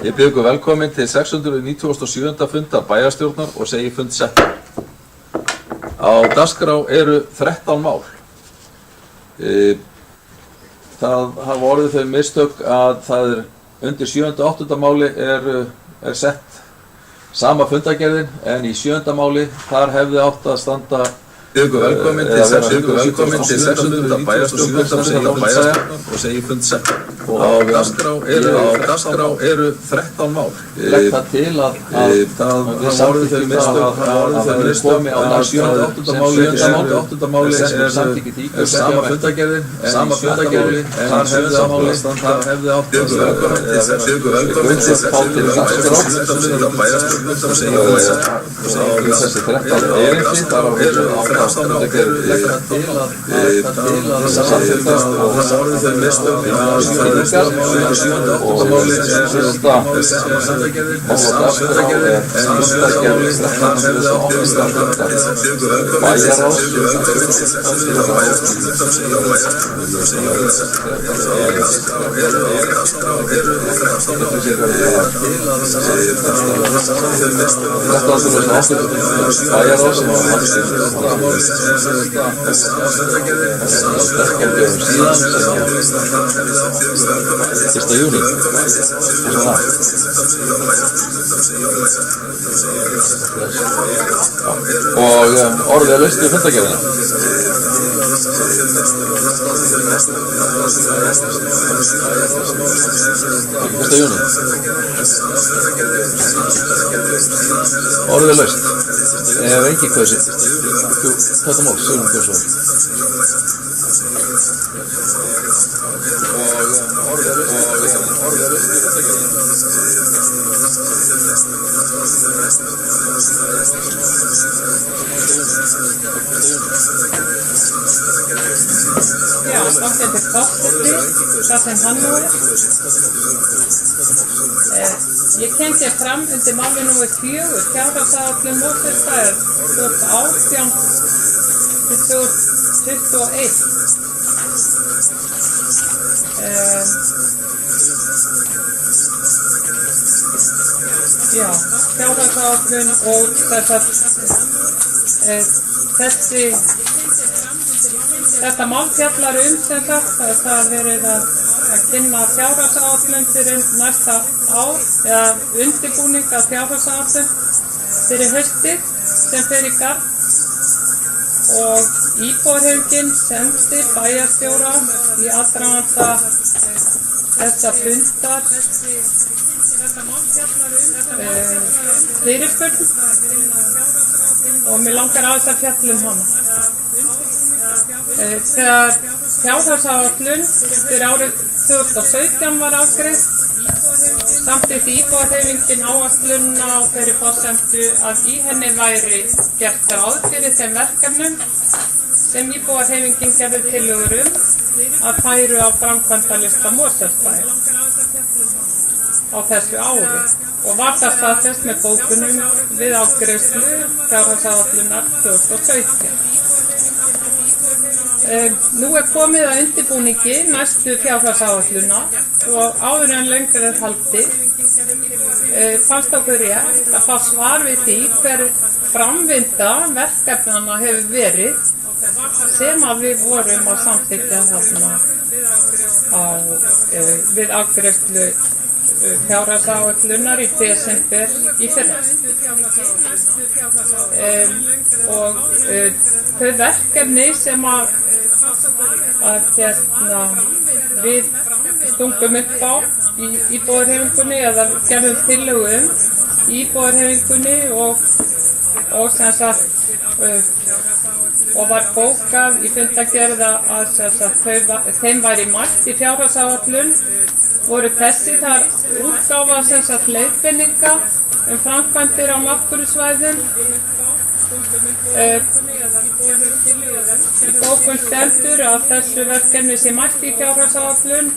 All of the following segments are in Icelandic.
Ég býð ykkur velkomin til 697. fundar bæjarstjórnar og segi fund settan. Á dagskrá eru 13 mál. Það hafa orðið þau mistök að það undir 7. og 8. máli er sett sama fundagerðin en í 7. máli þar hefði átt að standa velkomin til 600. bæjarstjórnar og segi fund settan. Á dagskrá eru 13 mál. Legg það til að við samþykkjum að það komi á dagskrá 7. máli er sama fundagerðin en í 7. máli þar hefði átt að standa velkomin til 600. bæjarstjórnar og segi fund settan. Þessi 13 erindi þar á eru legg það til að samþykkjast og það orðið þau mistök og 7. og 8. máli er sama fundagerðin en í 7. máli þar hefði átt að standa bæjarráð Fyrsta júní. Og orðið er laust í fundagerðina. Fyrsta júní. Orðið er laust. Ef ekki kveðsinn. Þetta mál, Sigurður Björnsson. Já, þátt þetta kostandi, það sem hann nú er. Ég kynnti fram undir máli nr. 4, fjárhagsáætlun Mosfellsbæjar 2018 til 2021. Já, fjárhagsáætlun og þetta mál fjallar sem sagt að það verið að kynna fjárhagsáætlun fyrir næsta ár eða undirbúning að fjárhagsáætlun fyrir haustið sem fer í garð og íbúahreyfingin sendi bæjarstjóra í aðdraganda þessa fundar fyrirspurn og mig langar aðeins að fjalla hana. Þegar fjárhagsáætlun fyrir árið 2017 var afgreidd, samþykkti íbúahreyfingin áætlunina á þeirri forsendu að í henni væri gert ráð fyrir þeim verkefnum sem íbúahreyfingin gerði tillögur að færu á framkvæmdalista Mosfellsbæjar á þessu ári og var það staðfest með bókunum við afgreiðslu fjárhagsáætlunar 2017. Nú er komið að undirbúningi næstu fjárhagsáætlunar og áður en lengur er haldið fannst okkur rétt að fá svar við því hver framvinda verkefnanna hefur verið sem að við vorum að samþykkja þarna við afgreiðslu fjárhagsáætlunar í desember í fyrra. Og þau verkefni sem að við stungum upp á í íbúahreyfingunni eða gerðum tillögu í íbúahreyfingunni og sem sagt og var bókað í fundagerð að þeim væri mætt í fjárhagsáætlun voru þessi þar útgáfa sem sagt leiðbeininga framkvæmdir á náttúrusvæðum. Í bókun stendur að þessu verkefni sé mætt í fjárhagsáætlun,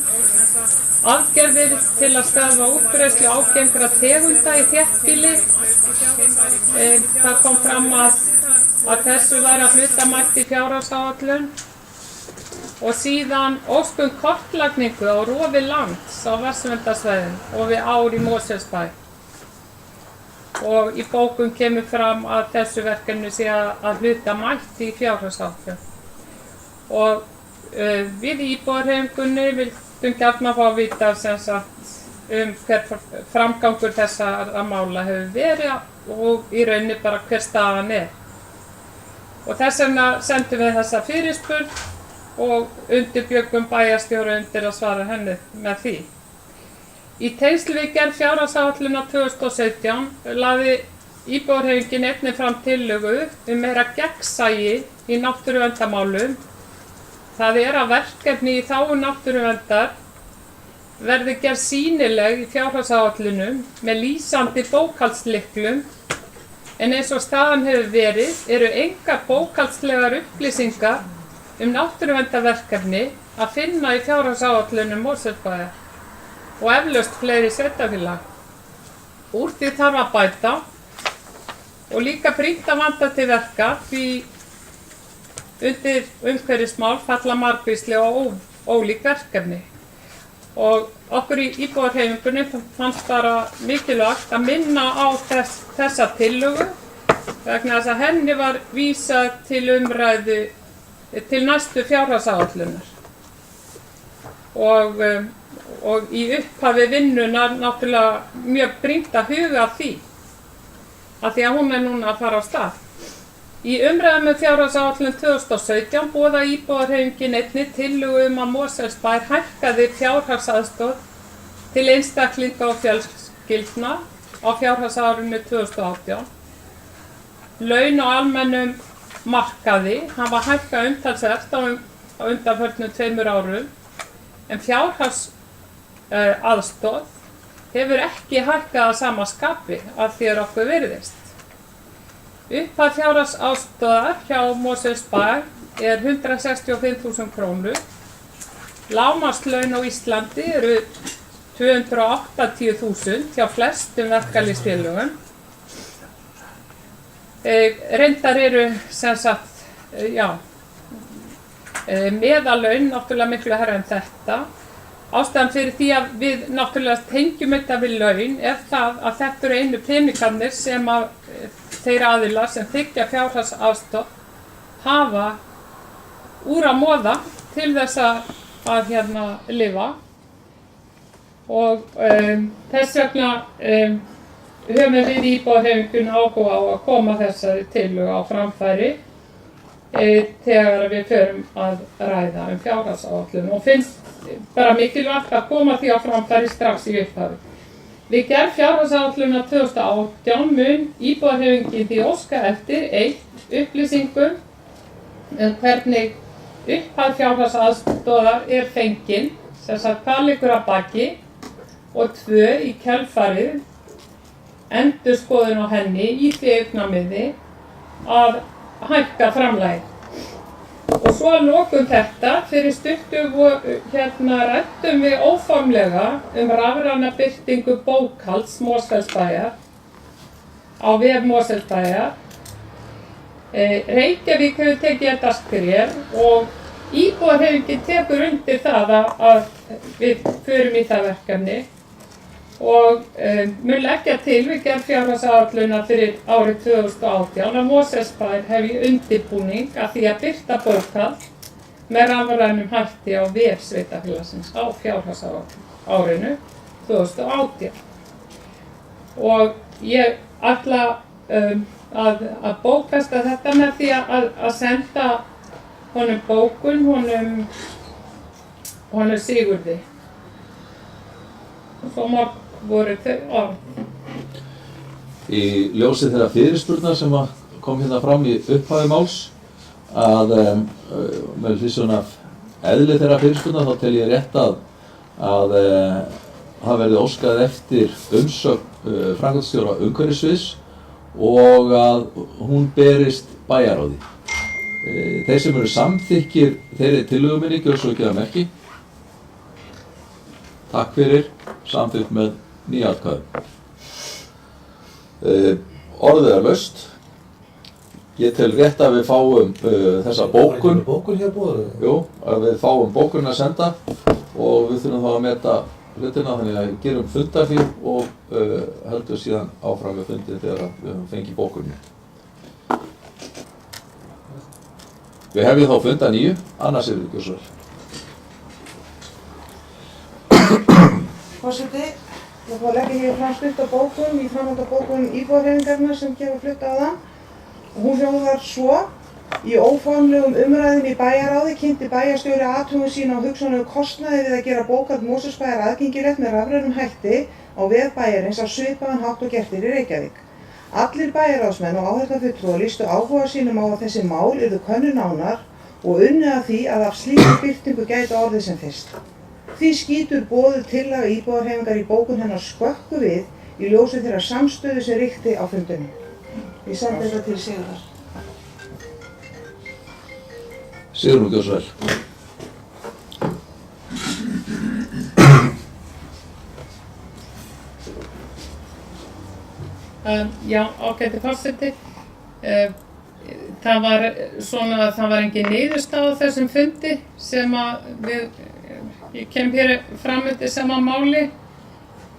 aðgerðir til að stöðva útbreiðslu ágengra tegunda í þéttbýli. Það kom fram að þessu væri að hluta mætt í fjárhagsáætlun og síðan óskum kortlagningu á rofi lands á vatnsverndarsvæðinu og við ár í Mosfellsbæ. Og í bókum kemur fram að þessu verkefni sé að hluta mætt í fjárhagsáætlun. Og við í íbúahreyfingunni vildum gjarnan fá að vita sem sagt hver framgangur þessara mála hefur verið og í rauninni bara hver staðan er. Og þess vegna sendum við þessa fyrirspurn og undirbjöggum bæjarstjóra undir að svara henni með því. Í tengslum við gerð fjárhagsáætlunar 2017 lagði íbúahreyfingin einnig fram tillögu meira gegnsæi í náttúruverndarmálum. Það er að verkefni í þágu náttúruverndar verði gerð sýnileg í fjárhagsáætlunum með lýsandi bókhaldslyklum, en eins og staðan hefur verið eru engar bókhaldslegar upplýsingar náttúruverndarverkefni að finna í fjárhagsáætlunum Mosfellsbæjar og eflaust fleiri sveitarfélaga. Úr því þarf að bæta og líka brýnt að vanda til verka því undir umhverfismál falla margvísleg og ólík verkefni. Og okkur í íbúahreyfingunni fannst bara mikilvægt að minna á þessa tillögu vegna þess að henni var vísað til umræðu til næstu fjárhagsáætlunar. Og í upphafi vinnunar náttúrulega mjög brýnt að huga að því að hún er núna að fara á stað. Í umræðum fjárhagsáætlun 2017 boðaði íbúahreyfingin einnig tillögu að Mosfellsbær hækkaði fjárhagsaðstoð til einstaklinga og fjölskyldna á fjárhagsárinu 2018. Laun á almennum markaði hafa hækkað umtalsvert á undanförnum 2 árum, en fjárhagsaðstoð hefur ekki hækkað að sama skapi að því okkur virðist. Upphæð fjárhagsaðstoðar hjá Mosfellsbæ er 165.000 krónur. Lágmarkslaun á Íslandi eru 280.000 hjá flestum verkalýðsfélögum. Reyndar eru sem sagt, meðallaun náttúrulega miklu hærri en þetta. Ástæðan fyrir því að við náttúrulega tengjum þetta við laun er það að þetta eru einu peningarnir sem að þeir aðilar sem þiggja fjárhagsaðstoð hafa úr að moða til þess að lifa. Og þess vegna höfum við í íbúahreyfingunni áhuga á að koma þessari tillögu á framfæri þegar við förum að ræða fjárhagsáætlun og finnst bara mikilvægt að koma því á framfæri strax í upphafi. Við gerð fjárhagsáætlunar 2018 mun íbúahreyfingin því óska eftir 1. upplýsingum hvernig upphæð fjárhagsaðstoðar er fengin, sem sagt hvað liggur að baki, og 2. í kjölfarið endurskoðun á henni í því augnamiði að hækka framlagið. Og svo að lokum þetta, fyrir stuttu ræddum við óformlega rafræna birtingu bókhalds Mosfellsbæjar á vef Mosfellsbæjar. Reykjavík hefur tekið þetta skref og íbúahreyfingin tekur undir það að við förum í það verkefni og mun leggja til við gerð fjárhagsáætlunar fyrir árið 2018 að Mosfellsbær hefji undirbúning að því að birta bókhald með rafrænum hætti á vef sveitarfélagsins á fjárhagsárinu 2018. Og ég ætla að bókfesta þetta með því að senda honum bókun, honum Sigurði. Og svo voru þau orð. Í ljósi þeirra fyrirspurnar sem kom hérna fram í upphafi máls að með hliðsjón af eðli þeirra fyrirspurnar þá tel ég rétt að það verði óskað eftir umsögn framkvæmdastjóra umhverfissviðs og að hún berist bæjarráði. Þeir sem eru samþykkir þeirri tillögu minni gjörðu svo ekki að merki. Takk fyrir, samþykkt með 9 atkvæðum. Orðið er laust. ég tel rétt að við fáum þessa bókun. Bókun hér búið? Jú, að við fáum bókun að senda og við þurfum þá að meta hlutina, þannig að við gerum fundarfí og höldum síðan áfram með fundin þegar við höfum fengið bókunni. Við hefjum þá fund að 9, annars er við svo vel. Forseti, ég fór að leggja hér fram stutta bókun í framhaldi af bókun íbúðarhreyfingarinnar sem gefur flutt á það. Hún hljóðar svo: í óformlegum umræðum í bæjarráði kynnti bæjarstjóri athugun sína á hugsanlegu kostnaði við að gera bókhald Mosfellsbæjar aðgengilegt með rafrænum hætti á vef bæjarins á svipaðan hátt og gert er í Reykjavík. Allir bæjarráðsmenn og áheyrnarfulltrúar lýstu áhuga sínum á að þessi mál yrðu könnuð nánar og unnið að því að af slíkri birtingu gæti orðið sem fyrst. Því skýtur boðuð tillaga íbúðarhreyfingar í bókun hennar skökku við í ljósi þeirrar samstöðu sem ríkti á fundinum. Ég sendi þetta til Sigurðar. Sigrún, gjörðu svo vel. Já, ágæti forseti. Það var engin niðurstaða á þessum fundi sem að ég kem hér fram undir sama máli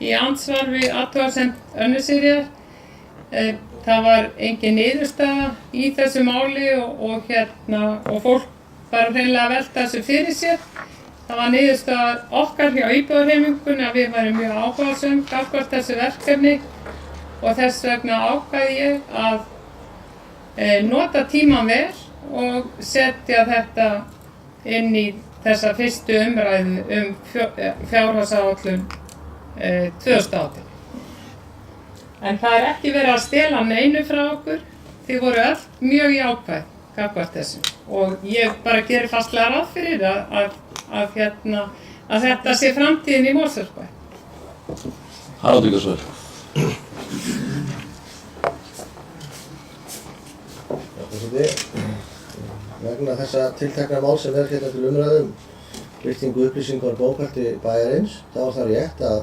í andsvar við athugasemd Önnu Sigríðar. Það var engin niðurstaða í þessu máli og fólk var hreinlega að velta þessu fyrir sér. Það var niðurstaða okkar hjá íbúðarhreyfingunni að við værum mjög áhugasöm gagnvart þessu verkefni og þess vegna ákvað ég að nota tímann vel og setja þetta inn í þessa fyrstu umræðu fjárhagsáætlun 2018. En það er ekki verið að stela neinu frá okkur, þið voru öll mjög jákvæð gagnvart þessu og ég bara gerir fastlega ráð fyrir að þetta sé framtíðin í Mosfellsbæ. Haraldur, gjörðu svo vel. Vegna þessa tiltekna mál sem er hérna til umræðum birtingu upplýsingar og bókhaldi bæjarins, þá var það rétt að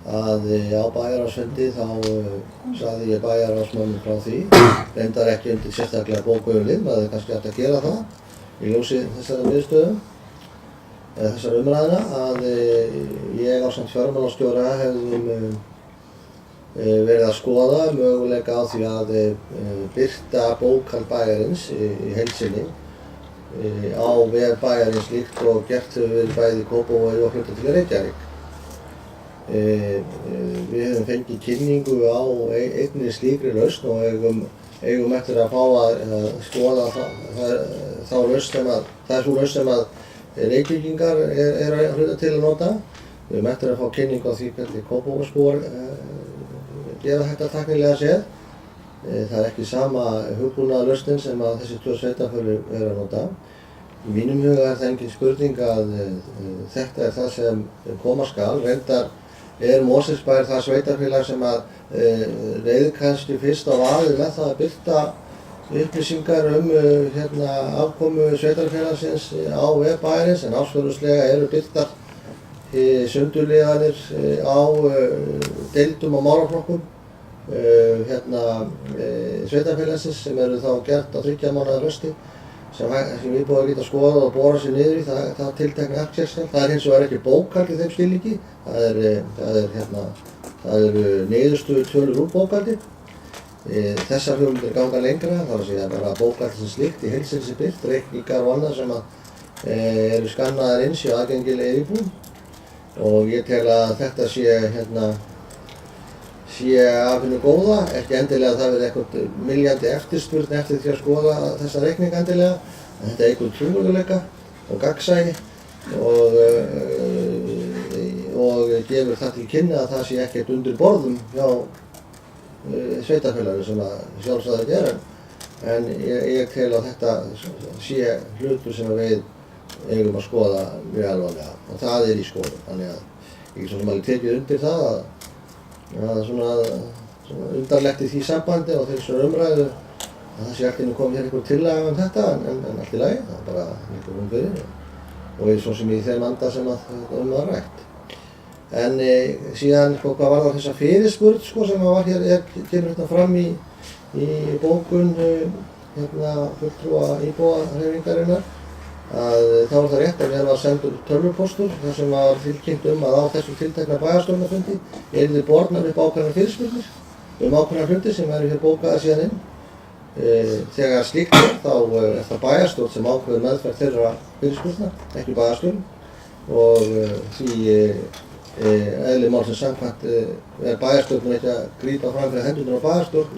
á bæjarráðsfundi þá sagði ég bæjarráðsmönnum frá því, reyndar ekki undir sérstaklega bókaumlið, maður kannski ætti að gera það í ljósi þessara niðurstöðu eða þessara umræðina, að ég ásamt fjármálastjóra hefðum verið að skoða möguleika á því að birta bókhald bæjarins í heild sinni á vef bæjarins líkt og gert hefur verið bæði í Kópavogi og hluta til Reykjavík. Við hefum fengið kynningu á einni slíkri lausn og eigum eftir að fá að skoða þá lausn sem að, það er sú lausn sem að Reykvíkingar er að hluta til að nota. Við höfum eftir að fá kynningu á því hvernig Kópavogsbúar gera þetta tæknilega séð. Það er ekki sama hugbúnaða lausnin sem að þessi tvö sveitarfélög eru að nota. Í mínum huga er það engin spurning að þetta er það sem koma skal. Reyndar er Mosfellsbær það sveitarfélag sem að reiðir fyrst á vaðið með það að birta upplýsingar afkomu sveitarfélagsins á vef bæjarins, en ársfjórðungslega eru birtar sundurliðanir á deildum og málaflokkum sveitarfélagsins sem eru þá gert á 3 mánaða fresti sem íbúar geta skoðað og bora sér niður í það tiltekna aktsérsskjal. Það er hins vegar ekki bókhald í þeim skilningi, það eru niðurstöðu tölur úr bókhaldi. Þessar hugmyndir ganga lengra, þar að segja bara bókhald sem slíkt í heild sinni sé birt, reikningar og annað sem eru skannaðar inn séu aðgengilegir íbúum. Og ég tel að þetta sé af hinu góða, ekki endilega að það verði eitthvað myljandi eftirspurn eftir því að skoða þessa reikninga endilega, en þetta eykur trúverðugleika og gagnsæi og gefur það til kynna að það sé ekkert undir borðum hjá sveitarfélaginu sem að sjálfsagt gera, en ég tel að þetta sé hlutur sem við eigum að skoða mjög alvarlega og það er í skoðun, þannig að ég svo sem alveg tekið undir það að það er svona undarlegt í því sambandi og þeirri svona umræðu að það sé ekki komið hér einhver tillaga þetta en allt í lagi, það er bara einhver fyrir og ég svo sem í þeim anda sem að þetta var rætt. En síðan hvað var það þessa fyrirspurn sem var hér, kemur þetta fram í bókun fulltrúa íbúahreyfingarinnar að þá það rétt að mér var sendur tölvupóstur þar sem var tilkynnt að á þessum tiltekna bæjarstjórnarfundi yrðu bornar upp ákveðnar fyrirspurnir ákveðnar hluti sem eru hér bókaðir síðan inn. Þegar slíkt þá það bæjarstjórn sem ákveður meðferð þeirra fyrirspurna, ekki bæjarstjórn, og því eðli málsins samkvæmt bæjarstjórn ekki að grípa fram fyrir hendurnar á bæjarstjórn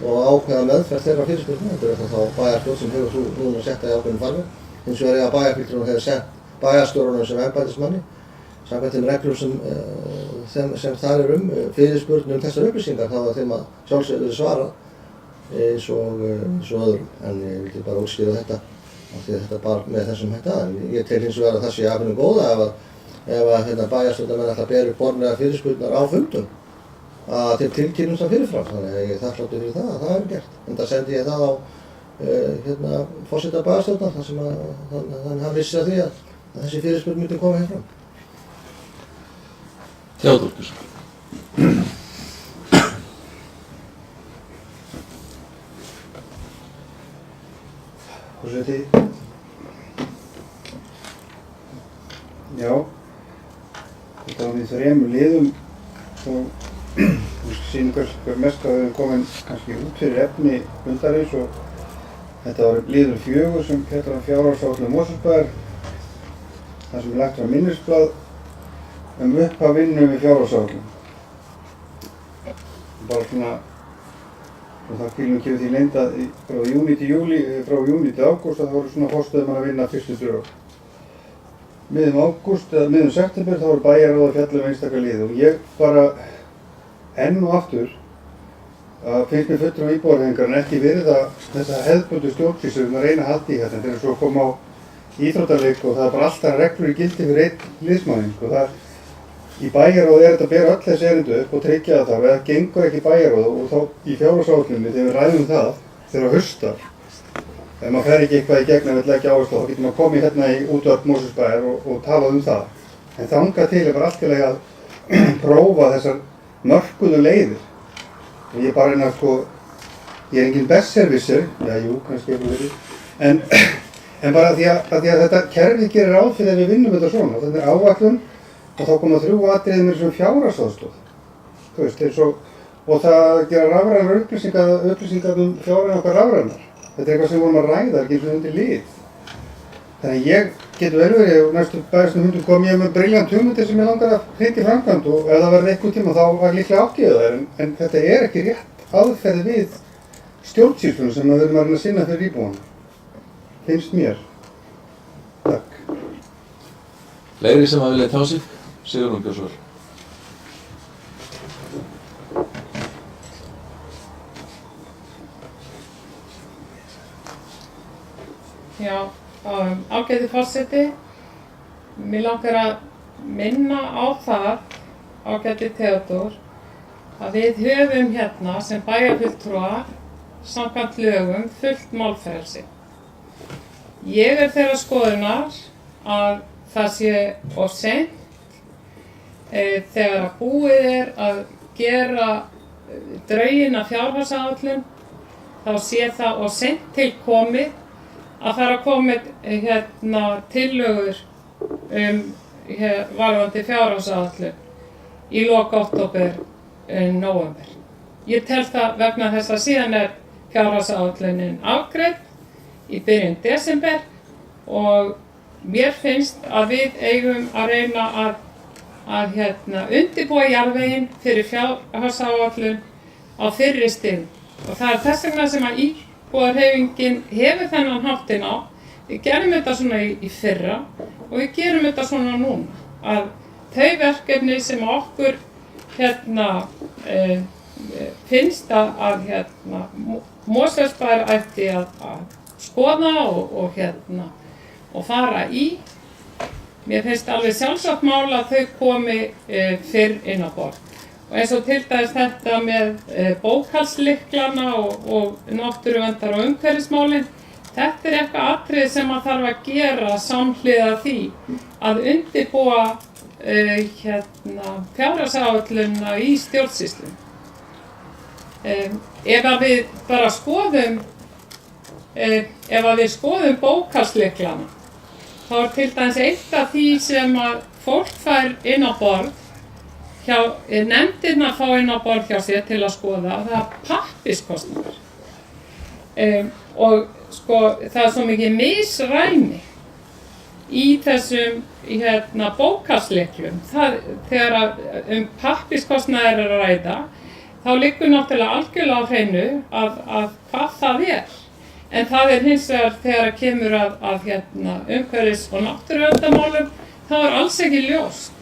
og ákveða meðferð þeirra fyrirspurna. Þetta er þá bæjarstjórn sem hefur svo núna setta í ákveðin farveg. Hins vegar að bæjarfulltrúinn hefur sent bæjarstjórunum sem embættismanni samkvæmt þeim reglum sem þar fyrirspurn þessar upplýsingar, þá var þeim að sjálfsögðu svarað eins og öðrum. En ég vildi bara útskýra þetta af því að þetta bara með þessum hætti að. En ég tel hins vegar að það sé af henni góða ef bæjarstjórnarmenn ætla að bera upp formlega fyrirspurnar á fundum að þeim tilkynnum það fyrirfram. Þannig að ég er þakkláttur fyrir það að það hefur gert. Enda sendi ég það á forseta bæjarstjórnar þar sem hann vissi að því að þessi fyrirspurn myndi koma hér fram. Theodór Björnsson. Forseti. Já, þetta var við þremur liðum og sýnir hver mest að við erum komin kannski út fyrir efni fundarins og þetta var liður 4 sem fjallar fjárhagsáætlun Mosfellsbæjar þar sem lagt var minnisblað upphaf vinnu við fjárhagsáætlun. Bara svona og það kemur því leynd að frá júní til ágúst að það voru svona forstöðumenn að vinna fyrstu drög. Miðum ágúst eða miðum september þá voru bæjarráð að fjalla einstakar liði og ég bara enn og aftur að finnst mér fulltrúar íbúahreyfingarinnar en ekki virða þessa hefðbundnu stjórnsýslu að reyna að halda í þetta. Þeir eru svo að koma á íþróttaleik og það er bara alltaf reglur í gildi fyrir einn liðsmanning og það í bæjarráði þetta að bera öll þessi erindu upp og tryggja það þar og ef það gengur ekki bæjarráð og þá í fjárhagsáætluninni þegar við ræðum það þegar haustar ef maður fer ekki eitthvað í gegn að við leggja áherslu á þá getur maður komið hérna í útvarp Mosfellsbæjar og talað það. En þangað til er bara allt í lagi að prófa þessar mörkuðu leiðir og ég bara reyna ég er engin besserwisser, kannski ekki verið, en bara því að þetta kerfið gerir ráð fyrir að við vinnum þetta svona. Þetta er áætlun og þá koma 3 atriði með þessum fjárhagsaðstoð. Þú veist, og það gera rafrænar upplýsingar fjárhaginn okkar rafrænar. Þetta er eitthvað sem við vorum að ræða, ekki eins og undir lið. Þannig að ég getur vel verið og næstu bæjarstjórnarfundum kom ég með brilljant hugmyndir sem ég langar að hrinda í framkvæmd og ef það verður einhvern tíma þá var líklega átt þær. En þetta er ekki rétt aðferð við stjórnsýsluna sem við erum að reyna að sinna fyrir íbúana. Finnst mér. Takk. Fleiri sem að vilja tjá sig? Sigurður Björnsson. Já, ágæti forseti, mér langar að minna á það, ágæti Theodór, að við höfum hérna sem bæjarfulltrúar samkvæmt lögum fullt málfrelsi. Ég er þeirrar skoðunar að það sé of seint þegar að búið er að gera drögina fjárhagsáætlun, þá sé það of seint til komið að það er að koma tillögur varðandi fjárhagsáætlun í lok október, nóvember. Ég tel það vegna þess að síðan er fjárhagsáætlunin afgreidd í byrjun desember og mér finnst að við eigum að reyna að undirbúa jarðveginn fyrir fjárhagsáætlun á fyrri stigum. Og það er þess vegna sem að íbúahreyfingin hefur þennan háttinn á. Við gerum þetta svona í fyrra og við gerum þetta svona núna. Að þau verkefni sem okkur finnst að Mosfellsbær ætti að skoða og fara í. Mér finnst alveg sjálfsagt mál að þau komi fyrr inn á borð. Og eins og til dæmis þetta með bókhaldslyklana og náttúruverndar og umhverfismálin, þetta er eitthvað atriði sem að þarf að gera samhliða því að undirbúa fjárhagsáætlunina í stjórnsýslu. Ef að við bara skoðum ef að við skoðum bókhaldslyklana, þá til dæmis eitt af því sem að fólk fær inn á borð, nefndirnar fá inn á borð hjá sér til að skoða, það er pappírskostnaður. Og sko, það er svo mikið misræmi í þessum bókhaldslyklum. Þegar pappírskostnaður er að ræða, þá liggur náttúrulega algjörlega á hreinu að hvað það er. En það er hins vegar þegar kemur að umhverfis- og náttúruverndarmálum, þá er alls ekki ljóst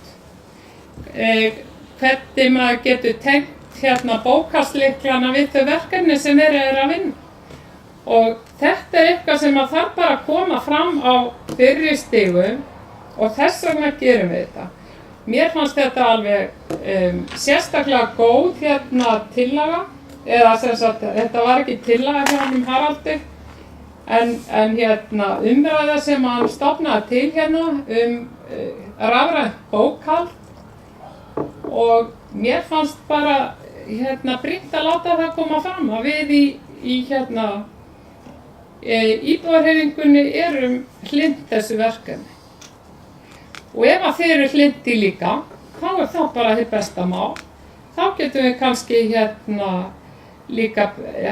hvernig maður getur tengt bókhaldslyklana við þau verkefni sem verið er að vinna. Og þetta er eitthvað sem að þarf bara að koma fram á fyrri stigum og þess vegna gerum við þetta. Mér fannst þetta alveg sérstaklega góð tillaga, eða sem sagt, þetta var ekki tillaga hjá honum Haraldi, en umræða sem hann stofnaði til rafrænt bókhald, og mér fannst bara brýnt að láta það koma fram að við í íbúðarhreyfingunni erum hlynnt þessu verkefni. Og ef að þeir eru hlynnti líka, þá er það bara hið besta mál. Þá getum við kannski líka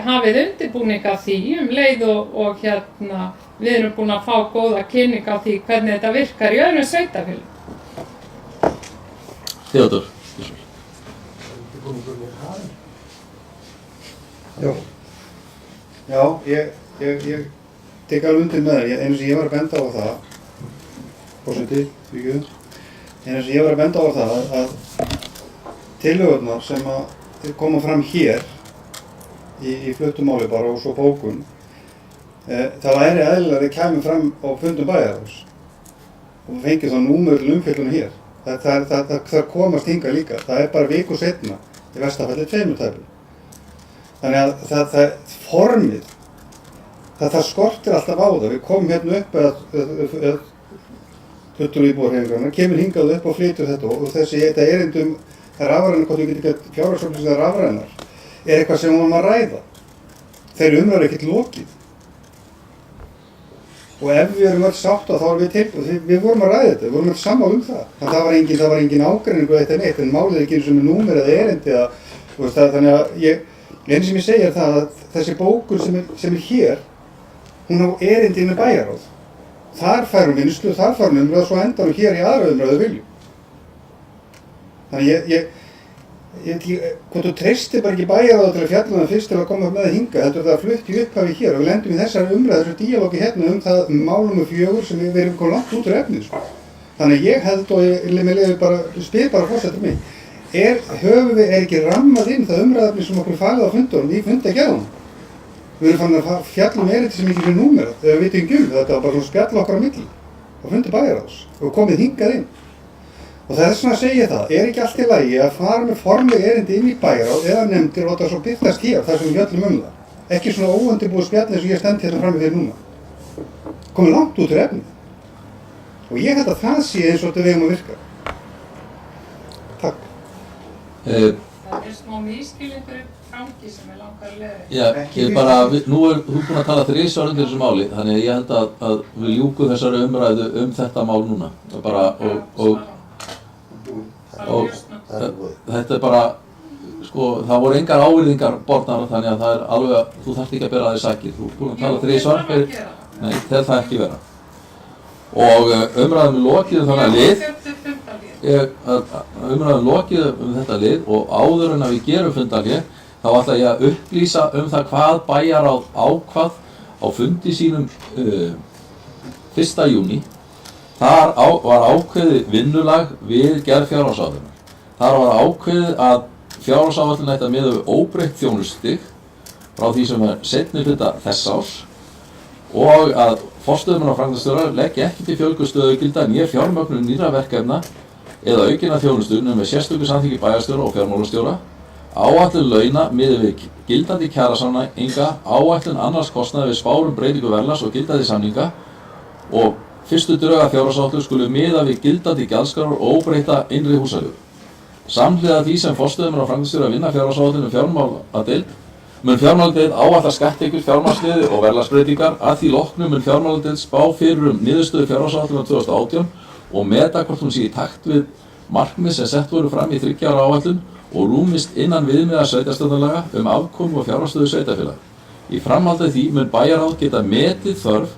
hafið undirbúning af því leið og við erum búin að fá góða kynning á því hvernig þetta virkar í öðrum sveitarfélögum. Theodór. Já, ég tek alveg undir með þér, eins og ég var að benda á það, forseti, eins og ég var að benda á það að tillögurnar sem að koma fram hér í fluttu máli bara og svo bókun, það væri eðlilega að þið kæmi fram á fundum bæjarráðs og fengið þá númer til umfjöllunum hér. Það komast hingað líka, það er bara viku seinna í versta falli 2 tæpum. Þannig að það formið, það skortir alltaf á það. Við komum hérna upp eða fulltrúi íbúðarhreyfingarinnar kemur hingað upp og flytur þetta og þetta erindum rafrænar, hvort við getum gett fjárhagsupplýsingar rafrænar, er eitthvað sem við vorum að ræða. Þeir umræður ekkert lokið. Og ef við erum öll sátt þá erum við tilbúið, við vorum að ræða þetta, við vorum öll sammála það. Það var engin ágreiningu eitt en eitt, en málið er ekki eins og með númer eða erindi þannig að eins sem ég segja er það að þessi bókur sem er hér, hún á erindi með bæjarráð. Þar fær hún vinnslu, þar fær hún umræðu, svo endar hún hér í aðra umræðu viljum. Þannig ég veit ekki hvort þú treystir bara ekki bæjarráð til að fjalla það fyrst til að koma með það hingað, heldur það flutt í upphafi hér og við lendum í þessari umræðu, þessu díalógi hérna það mál nr. 4 sem við erum komið langt út úr efnið. Þannig ég held og ég spyr bara forseta mig, höfum við ekki rammað inn það umræðefni sem okkur falið á fundunum í fundagerðunum. Við erum fann að fjalla erindi sem ekki er númerað, þegar við vitum ekki þetta var bara svona spjall okkar á milli og fundi bæjarráðs og komið hingað inn. Og þess vegna segi ég það, er ekki allt í lagi að fara með formleg erindi inn í bæjarráð eða nefndir og láta svo birtast hér þar sem við fjöllum það. Ekki svona óundirbúið spjall eins og ég stend hérna frammi fyrir núna. Komið langt út úr efnið. Og ég held að það sé eins og þetta við að virka. Takk. Það er smá misskilningur gangi sem er langar að leiða. Já, ég bara, nú þú búin að tala 3 undir þessu máli, þannig að ég held að við ljúkum þessari umræðu þetta mál núna. Bara, og þetta er bara, sko, það voru engar ávirðingar borðnar, þannig að það er alveg, þú þarft ekki að bera þér sakir. Þú búin að tala 3 nei, þegar það ekki vera. Og umræðum lokið þannig að lið. Umræðum lokið þetta lið og áður en að við gerum fundarlið þá ætla ég að upplýsa það hvað bæjarráð ákvað á fundi sínum 1. júní. Þar var ákveðið vinnulag við gerð fjárhagsáætlunar. Þar var ákveðið að fjárhagsáætlun ætti að miða við óbreytt þjónustustig frá því sem er seinni hluta þess árs og að forstöðumenn og framkvæmdastjórar leggja ekki til fjölgun stöðugilda né fjármögnun nýrra verkefna eða aukinna þjónustu með sérstöku samþykki bæjarstjóra og fjármálastjóra, áætlun launa miðað við gildandi kjarasamninga, áætlun annars kostnaði við spárum breytingu verðlags og gildandi samninga og fyrstu drög að fjárhagsáætlun skulu miða við gildandi gjaldskrár og óbreytta innri húsaleigu. Samhliða því sem forstöðumenn og framkvæmdastjórar vinna fjárhagsáætlun fjármáladeild mun fjármáladeild áætla skatttekjur, fjármagnsliði og verðlagsbreytingar. Að því loknu mun fjármáladeild spá fyrir niðurstöðu fjárhagsáætlunar 2018 og meta hvort hún sé í takt við markmið sem sett voru fram í 3 ára áætlun og rúmist innan viðmiða sveitarstjórnarlaga fjárhagsstöðu og fjárhagsstöðu sveitarfélaga. Í framhaldi af því mun bæjarráð geta metið þörf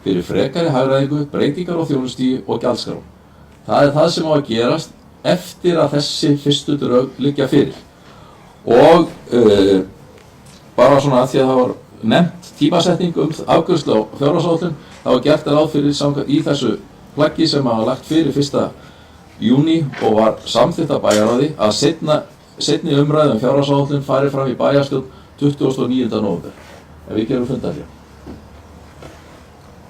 fyrir frekari hagræðingu, breytingar á þjónustigi og gjaldskrám. Það það sem á að gerast eftir að þessi fyrstu drög liggja fyrir. Og bara svona að því að það var nefnt tímasetning afgreiðslu á fjárhagsáætlun, það var gert ráð fyrir í þessu plaggi sem var lagt fyrir 1. júní og var samþykkt af bæjarráði að seinni umræðu fjárhagsáætlun fari fram í bæjarstjórn 29. nóvember. Ef við gerum fundarhlé.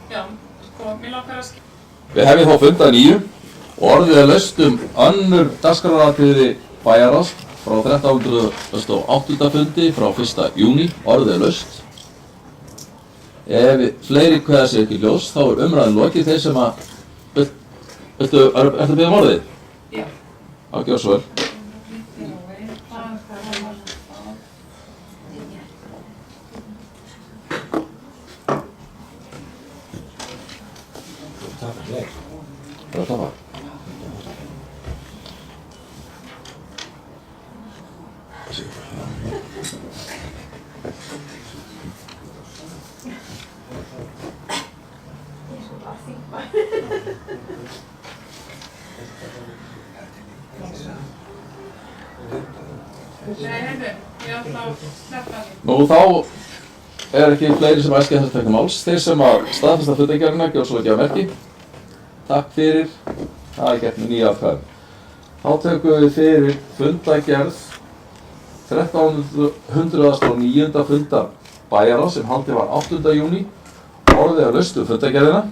Já, sko, mér langar að skilja. Við hefum þá fund að nýju og orðið laust önnur dagskráraatriði bæjarráðs frá 1308. fundi frá 1. júní, orðið laust. Ef fleiri kveða sér ekki ljós, þá umræðin lokið þeir sem að ertu að biðja orðið? Já. Já, gjör svo vel. Það er það. Nei, heyrðu, ég ætla að sleppa því. Nú þá ekki fleiri sem æskja þess að taka máls. Þeir sem að staðfesta fundargerðina gjörðu svo ekki að merki. Takk fyrir. Það er gert með 9 atkvæðum. Þá tökum við fyrir fundargerð 1309. fundar bæjarráðs sem haldið var 8. júní. Orðið að laustu fundargerðina.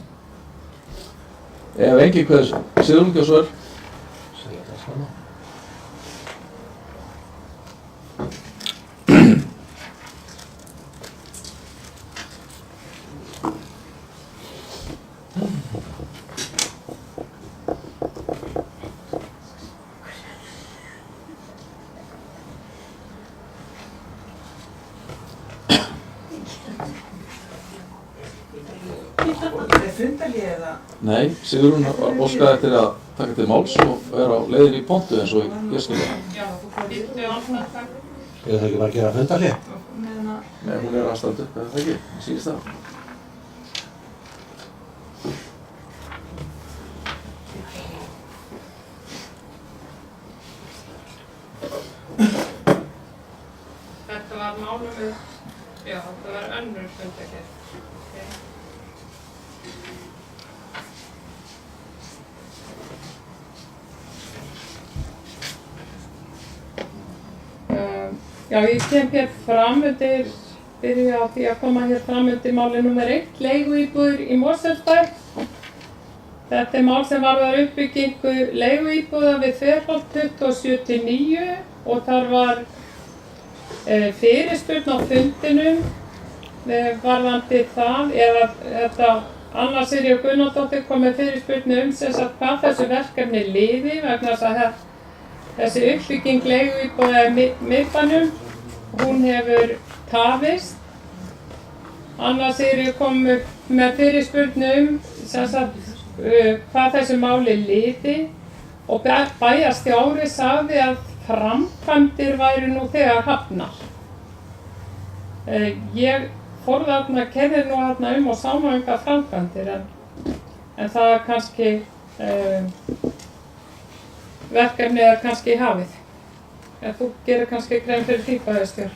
Ef enginn kveður Sigrún gjörðu svo vel. Nei, Sigrún óskaði eftir að taka til máls og vera á leiðin í pontu eins og ég skilja. Já, býttu alltaf takk. Ég það ekki bara að gera fundarhlé? Nei, hún að standa upp, eða það ekki, sýnist það. Þetta var málum já, þetta var önnur fundargerð. Okay. Já, ég kem hér fram byrja á því að koma hér fram undir máli nr. 1, leiguíbúðir í Mosfellsbæ. Þetta er mál sem varðar uppbyggingu leiguíbúða við Þverholt 27-9 og þar var fyrirspurn á fundinum varðandi það, eða þetta Anna Sirja Gunnardóttir kom með fyrirspurn sem sagt hvað þessu verkefni liði vegna þess að þessi uppbygging leiguíbúða í miðbænum, hún hefur tafist. Anna Sirja kom með fyrirspurn sem sagt hvað þessu máli liði og bæjarstjóri sagði að framkvæmdir væru nú þegar hafnar. Ég fór þarna, keyrði nú þarna og sá nú enga framkvæmdir en það er kannski verkefnið er kannski í hafið. En þú gerir kannski grein fyrir því bæjarstjóri.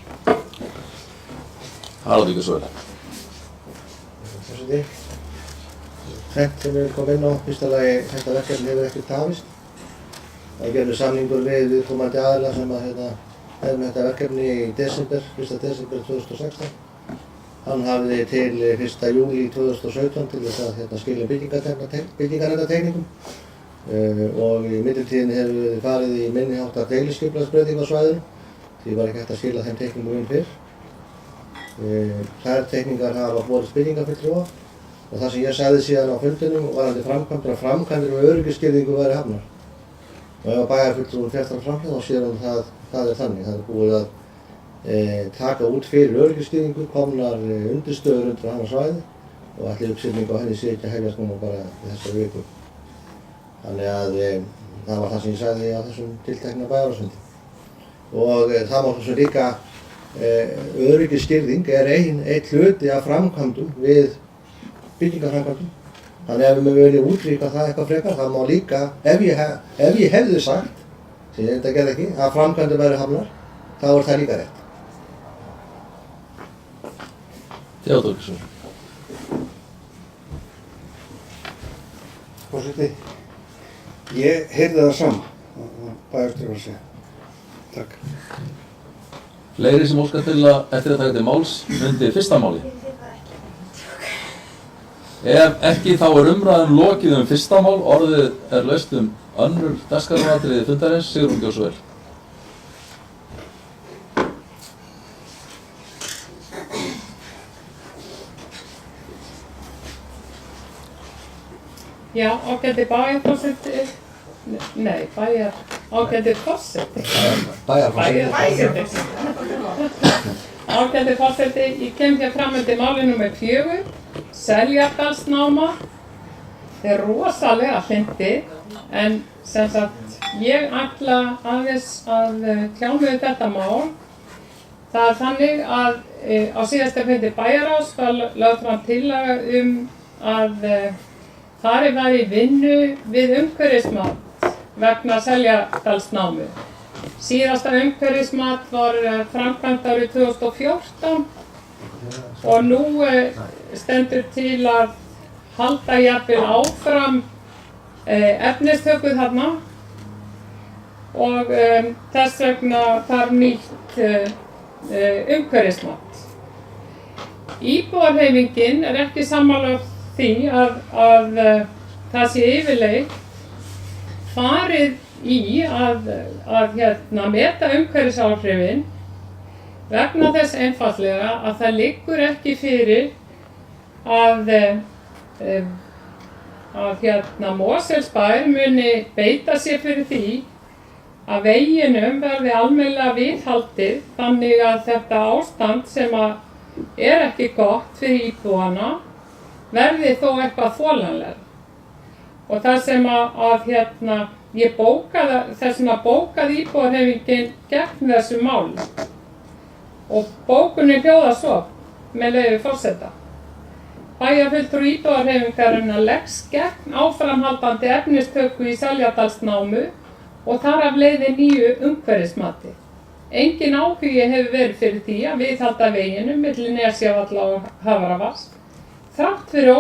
Það ekki svo vel. Þrennt sem við komum inn á, fyrsta lagi þetta verkefni hefur ekki tafist. Það gerði samningur við viðkomandi aðila sem að hefðum þetta verkefni í desember, 1. desember 2016. Hann hafði til 1. júlí 2017 til þess að skilja byggingarnefndarteikningum og í millitíðinni hefur við farið í minni háttar deiliskipulagsbreytingu á svæðinu. Því var ekki hægt að skila þeim teikningum inn fyrr. Þær teikningar hafa borist byggingarfulltrúa og það sem ég sagði síðan á fundinum varðandi framkvæmdir og öryggisgirðingu væri hafnar. Og ef bæjarfulltrúin fer þar framhjá þá sér hún það er þannig. Það er búið að taka út fyrir öryggisstýringu komnar undirstöður undir hana svæði og ætli uppsetning á henni sé ekki að hefjast núna bara í þessari viku. Þannig að það var það sem ég sagði á þessum tiltekna bæjarráðsfundi. Og það má svo líka öryggisstýring einn hluti af framkvæmdum við byggingarframkvæmdum. Þannig ef við viljum útvíkka það eitthvað frekar, það má líka, ef ég hefði sagt, sem ég enda gerði ekki, að framkvæmdir væri hafnar, þá það líka rétt. Theodórsson. Forseti, ég heyrði það sama, bæjarstjóri að segja. Takk. Fleiri sem óskar til að eftir að taka til máls undir fyrsta máli. Ef ekki þá umræðan lokið fyrsta mál, orðið laust önnur dagskrármálsatriði fundarins. Sigrún Gjósvel. Já, ágæti bæjarforseti, ágæti forseti. Ágæti forseti, ég kem hér fram undir máli númer 4, Seljardalsnáma. Þetta rosalega fyndið, en sem sagt, ég ætla aðeins að tjá mig þetta mál. Það þannig að á síðasta fundi bæjarráðs var lögð fram tillaga að farið var í vinnu við umhverfismat vegna Seljardalsnámu. Síðasta umhverfismat var framkvæmt árið 2014 og nú stendur til að halda jafnvel áfram efnistöku þarna og þess vegna þarf nýtt umhverfismat. Íbúahreyfingin ekki sammála því að það sé yfirleitt farið í að meta umhverfisáhrifin vegna þess einfaldlega að það liggur ekki fyrir að Mosfellsbær muni beita sér fyrir því að veginum verði almennilega viðhaldið þannig að þetta ástand sem ekki gott fyrir íbúana verði þó eitthvað þolanlega. Og það sem ég bókaði íbúahreyfingin gegn þessu máli. Og bókunin hljóðar svo, með leyfi forseta. Bæjarfulltrúi íbúahreyfingarinnar leggst gegn áframhaldandi efnistöku í Seljardalsnámu og þar af leiðir nýju umhverfismati. Engin áhugi hefur verið fyrir því að viðhalda veginum milli Nesjavalla og Hafravatns, þrátt fyrir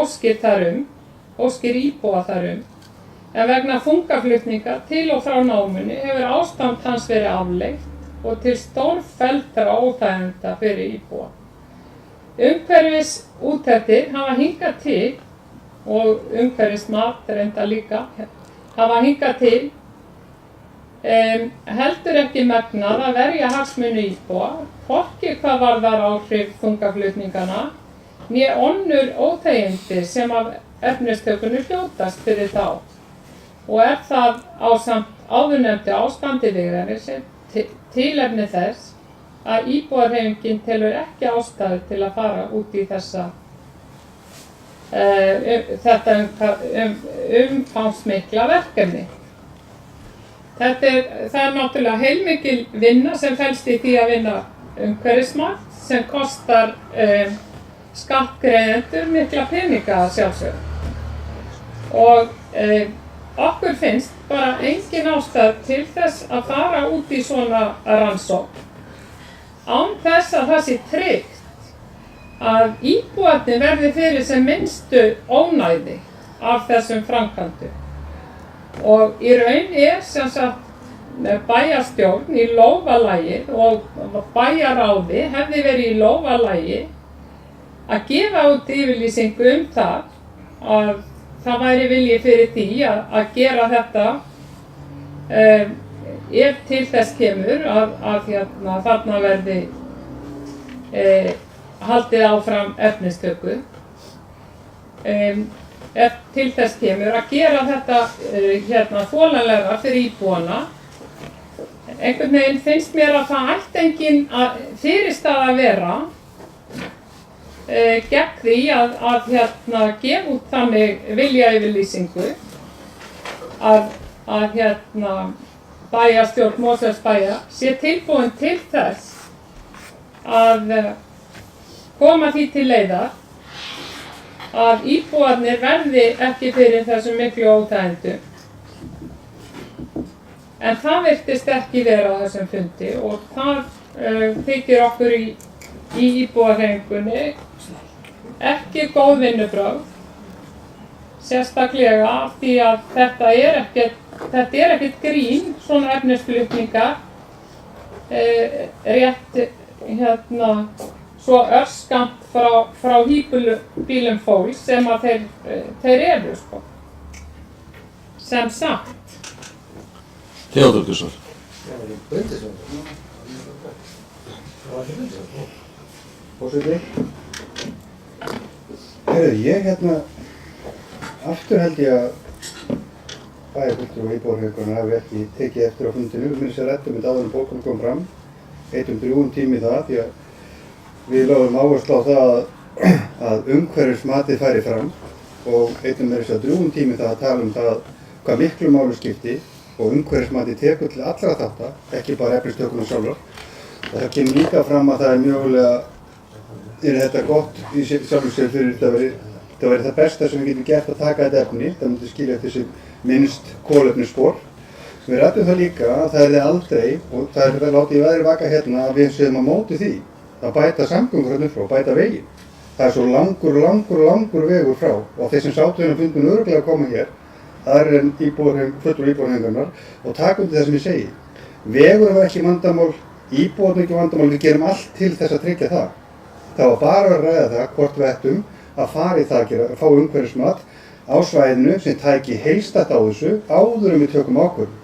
óskir íbúa þarum, en vegna þungaflutninga til og frá námunni hefur ástand hans verið afleitt og til stórfelldra óþæginda fyrir íbúa. Umhverfisúttektir hafa hingað til, og umhverfismat reyndar líka, hafa hingað til heldur ekki megnað að verja hagsmuni íbúa, hvorki hvað varðar áhrif þungaflutningana, né önnur óþægindi sem af efnistökunni hljótast fyrir þá. Og það ásamt áðurnefndu ástandi vegarins tilefni þess að íbúahreyfingin telur ekki ástæðu til að fara út í þetta umfangsmikla verkefni. Það náttúrulega heilmikil vinna sem felst í því að vinna umhverfismat sem kostar skattgreiðendur mikla peninga að sjálfsögðu. Og okkur finnst bara engin ástæða til þess að fara út í svona rannsókn án þess að það sé tryggt að íbúarnir verði fyrir sem minnstu ónæði af þessum framkvæmdum. Og í raun sem sagt bæjarstjórn í lófalagi og bæjarráði hefði verið í lófalagi að gefa út yfirlýsingu það að það væri vilji fyrir því að gera þetta ef til þess kemur að þarna verði haldið áfram efnistöku. Ef til þess kemur að gera þetta þolanlegra fyrir íbúana einhvern veginn finnst mér að það ætti engin fyrirstaða að vera gegn því að gefa út þannig viljayfirlýsingu að bæjarstjórn Mosfellsbæjar sé tilbúin til þess að koma því til leiðar að íbúarnir verði ekki fyrir þessum miklu óþægindum. En það virtist ekki vera á þessum fundi og það þykir okkur í íbúahreyfingunni ekki góð vinnubrögð, sérstaklega af því að þetta er ekkert grín, svona efnisflutningar, rétt svo örskammt frá híbýlum fólks sem að þeir eru, sko. Sem sagt. Theodór Gissurr. Forseti. Heyrðu, ég aftur held ég að bæjarfulltrúi og íbúahreyfingarinnar hafi ekki tekið eftir á fundinu. Við minnum sér ræddum þetta áður en bókunum kom fram. Eyddum drjúgum tíma í það því að við lögðum áherslu á það að umhverfismatið færi fram og eyddum meira sér drjúgum tíma í það að tala um það hvað miklu máli skipti og umhverfismatið tekur til allra þátta, ekki bara efnistökunum sjálfur. Og það kemur líka fram að það er mjögulega þetta gott í sjálfum sér fyrir þetta verið það besta sem við getum gert að taka þetta efni, það myndi skilja eftir sig minnst kolefnisspor. Við ræddum það líka að það er aldrei, og það er látið í veðri vaka hérna að við séum á móti því að bæta samgöngur hérna frá, bæta veginn. Það er svo langur vegur frá og þeir sem sátu hérna fundum örugglega að koma hér, það er fulltrúi íbúahreyfingarinnar og taka undir það sem ég segi. Vegur var ekki vandamál, íbúarnir ekki vandamál, við gerum allt til þess að tryggja það. Það var bara að ræða það hvort við ættum að fara í það að fá umhverfismat á svæðinu sem tæki heildstætt á þessu áður en við tökum ákvörðun.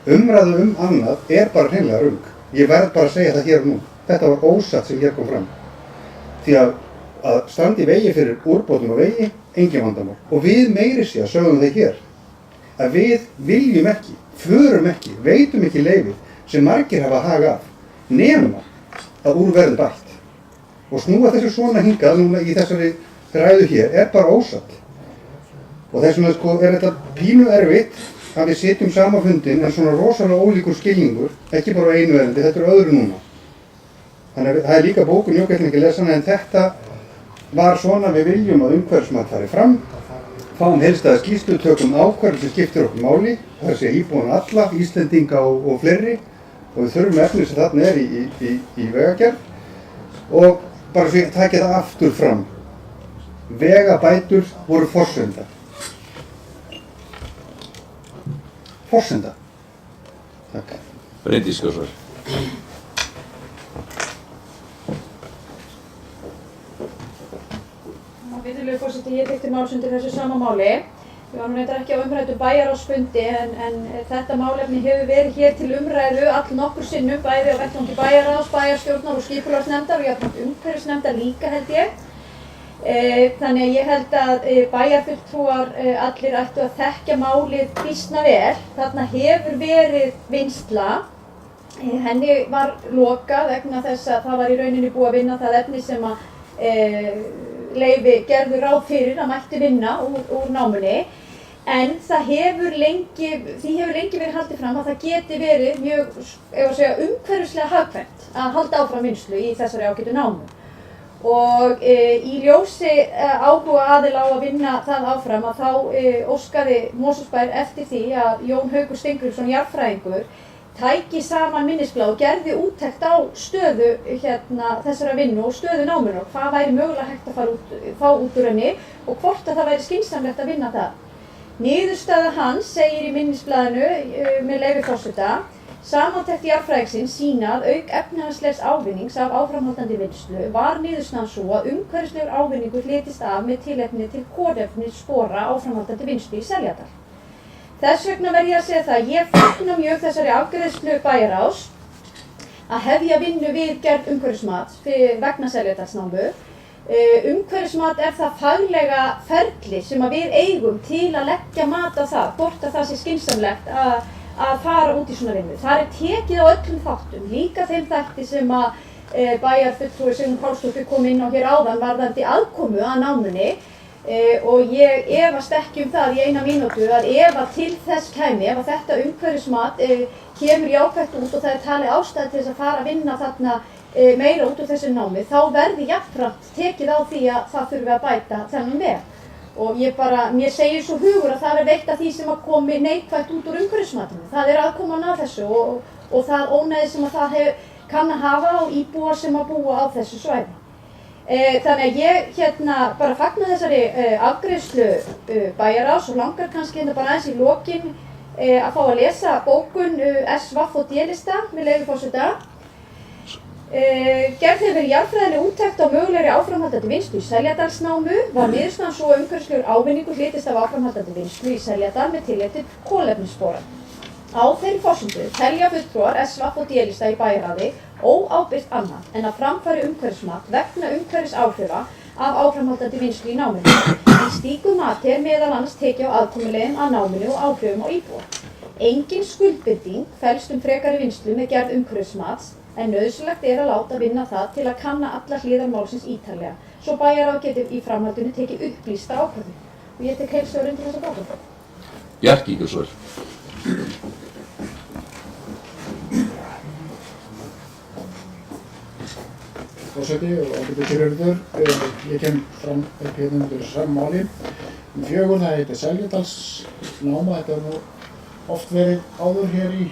Umræðu annað er bara hreinlega röng. Ég verð bara að segja það hér og nú. Þetta var ósatt sem hér kom fram. Því að standa í vegi fyrir úrbótum á vegi, engin vandamál. Og við meiri sé að sögum það hér. Að við viljum ekki, förum ekki, veitum ekki leyfið sem margir hafa hag af, nema að úr verði bætt. Og snúa þessu svona hingað núna í þessari ræðu hér er bara ósatt. Og þess vegna er þetta pínu erfitt að við sitjum sama fundin en svona rosalega ólíkur skilningur, ekki bara einu erindi, þetta er öðru núna. Þannig að það er líka bókun, ég get ekki lesa hana, en þetta var svona við viljum að umhverfismat fari fram, fáum heildstæða skýrslu, tökum ákvörðun sem skiptir okkur máli, það er að segja íbúana alla, Íslendinga og fleiri, og við þurfum efnið sem þarna er í vegagerð og bara svo ég taki það aftur fram. Vegabætur voru forsenda. Forsenda. Takk. Bryndís Gissurr. Virðulegur forseti, ég tek til máls undir þessu sama máli. Við varum reyndar ekki á umræddu bæjarráðsfundi en þetta málefni hefur verið hér til umræðu allnokkur sinnum, bæði á vettvangi bæjarráðs, bæjarstjórnar og skipulagsnefndar og jafnframt umhverfisnefndar líka held ég. Þannig að ég held að bæjarfulltrúar allir ættu að þekkja málið býsna vel. Þarna hefur verið vinnsla, henni var lokað vegna þess að það var í rauninni búið að vinna það efni sem að leyfi gerðu ráð fyrir að mætti vinna úr námunni. En það hefur lengi verið haldið fram að það geti verið mjög, umhverfislega hagkvæmt að halda áfram vinnslu í þessari ágætu námu. Og í ljósi áhuga aðila á að vinna það áfram að þá óskaði Mosfellsbær eftir því að Jón Haukur Steingrímsson jarðfræðingur tæki saman minnisblað og gerði úttekt á stöðu þessara vinnu og stöðu námunnar og hvað væri mögulega hægt að fá út úr henni og hvort að það væri skynsamlegt að vinna það. Niðurstaða hans segir í minnisblaðinu með leyfi forseta: samantekt jarðfræðingsins sýna að auk efnahagslegs ávinnings af áframhaldandi vinnslu var niðurstaðan svo að umhverfislegur ávinningur hlytist af með tilefni til kolefnisspora áframhaldandi vinnslu í Seljadal. Þess vegna verð ég að segja það að ég fagna mjög þessari afgreiðslu bæjarráðs að hefja vinnu við gerð umhverfismats vegna Seljadalsnámu. Umhverfismat er það faglega ferli sem að við eigum til að leggja mat á það hvort að það sé skynsamlegt að fara út í svona vinnu. Þar tekið á öllum þáttum, líka þeim þætti sem að bæjarfulltrúi Sigrún Pálsdóttir kom inn á hér áðan varðandi aðkomu að námunni og ég efast ekki það í 1 mínútu að ef að til þess kæmi, ef að þetta umhverfismat kemur jákvætt út og það talið ástæða til þess að fara að vinna þarna meira út úr þessu námi, þá verði jafnframt tekið á því að það þurfi að bæta þennan veg. Og mér segir svo hugur að það eitt af því sem að komi neikvætt út úr umhverfismatinu. Það aðkoman að þessu og það ónæði sem að það kann að hafa á íbúar sem að búa á þessu svæði. Þannig að ég bara fagna þessari afgreiðslu bæjarráðs og langar kannski bara aðeins í lokin að fá að lesa bókun SVF og D-lista með leyfi forseta. Gerð hefur verið jarðfræðileg úttekt á mögulegri áframhaldandi vinnslu í Seljadalsnámu, var niðurstaðan svo að umhverfislegur ávinningur hlýtist af áframhaldandi vinnslu í Seljadal með tilliti til kolefnisspora. Á þeirri forsendu telja fulltrúar SVF og D-lista í bæjarráði óábyrgt annað en að framfæri umhverfismat vegna umhverfisáhrifa af áframhaldandi vinnslu í náminu. Í slíku mati meðal annars tekið á aðkomuleiðum að náminu og áhrifum á íbúa. Engin skuldbinding felst frekari vinnslu með gerð umhverfismats en nauðsynlegt að láta vinna það til að kanna alla hliðar málsins ítarlega, svo bæjarráð geti í framhaldinu tekið upplýsta ákvörðun. Og ég tek heils hugar undir þessa bókun. Bjarki Gjörsvöld. Forseti og ábyrgður tilhörður, ég kem fram upp hérna undir sama máli. 4, það heitir Seljadalsnáma, þetta nú oft verið áður hér í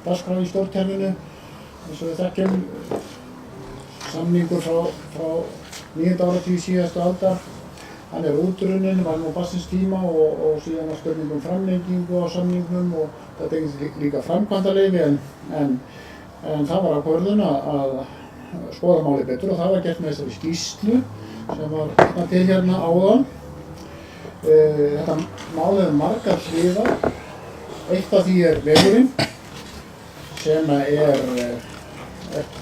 dagskrá í stjórnkerfinu. Eins og við þekkjum samningur frá 9. áratug síðustu aldar. Hann útrunninn, var nú barnsins tíma og síðan var spurning framlengingu á samningnum og þetta er líka framkvæmdaleyfi en það var ákvörðun að skoða málið betur og það var gert með þessari skýrslu sem var til hérna áðan. Þetta mál hefur margar hliðar. Eitt af því vegurinn sem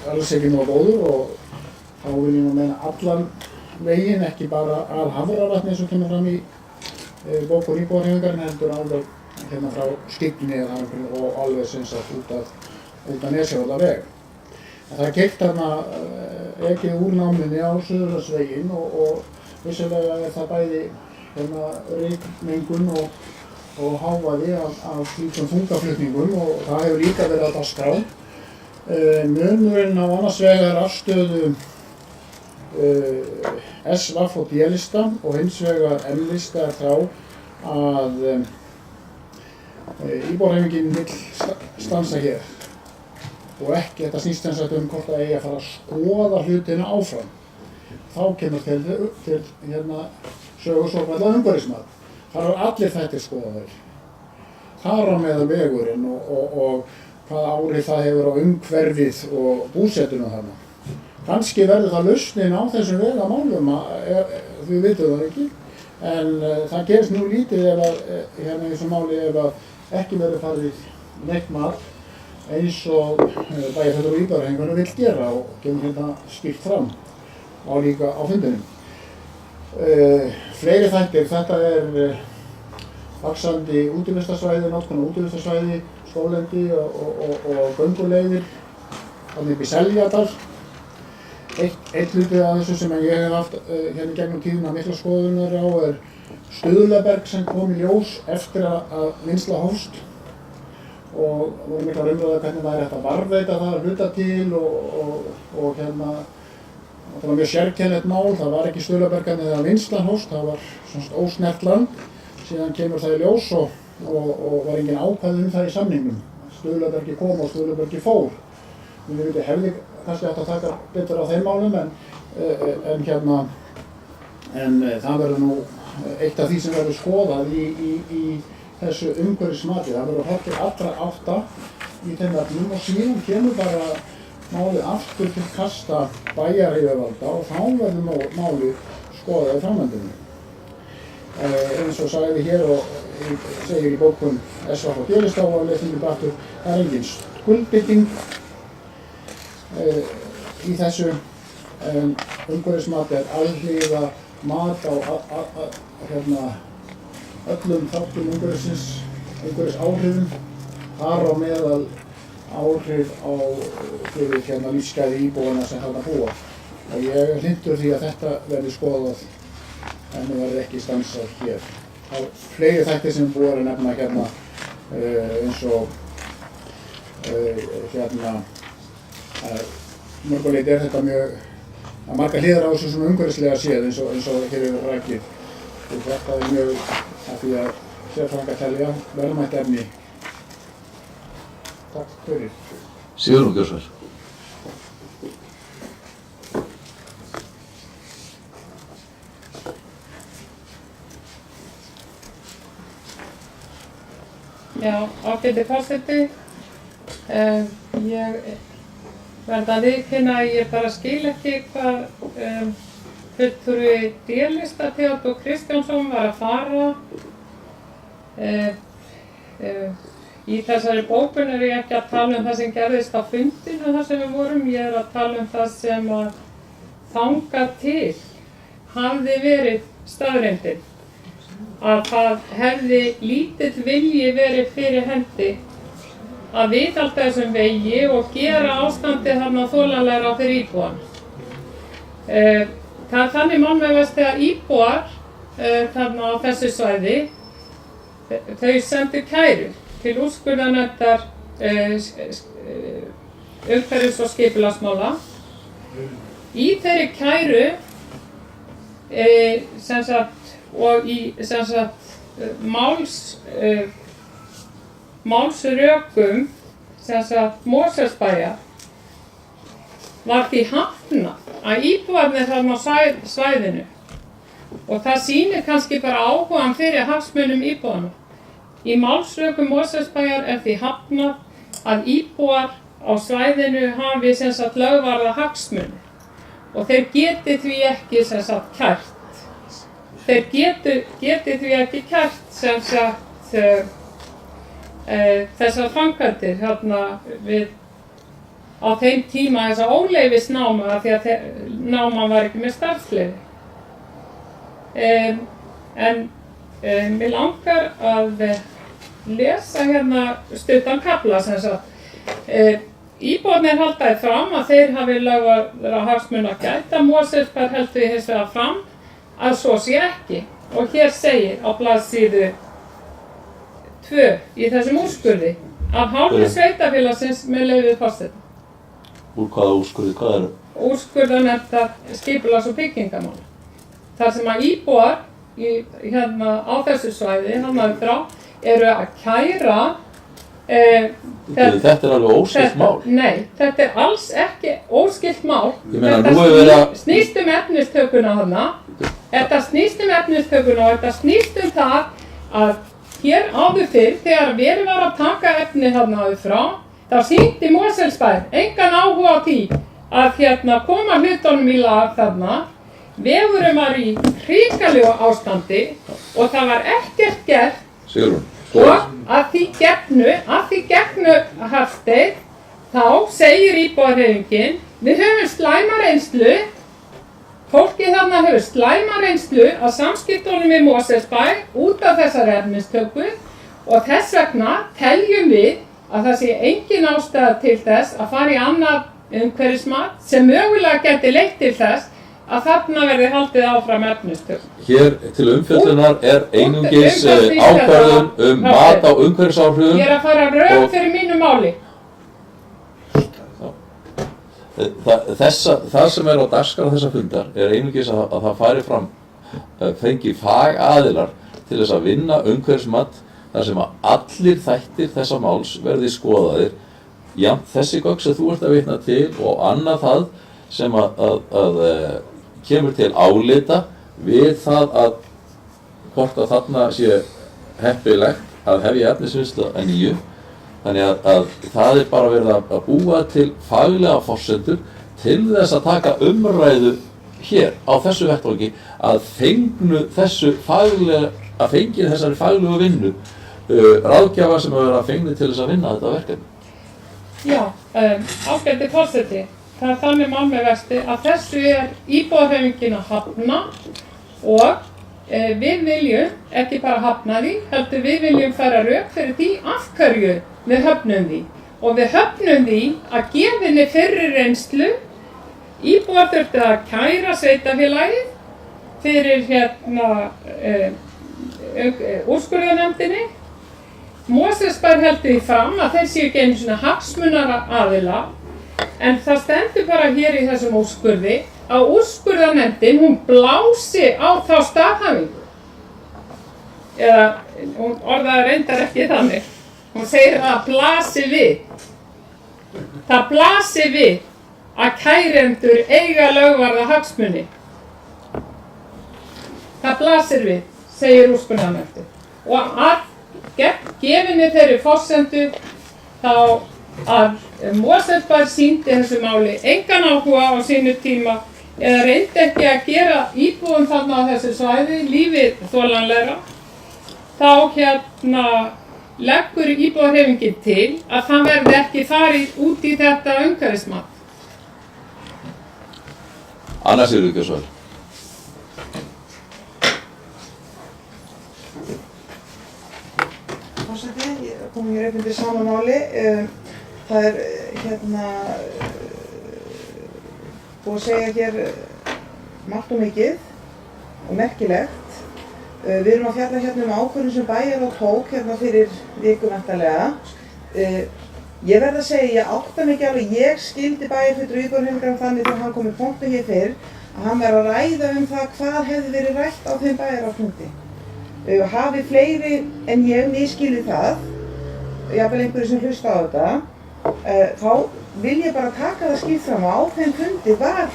alls ekki nógu góður og þá vil ég nú meina allan veginn, ekki bara að Hafravatni eins og kemur fram í bókun íbúahreyfingarinnar heldur alveg hérna frá Skyggni og alveg sem sagt út af Nesjavallaveg. Það keypt þarna ekið úr námunni á Suðurlandsveginn og vissulega það bæði hérna rykmengun og hávaði af slíkum þungaflutningum og það hefur líka verið að dagskrá. Munurinn á annars vegar afstöðu SVF og D-lista og hins vegar M-lista þá að íbúahreyfingin vill stansa hér og ekki, þetta snýst sem sagt hvort það eigi að fara að skoða hlutina áfram. Þá kemur til hérna sögur svokallað umhverfismat. Þar eru allir þættir skoðaðir. Þar á meðal vegurinn og hvaða áhrif það hefur á umhverfið og búsetuna þarna. Kannski verður það lausnin á þessum vegamálum, við vitum það ekki, en það gerist nú lítið hérna í þessu máli ef ekki verður farið neitt mat eins og bæjarfulltrúi og íbúahreyfingarinnar vill gera og kemur hérna skýrt fram líka á fundinum. Fleiri þættir, þetta vaxandi útivistarsvæði, notkun á útivistarsvæði, skóglendi og gönguleiðir þarna upp í Seljadal. Eitt hluti af þessu sem ég hef haft hérna gegnum tíðina mikla skoðunar á Stuðlaberg sem kom í ljós eftir að vinnsla hófst og voru miklar umræður hvernig væri hægt að varðveita það að hluta til og hérna það var mjög sérkennilegt mál, það var ekki Stuðlaberg þegar vinnslan hófst, það var svona ósnert land, síðan kemur það í ljós og var engin ákvæði það í samningnum. Stuðlabergi kom og Stuðlabergi fór. Við hefði kannski átt að taka betur á þeim málum en það verður nú eitt af því sem verður skoðað í þessu umhverfismati. Það verður horft til allra átta í þeim efnum og síðan kemur bara málið aftur til kasta bæjaryfirvalda og þá verður málið skoðað í framhaldinu. Eins og sagði hér og segir í bókun SVF og D-lista og lesningu aftur, það engin skuldbinding í þessu umhverfismat alhliða mat á öllum þáttum umhverfisáhrifum þar á meðal áhrif á fyrir lífsgæði íbúana sem þarna búa. Og ég er hlynntur því að þetta verði skoðað en það verði ekki stansað hér. Það er fleiri þættir sem búið að nefna hérna eins og mörguleiti er þetta mjög að marga hliðar á þessu svona umhverfislega séð eins og hér hefur rakið. Og þetta er mjög að því að sérfræðingar telja verðmætt efni. Takk fyrir. Sigurður Gjörsvær. Já, ágæti forseti. Ég verð að viðurkenna að ég bara skil ekki hvað fulltrúi D-lista Theodór Kristjánsson var að fara. Í þessari bókun er ég ekki að tala um það sem gerðist á fundinu þar sem við vorum. Ég er að tala um það sem að þangað til hafði verið staðreyndin. Að það hefði lítill vilji verið fyrir hendi að viðhalda þessum vegi og gera ástandið þarna þolanlegra fyrir íbúana. Það er þannig málmegast þegar íbúar þarna á þessu svæði, þau sendu kæru til úrskurðarnefndar umhverfis- og skipulagsmála. Í þeirri kæru og í málsrökum Mosfellsbæjar var því hafnað að íbúarnir þarna á svæðinu og það sýnir kannski bara áhugann fyrir hagsmunum íbúanna. Í málsrökum Mosfellsbæjar er því hafnað að íbúar á svæðinu hafi lögvarða hagsmuni og þeir geti því ekki kært. Þeir geti því ekki kært þessar framkvæmdir við á þeim tíma þessa óleyfisnáma af því að náman var ekki með starfsleyfi. Mig langar að lesa hérna stuttan kafla íbúarnir haldaði fram að þeir hafi lögvarða hagsmuna að gæta. Mosfellsbær heldur hins vegar fram að svo sé ekki. Og hér segir á blaðsíðu 2 í þessum úrskurði af hálfu sveitarfélagsins með leyfi forseta. Úr hvaða úrskurði? Hvað er það? Úrskurðarnefndar skipulags- og byggingamála. Þar sem að íbúar á þessu svæði eru að kæra Þetta er alveg óskylt mál. Nei, þetta er alls ekki óskylt mál. Þetta snýst efnistökuna þarna. Þetta snýst efnistökuna og þetta snýst það að hér áður fyrr, þegar verið var að taka efni þarna áður frá, þá sýndi Mosfellsbær engan áhuga á því að koma hlutunum í lag þarna. Vegurinn var í hrikalegu ástandi og það var ekkert gert. Sigrún. Og að því gegnu Hafsteinn, þá segir íbúahreyfingin, við höfum slæma reynslu, fólkið þarna hefur slæma reynslu að samskiptunum við Mosfellsbæ út af þessari efnistöku og þess vegna teljum við að það sé engin ástæða til þess að fara í annað umhverfismat sem mögulega geti leitt til þess að þarna verði haldið áfram efnistöku. Hér til umfjöllunar er einungis ákvörðun mat á umhverfisáhrifum. Ég er að fara rök fyrir mínu máli. Það sem er á dagskrá þessa fundar er einungis að það fari fram fengi fagaðilar til þess að vinna umhverfismat þar sem að allir þættir þessa máls verði skoðaðir. Jafnt þessi gögn sem þú ert að vitna til og annað það sem að kemur til álita við það að hvort að þarna sé heppilegt að hefja efnisvinnslu að nýju. Þannig að það er bara verið að búa til faglega forsendur til þess að taka umræðu hér á þessu vettvangi að fengnu þessari faglegu vinnu ráðgjafa sem að vera fengni til þess að vinna þetta verkefni. Já, ágæti forseti. Það er þannig mál með vexti að þessu er íbúahreyfingin að hafna og Við viljum ekki bara hafna því, heldur við viljum færa rök fyrir því af hverju við höfnum því. Og við höfnum því að gefinni fyrri reynslu íbúar þurftu að kæra sveitarfélagið fyrir úrskurðarnefndinni. Mosfellsbær heldur því fram að þeir séu ekki einu svona hagsmunaaðila, en það stendur bara hér í þessum úrskurði að úrskurðarnefndin hún blási á þá staðhæfingu. Eða hún orðaði reyndar ekki þannig. Hún segir að það blasi við. Það blasi við að kærendur eiga lögvarða hagsmuni. Það blasir við, segir úrskurðarnefndin. Og að gefinni þeirri forsendu þá að Mosfellsbær sýndi þessu máli engan áhuga á sínu tíma eða reyndi ekki að gera íbúum þarna á þessu svæði lífið þolanlegra, þá leggur íbúahreyfingin til að það verði ekki farið út í þetta umhverfismat. Anna Sigríður Gjörsvall. Forseti, ég kom hér upp undir sama máli. Það búið að segja hér margt og mikið og merkilegt. Við erum að fjalla hérna ákvörðun sem bæjarráð tók fyrir viku væntanlega. Ég verð að segja, ég átta mig ekki alveg, ég skildi bæjarfulltrúa íbúahreyfingarinnar þannig þegar hann kom í pontu hér fyrr að hann var að ræða það hvað hefði verið rætt á þeim bæjarráðsfundi. Hafi fleiri en ég misskilið það, jafnvel einhverju sem hlusta á þetta, þá vil ég bara taka það skýrt fram á þeim fundi var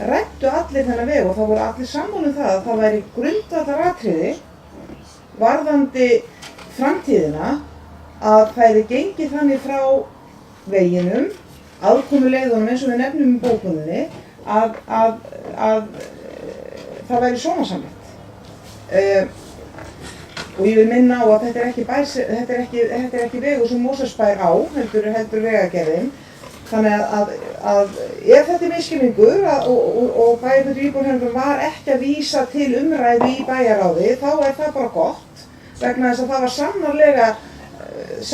ræddu allir þennan veg og það voru allir sammála það að það væri grundvallaratriði varðandi framtíðina að það er gengið þannig frá veginum, aðkomuleiðunum eins og við nefnum í bókuninni, að það væri sómasamlegt. Og ég vil minna á að þetta er ekki vegur sem Mosfellsbær á, heldur vegagerðin. Þannig að ef þetta er misskilningur og bæjarfulltrúi íbúahreyfingarinnar var ekki að vísa til umræðu í bæjarráði, þá er það bara gott, vegna þess að það var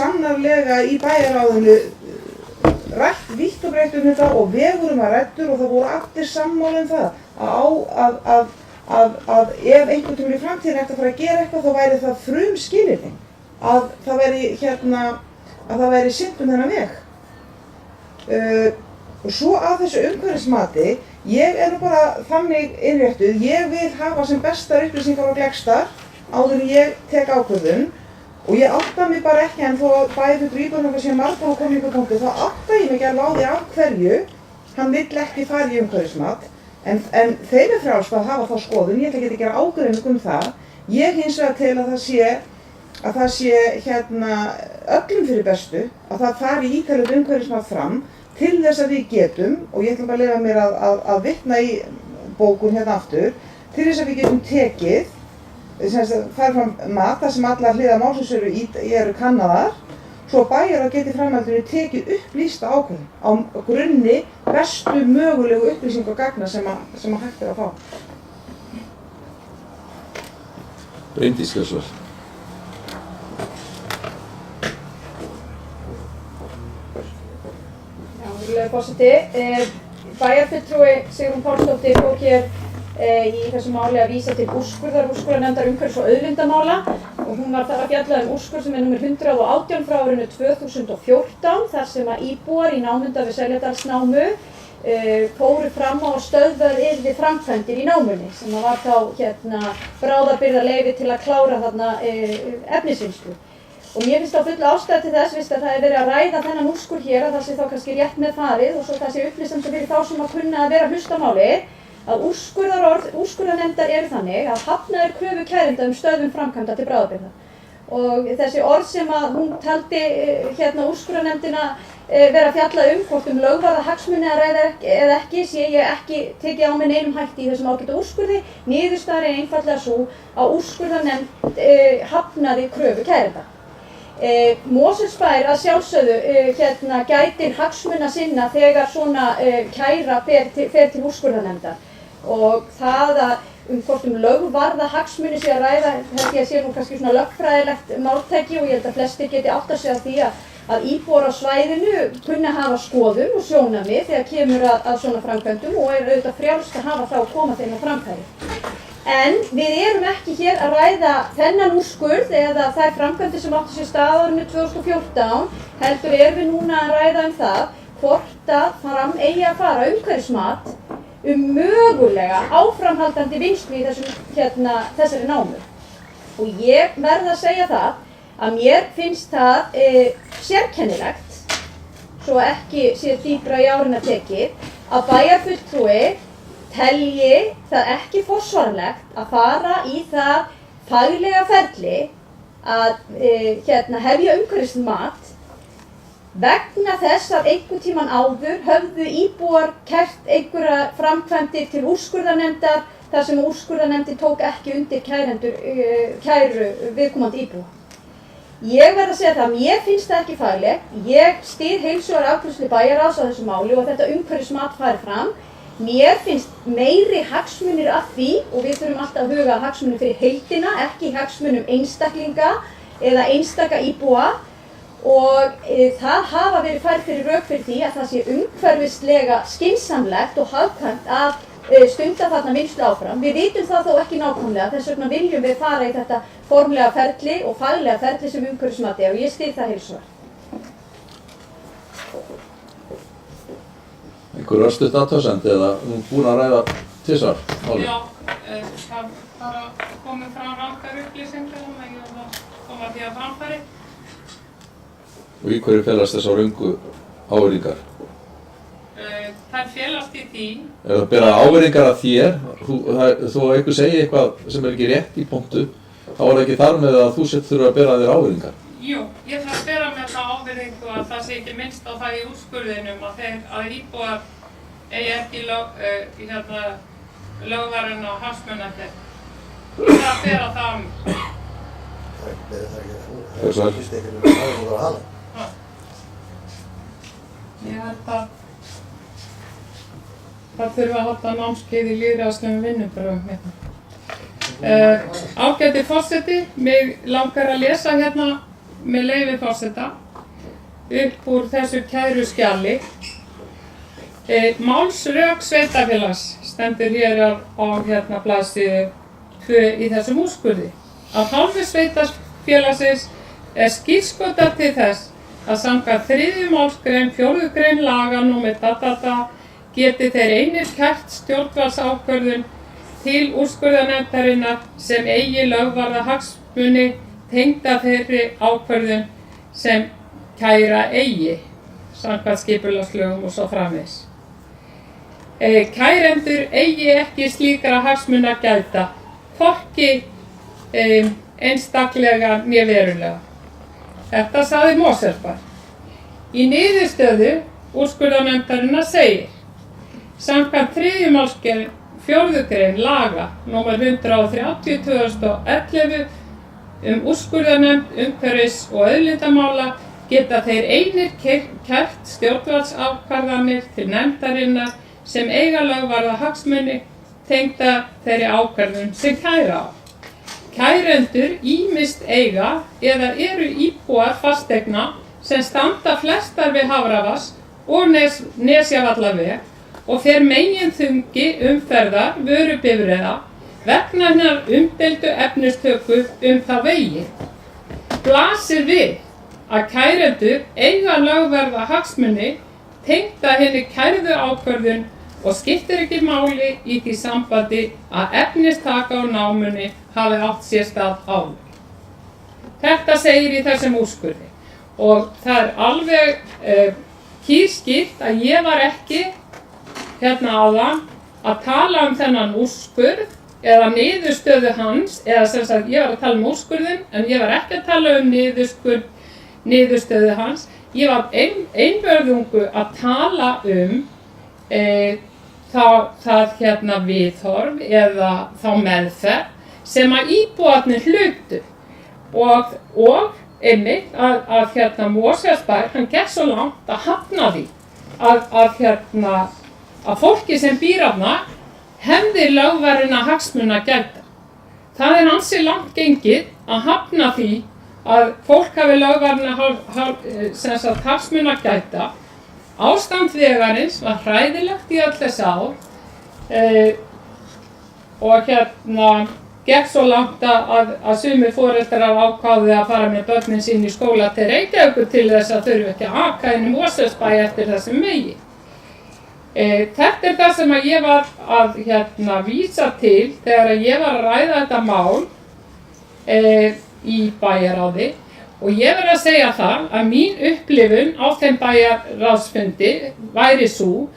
sannarlega í bæjarráðinu rætt vítt og breitt þetta og vegurum var ræddur og það voru allir sammála það að ef einhvern tímann í framtíðinni ætti að fara að gera eitthvað þá væri það frumskilyrði að það væri sinnt þennan veg. Og svo að þessu umhverfismati, ég er nú bara þannig innréttuð, ég vil hafa sem bestar upplýsingar og gleggstar áður en ég tek ákvörðun og ég átta mig bara ekki, en þó að bæjarfulltrúi íbúahreyfingarinnar sé margbúinn að koma í einhver punkti, þá átta ég mig ekki alveg á því af hverju hann vill ekki fara í umhverfismat. En þeim er frjálst að hafa þá skoðun, ég ætla ekki að gera ágreining það. Ég hins vegar til að það sé öllum fyrir bestu að það fari ítarlegt umhverfismat fram til þess að við getum, og ég ætla bara að leyfa mér að vitna í bókun aftur, til þess að við getum tekið, farið fram mat þar sem allar hliðar málsins eru kannaðar, svo bæjarráð geti framhaldinu tekið upp lýsta ákvörðun á grunni bestu mögulegu upplýsingu og gagna sem hægt er að fá. Bryndís Gjörsvall. Virðulegur forseti, bæjarfulltrúi Sigrún Pálsdóttir tók hér í þessu máli að vísa til úrskurðarnefndar umhverfis- og auðlindamála og hún var þar að fjalla úrskurð sem er númer 118 frá árinu 2014 þar sem að íbúar í námunda við Seljadalsnámu fóru fram á að stöðvað yrði framkvæmdir í námunni sem var þá bráðabirgðaleyfi til að klára þarna efnisvinnslu. Og mér finnst þá full ástæða til þess að það er verið að ræða þennan úrskurð hér að það sé þá kannski rétt með farið og svo það sé upplýsandi fyrir þá sem að kunna að vera að hlusta málið að úrskurðarnefndar eru þannig að hafna kröfu kærenda stöðvun framkvæmda til bráðabirgða. Og þessi orð sem að hún taldi úrskurðarnefndina vera að fjalla hvort lögvarða hagsmuni að ræða eða ekki, sé ég ekki tekið á með neinum hætti í þessum ágæta úrskurði. Niðurstaðan er einfaldlega sú að úrskurðarnefnd hafnaði kröfu kærenda. Mosfellsbær að sjálfsögðu gætir hagsmuna sinna þegar svona kæra fer til úrskurðarnefndar og það að hvort lögvarða hagsmuni sé að ræða, held ég að sé nú kannski svona lögfræðilegt máltæki og ég held að flestir geti áttað sig á því að íbúar á svæðinu kunna hafa skoðun og sjónarmið þegar kemur að svona framkvæmdum og auðvitað frjálst að hafa þá að koma þeim á framfæri. En við erum ekki hér að ræða þennan úrskurð eða þær framkvæmdir sem áttu sér stað á árinu 2014, heldur erum við núna að ræða það hvort að fram eigi að fara umhverfismat mögulega áframhaldandi vinnslu í þessari námu. Og ég verð að segja það að mér finnst það sérkennilegt, svo ekki sé dýpra í árinni tekið, að bæjarfulltrúi telji það ekki forsvaranlegt að fara í það faglega ferli að hefja umhverfismat vegna þess að einhvern tímann áður höfðu íbúar kært einhverja framkvæmdir til úrskurðarnefndar þar sem úrskurðarnefndin tók ekki undir kæru viðkomandi íbúa. Ég verð að segja það, mér finnst það ekki faglegt. Ég styð heilshugar afgreiðslu bæjarráðs á þessu máli og þetta umhverfismat fari fram. Mér finnst meiri hagsmunir af því og við þurfum alltaf að huga hagsmunum fyrir heildina, ekki hagsmunum einstaklinga eða einstaka íbúa. Og það hafa verið færð fyrir rök fyrir því að það sé umhverfislega skynsamlegt og hagkvæmt að stunda þarna vinnslu áfram. Við vitum það þó ekki nákvæmlega, þess vegna viljum við fara í þetta formlega ferli og faglega ferli sem umhverfismat og ég styð það heilshugar. Einhver örstutt athugasemd eða búin að ræða tvisvar málið? Já, það bara komið frá rangar upplýsingar og ég var að koma því að framfæri. Og í hverju felast þessar röngu ávirðingar? Þær felast í því. Ef það bera ávirðingar að þér, þú einhver segir eitthvað sem ekki rétt í punktu, þá það ekki þar með að þú þurfa að bera þér ávirðingar? Jú, ég þarf að bera með það ávirðingu að það sé ekki minnst á það í úrskurðinum að íbúar eigi ekki lögvarinn á hagsmunagæslu. Ég þarf að bera það Ég held að það þurfa að halda námskeið í lýðræðislegum vinnubrögðum Ágæti forseti, mig langar að lesa með leyfi forseta upp úr þessu kæru skjali. Málsrök sveitarfélags stendur hér á blaðsíðu 2 í þessum úrskurði. Af hálfu sveitarfélagsins skírskotað til þess að samkvæmt 3. málsgrein 4. grein laga númer geti þeir einir kært stjórnvaldsákvörðun til úrskurðarnefndarinnar sem eigi lögvarða hagsmuni tengda þeirri ákvörðun sem kæra eigi, samkvæmt skipulagslögum og svo framvegis. Kærendur eigi ekki slíkra hagsmuna gæta, hvorki einstaklega né verulega. Þetta sagði Mosfellsbær. Í niðurstöðu úrskurðarnefndarinnar segir: samkvæmt 3. málsgrein 4. grein laga nr. 130/2011 úrskurðarnefnd umhverfis- og auðlindamála geta þeir einir kært stjórnvaldsákvarðanir til nefndarinnar sem eiga lögvarða hagsmuni tengda þeirri ákvörðun sem kæra á. Kærendur ýmist eiga eða eru íbúar fasteigna sem standa flestar við Hafravatns og Nesjavallaveg og fer meginþungi umferðar vörubifreiða vegna hinnar umdeildu efnistöku þá vegi. Blasir við að kærendur eiga lögvarða hagsmuni tengda hinni kærðu ákvörðun og skiptir ekki máli í því sambandi að efnistaka á námunni hafi átt sér stað áður. Þetta segir í þessum úrskurði og það alveg kýrskýrt að ég var ekki áðan að tala þennan úrskurð eða niðurstöðu hans, eða sem sagt ég var að tala úrskurðin en ég var ekki að tala niðurstöðu hans. Ég var einvörðungu að tala það viðhorf eða þá meðferð sem að íbúarnir hlutu og einmitt að Mosfellsbær, hann gekk svo langt að hafna því að fólki sem býr þarna hefði lögvarinna hagsmuna gæta. Það er ansi langt gengið að hafna því að fólk hafi lögvarinna hagsmuna gæta. Ástand vegarins var hræðilegt í öll þessi ár og gekk svo langt að sumir foreldrar ákváðu að fara með börnin sín í skóla til Reykjavíkur til þess að þurfi ekki að aka inn í Mosfellsbæ eftir þessum vegi. Þetta er það sem að ég var að vísa til þegar ég var að ræða þetta mál í bæjarráði og ég verð að segja það að mín upplifun á þeim bæjarráðsfundi væri sú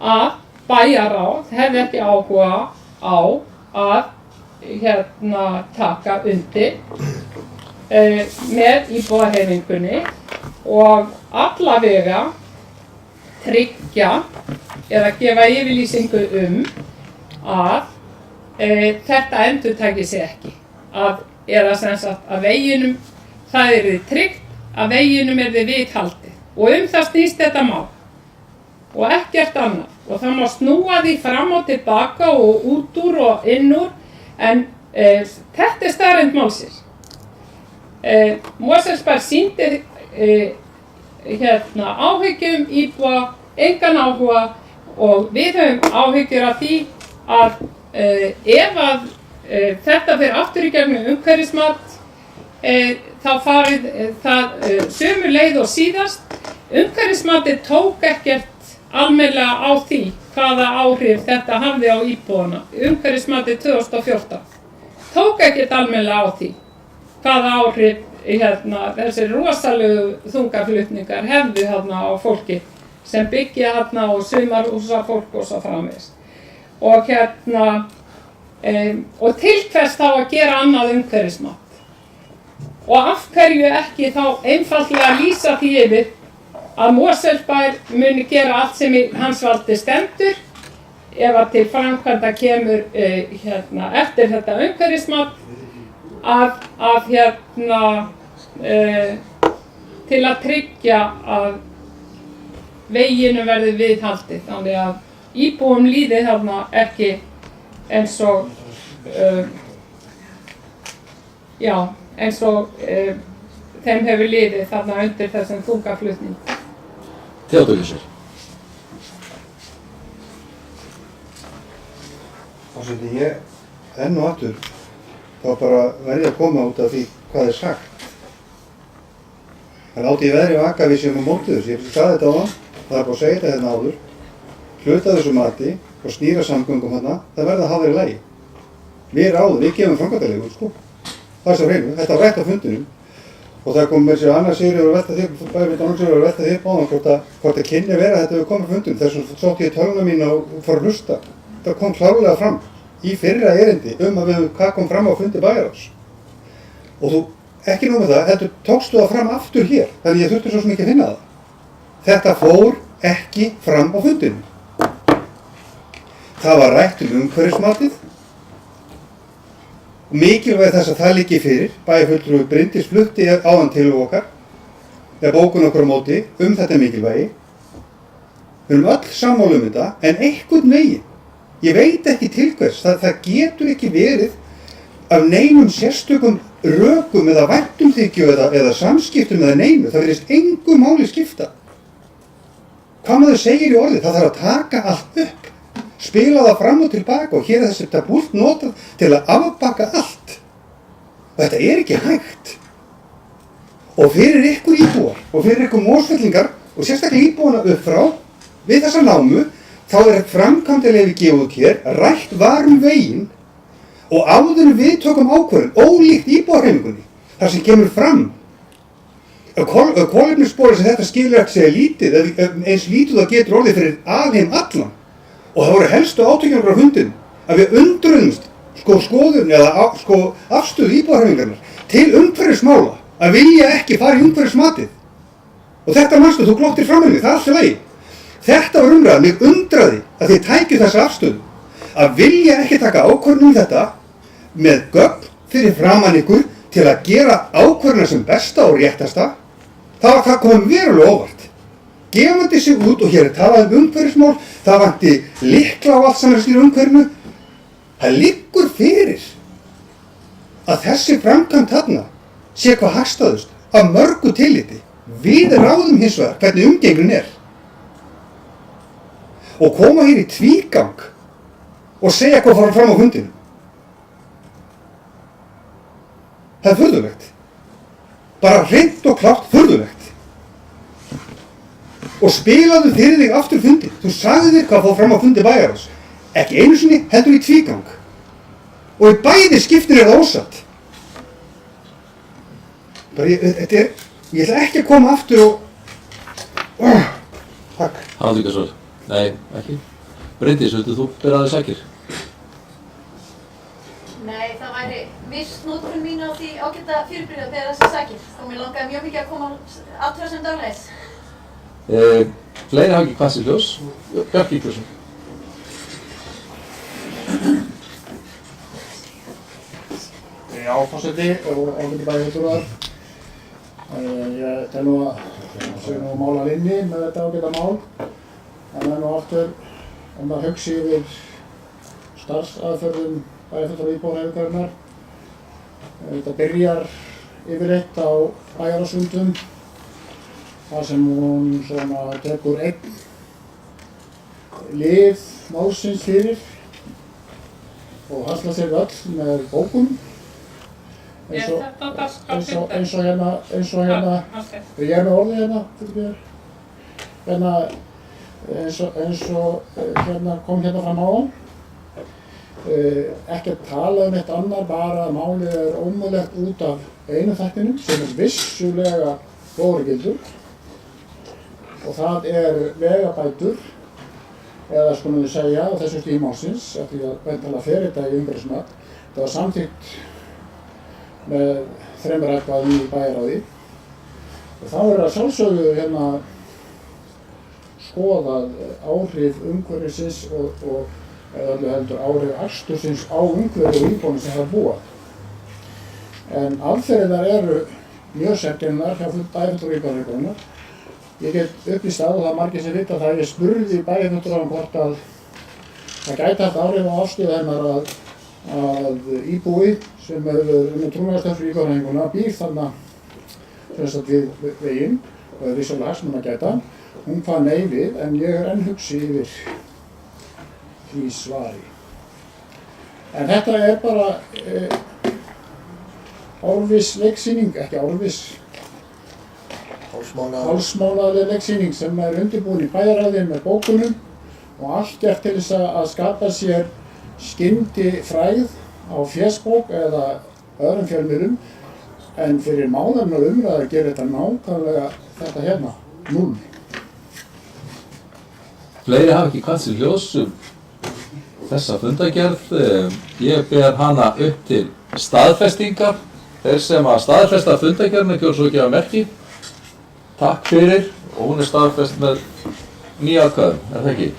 að bæjarráð hefði ekki áhuga á að taka undir með íbúahreyfingunni og allavega tryggja eða gefa yfirlýsingu að þetta endurtaki sig ekki. Eða sem sagt að veginum, það yrði tryggt að veginum yrði viðhaldið og það snýst þetta mál og ekkert annað. Og það má snúa því fram og tilbaka og út úr og inn úr en þetta er staðreynd málsins. Mosfellsbær sýndi áhyggjum íbúa, engan áhuga og við höfum áhyggjur af því að ef að þetta fer aftur í gegnum umhverfismat þá farið það sömu leið og síðast. Umhverfismatið tók ekkert almennilega á því hvaða áhrif þetta hafði á íbúana. Umhverfismatið 2014 tók ekkert almennilega á því hvaða áhrif þessi rosalegu þungaflutningar hefðu á fólki sem byggja og sumarhúsa fólk og svo framvegis. Og og til hvers þá að gera annað umhverfismat? Og af hverju ekki þá einfaldlega lýsa því yfir að Mosfellsbær muni gera allt sem í hans valdi stendur ef að til framkvæmda kemur eftir þetta umhverfismat til að tryggja að veginu verði viðhaldið, þannig að íbúum líði þarna ekki eins og þeim hefur liðið þarna undir þessum þungaflutning. Theodór Gissur. Forseti, ég enn og aftur þá bara verði að koma út af því hvað er sagt. Það er átti í veðri og akka við sem á móti þessu. Ég sagði þetta á hann, það er búið að segja þetta hérna áður. Hluta þessu mati og snýra samgöngum hérna, það verða að hafa þér í lagi. Við ráðum, við gefum framkvæmdarleyfi, sko. Það er svo hreinu, þetta var rætt á fundinum. Og það kom með sér annars Sigurður að velta þér, bæði Donald Sigurður að velta þér báðan hvort það kynni vera þetta við komum fundin. Þess vegna sótti ég töluna mína og fór að hlusta. Það kom klárlega fram í fyrra erindi að hvað kom fram á fundi bæjarráðs. Og þú, ekki nóg með það, heldur tókstu það fram aftur hér, þannig ég þurfti svo sem ekki að finna það. Þetta fór ekki fram á fundinu. Það var rætt umhverfismatið og mikilvæg þess að það liggi fyrir. Bæjarfulltrúi Bryndís flutti áðan til okkar, eða bókun okkur á móti þetta mikilvægi. Við erum öll sammála þetta, en einhvern veginn, ég veit ekki til hvers, það getur ekki verið af neinum sérstökum rökum eða væntumþykju eða samskiptum eða neinu, það virðist engu máli skipta. Hvað maður segir í orði, það þarf að taka allt upp, spila það fram og tilbaka og hér er þessi púlt notað til að afbaka allt. Og þetta er ekki hægt. Og fyrir ykkur íbúar og fyrir ykkur Mosfellingar og sérstaklega íbúana upp frá við þessa námu, þá er framkvæmdarleyfi gefið út hér, rætt var veginn og áður við tökum ákvörðun, ólíkt íbúahreyfingunni, þar sem kemur fram kolefnissporið sem þetta skilur ekki segja lítið, eins lítið það getur orðið fyrir alheim allan. Og það voru helstu átökjur á fundin að við undruðumst skoðun eða afstöðu íbúahreyfingarnar til umhverfismála, að vilja ekki fara í umhverfismatið. Og þetta manstu, þú glottir fram henni, það er allt í lagi. Þetta var umræðan, mig undraði að þið tækju þessa afstöðu, að vilja ekki taka ákvörðun í þetta með gögn fyrir framan ykkur til að gera ákvörðuna sem besta og réttasta. Það kom verulega óvart. Gefandi sig út og hér er talað umhverfismál, það vanti lykla á allt saman í umhverfinu, Það liggur fyrir að þessi framkvæmd þarna sé hvað hagstæðust af mörgu tilliti. Við ráðum hins vegar hvernig umgengnin er. Og koma hér í tvígang og segja hvað fara fram á fundinu. Það er furðulegt. Bara hreint og klárt furðulegt. Og spilaðu fyrir þig aftur fundi. Þú sagði þér hvað fór fram á fundi bæjarráðs. Ekki einu sinni, heldur í tvígang. Og í bæði skiptir það ósatt. Bara ég ætla ekki að koma aftur og... Takk. Hafðu ekki að svar? Nei, ekki. Bryndís, viltu þú bera þig sakir? Nei, það væri viss notkun mín á því ágæta fyrirbyrða þegar þessi sakir. Og mér langaði mjög mikið að koma aftur sem daglegis. Fleiri hafa ekki hvað sér ljós. Bjarki Ígvarsson. Já, forseti og ágæti bæjarfulltrúar. Ég tel nú að séu nú mála linni með þetta ágæta mál. En nú aftur að hugsa yfir starfsaðferðum bæjarfulltrúa íbúðarhreyfingarinnar. Þetta byrjar yfirleitt á bæjarráðsfundum þar sem hún svona tekur einn lið málsins fyrir og haslar sér öll með bókum. Eins og hérna, ég er með orðið hérna, eins og hérna kom hérna fram á hann. Ekki að tala eitt annar, bara að málið er ómögulegt út af einu þættinum sem vissulega góður gildur og það vegabætur eða skulum við segja á þessu stígi málsins af því að væntanlega fer þetta í umhverfismat. Það var samþykkt með 3 atkvæðum í bæjarráði og þá að sjálfsögðu hérna skoðað áhrif umhverfisins og eða öllu heldur áhrif akstursins á umhverfi og íbúanum sem það búa. En aðferðirnar eru mjög sérkennilegar hjá bæjarfulltrúa íbúðarhreyfingarinnar. Ég get upplýst á það margir sem vita það ég spurði bæjarfulltrúann hvort að það gæti haft áhrif á afstöðu hennar að íbúi sem hefur með trúnaðarstörf fyrir íbúðarhreyfinguna býr þarna við veginn og er vissulega hagsmuna að gæta. Hún kvað nei við en ég er enn hugsi yfir því svari. En þetta er bara árviss leiksýning, ekki árviss, hálfsmánaðarleg leiksýning sem er undirbúin í bæjarráði með bókunum og allt gert til þess að skapa sér skyndifrægð á fésbók eða öðrum fjölmiðlum en fyrir máðarnar umræða gerir þetta nákvæmlega þetta hérna, 0. Fleiri hafa ekki hvað sér ljós þessa fundagerð. Ég ber hana upp til staðfestingar. Þeir sem að staðfesta fundagerðina gjör svo gefa merki. Takk fyrir og hún er staðfest með 9 atkvæðum, er það ekki?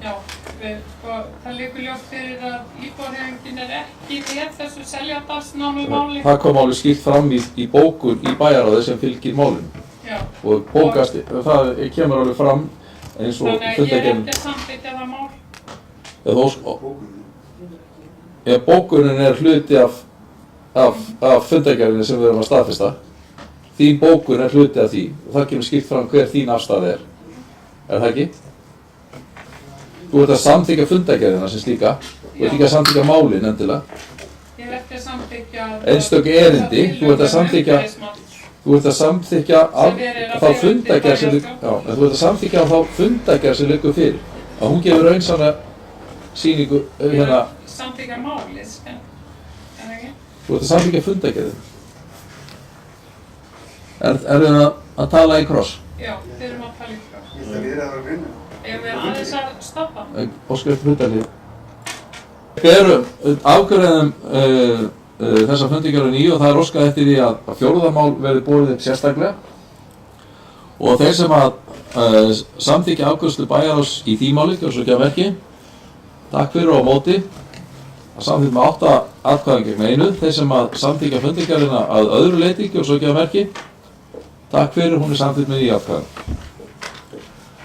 Já, það liggur ljóst fyrir að íbúðarhreyfingin er ekki með þessu Seljadalsnámumáli. Það kom alveg skýrt fram í bókun í bæjarráði sem fylgir málinu. Já. Og bókast, það kemur alveg fram eins og fundagerðin. Þannig að ég er ekki að samþykkja það mál. Bókunin er hluti af fundagerðinni sem við erum að staðfesta. Þín bókun er hluti af því og það kemur skýrt fram hver þín afstaða er. Er það ekki? Þú ert að samþykja fundagerðina sem slíka. Þú ert ekki að samþykja málin endilega. Ég er ekki að samþykja Einstök erindi. Þú ert að samþykja þá fundagerð sem liggur fyrir. Að hún gefur raunsanna sýningu hérna. Samþykja málið, en ekki? Þú ert að samþykja fundagerðina. Erum við að tala í kross? Já, við erum að tala í kross. Það er að vinna. Ef við aðeins að stoppa. Óskar eftir fundalið. Við afgreiðum þessa fundagerð 9 og það er óskað eftir því að 4. mál verði borið upp sérstaklega og þeir sem að samþykja afgreiðslu bæjarráðs í því máli, gjörðu svo ekki að verki. Takk fyrir og á móti. Það samþykkt með 8 atkvæðum gegn 1. Þeir sem að samþykja fundagerðina að öðru leyti, gjörðu svo ekki að verki. Takk fyrir, hún er samþykkt með 9 atkvæðum.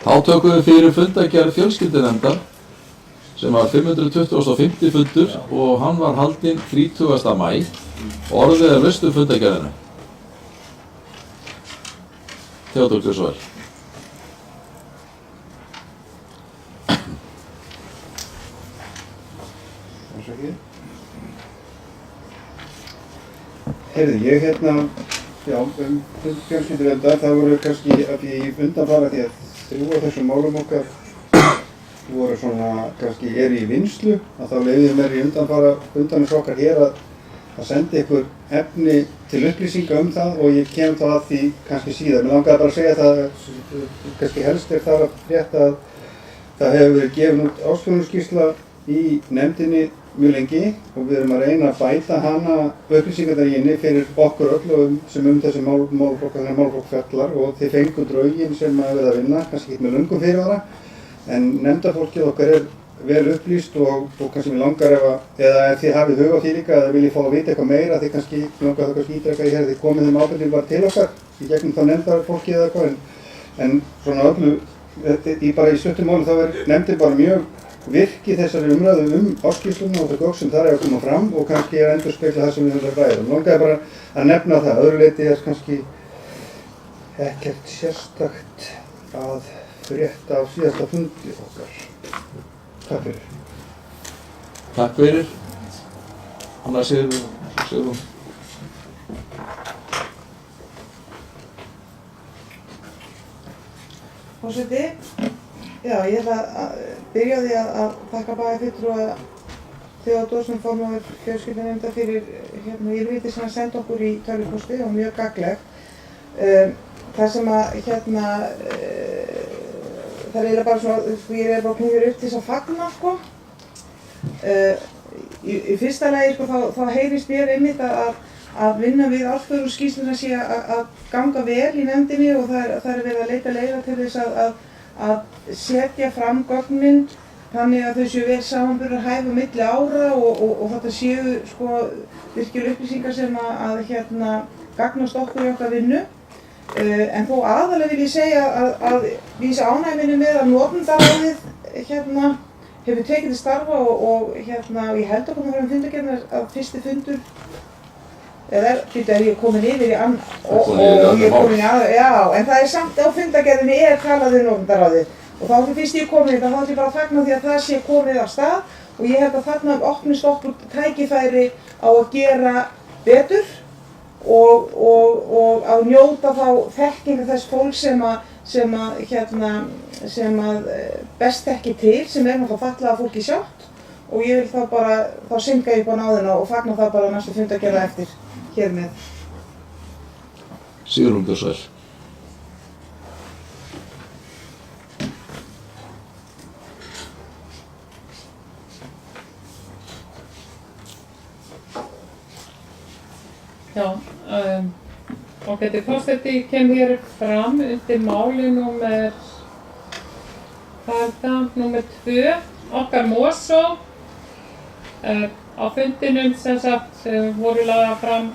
Þá tökum við fyrir fundagerð fjölskyldunefndar sem var 525. fundur og hann var haldinn 30. maí. Orðið er laust fundargerðina. Theodór Gjörsvæl. Heyrðu, ég já, fjölskylduverndar, það voru kannski að því undanfara því að 3 af þessum málum okkar voru svona, kannski í vinnslu, að þá leyfði mér í undanfara fundarins okkar hér að senda ykkur efni til upplýsinga það og ég kem þá að því kannski síðar. Mér langaði bara að segja það, kannski helst þar að frétta að það hefur verið gefin út ársfjórðungsskýrsla í nefndinni mjög lengi og við erum að reyna að bæta hana upplýsingarnar í henni fyrir okkur öll sem þessi málaflokk fjallar og þið fengu drauginn sem að við að vinna, kannski ekki með löngum fyrirvara, en nefndarfólkið okkar er vel upplýst og kannski mér langar eða ef þið hafið hug á því líka eða viljið fá að vita eitthvað meira, þið kannski langar það kannski ítreka í þið komið þeim ábendingum bara til okkar í gegnum þá nefndarfólkið eða eitthvað, en svona öllu, bara í stuttu máli þá er nefndin bara mjög virki þessari umræðu áskýrsluna og þau gögn sem þar er að koma fram og kannski er endurspegla það sem við höfum að ræða. Mér langaði bara að nefna það, öðru leyti er kannski ekkert sérstakt að frétta af síðasta fundi okkar. Takk fyrir. Takk fyrir. Anna Sigrún. Forseti, já, ég ætla að byrja á því að þakka bæjarfulltrúa Theodór sem formaður fjölskyldunefndar fyrir yfirliti sem hann sendi okkur í tölvupósti og mjög gagnlegt. Það sem að það er eiginlega bara svona, ég er bara knúður upp til þess að fagna, sko. Í fyrsta lagi, sko, þá heyrist mér einmitt að vinna við ársfjórðungsskýrsluna sé að ganga vel í nefndinni og það er verið að leita leiða til þess að setja fram gögnin þannig að þau séu vel samanburðarhæf á milli ára og þetta séu, sko, virkilega upplýsingar sem að gagnast okkur í okkar vinnu. En þó aðalega vil ég segja að vísa ánægju með að notendaráðið hefur tekið til starfa og ég held að koma frá fundargerðina að fyrsti fundur er ég komin yfir í og ég er komin í já, en það er samt á fundargerðinni talað notendaráðið og þá fyrst ég komin í þetta, þá ætlum ég bara að fagna því að það sé komið af stað og ég held að þarna opnist okkur tækifæri á að gera betur og að njóta þá þekkingu þess fólks sem að best þekkir til, sem er náttúrulega fatlaða fólki sjálft og ég vil þá synga upp á náðina og fagna það bara næstu fundargerða eftir hér með. Sigrún Gjörsvæl. Já, ágæti forseti, ég kem hér fram undir máli númer 2, okkar Mosó. Á fundinum sem sagt voru lagðar fram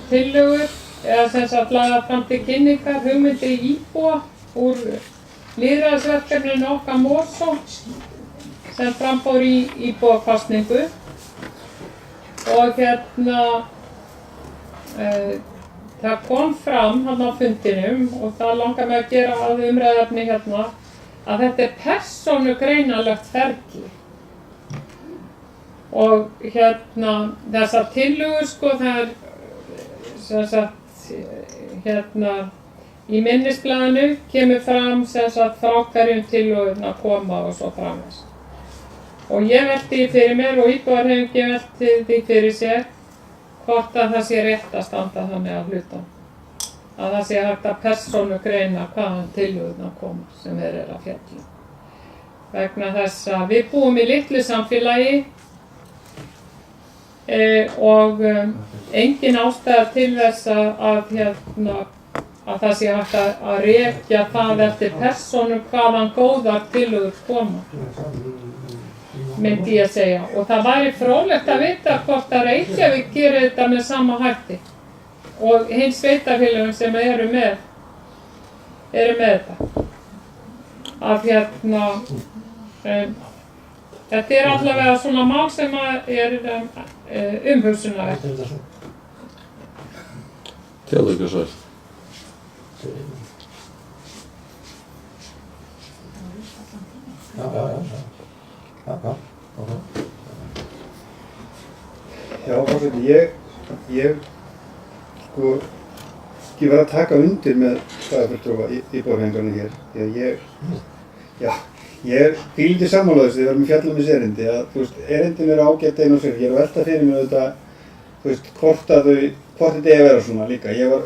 tillögur eða sem sagt lagðar fram til kynningar hugmyndir íbúa úr lýðræðisverkefninu okkar Mosó sem fram fór í íbúakosningu og það kom fram á fundinum og það langar mig að gera að umræðefni að þetta er persónugreinanlegt ferli og þessar tillögur, sko, það er sem sagt í minnisblaðinu kemur fram sem sagt frá hverjum tillögurnar koma og svo framvegis og ég velti fyrir mér og íbúahreyfingin velti því fyrir sér hvort að það sé rétt að standa þannig að hluta að það sé hægt að persónugreina hvaðan tillögurnar koma sem þeir eru að fjalla vegna þess að við búum í litlu samfélagi og engin ástæða til þess að það sé hægt að rekja það eftir persónu hvaðan góðar tillögur koma, myndi ég að segja. Og það væri fróðlegt að vita hvort að Reykjavík gerir þetta með sama hætti og hins sveitarfélögum sem eru með þetta. Að Þetta er allavega svona mál sem er umhugsunarvert. Theodór Gjörsvæl. Já, forseti, ég verð að taka undir með bæjarfulltrúa íbúahreyfingarinnar hér. Því að ég fíl ekki sammála þessu, við verðum að fjalla um þessi erindi. Erindin eru ágætt einu og sér. Ég er að velta fyrir mér auðvitað, hvort þetta eigi að vera svona líka. Ég var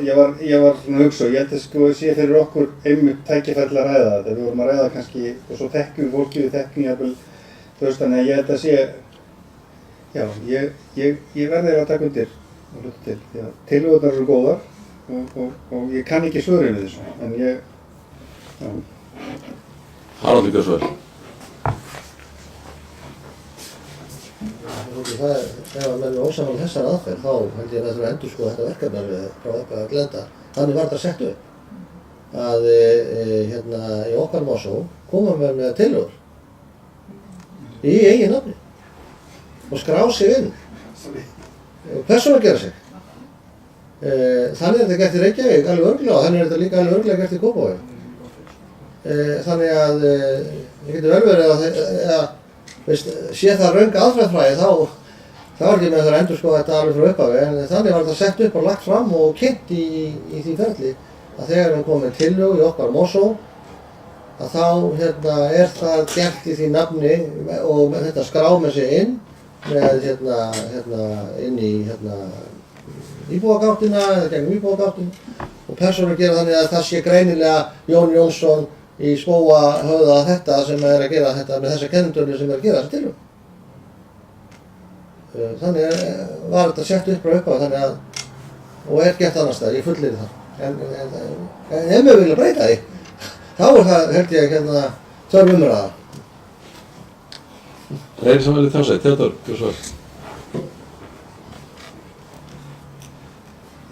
svona að hugsa og ég held að sé fyrir okkur einmitt tækifæri að ræða þetta. Við vorum að ræða kannski, og svo þekkjum við fólkið, við þekkjum jafnvel, þannig að ég held að sé, já, ég verði að taka undir og hluta til. Því að tillögurnar eru góðar og ég kann ekki svörin við þessu, en já. Haraldur Gjörsvæl. Ef að menn er ósammála þessar aðferð, þá held ég að það þurfa að endurskoða þetta verkefni alveg frá upphaf að glenda. Þannig var þetta sett upp að í okkar Mosó koma menn með tillögur í eigin nafni og skrá sig inn og persónugera sig. Þannig er þetta gert í Reykjavík alveg örugglega og þannig er þetta líka alveg örugglega gert í Kópavogi. Þannig að ég getur vel verið að sé það röng aðferðafræði þá er ekki með það að endurskoða þetta alveg frá upphafi, en þannig var þetta sett upp og lagt fram og kynnt í því ferli að þegar við komum með tillögu í okkar Mosó að þá er það gert í því nafni og þetta skrá með sig inn með inn í íbúagáttina eða gegnum íbúagáttin og persónur gera þannig að það sé greinilega Jón Jónsson í Spóa höfða þetta sem er að gera þetta með þessa kennitölur sem er að gera þessa tillögu. Þannig var þetta sett upp frá upphafi þannig að, og er gert annars staðar, ég fullyrði það. En ef við viljum breyta því, þá er það, held ég, þörf umræða. Fleiri sem vilja tjá sig, Theodór Gjörsvæl.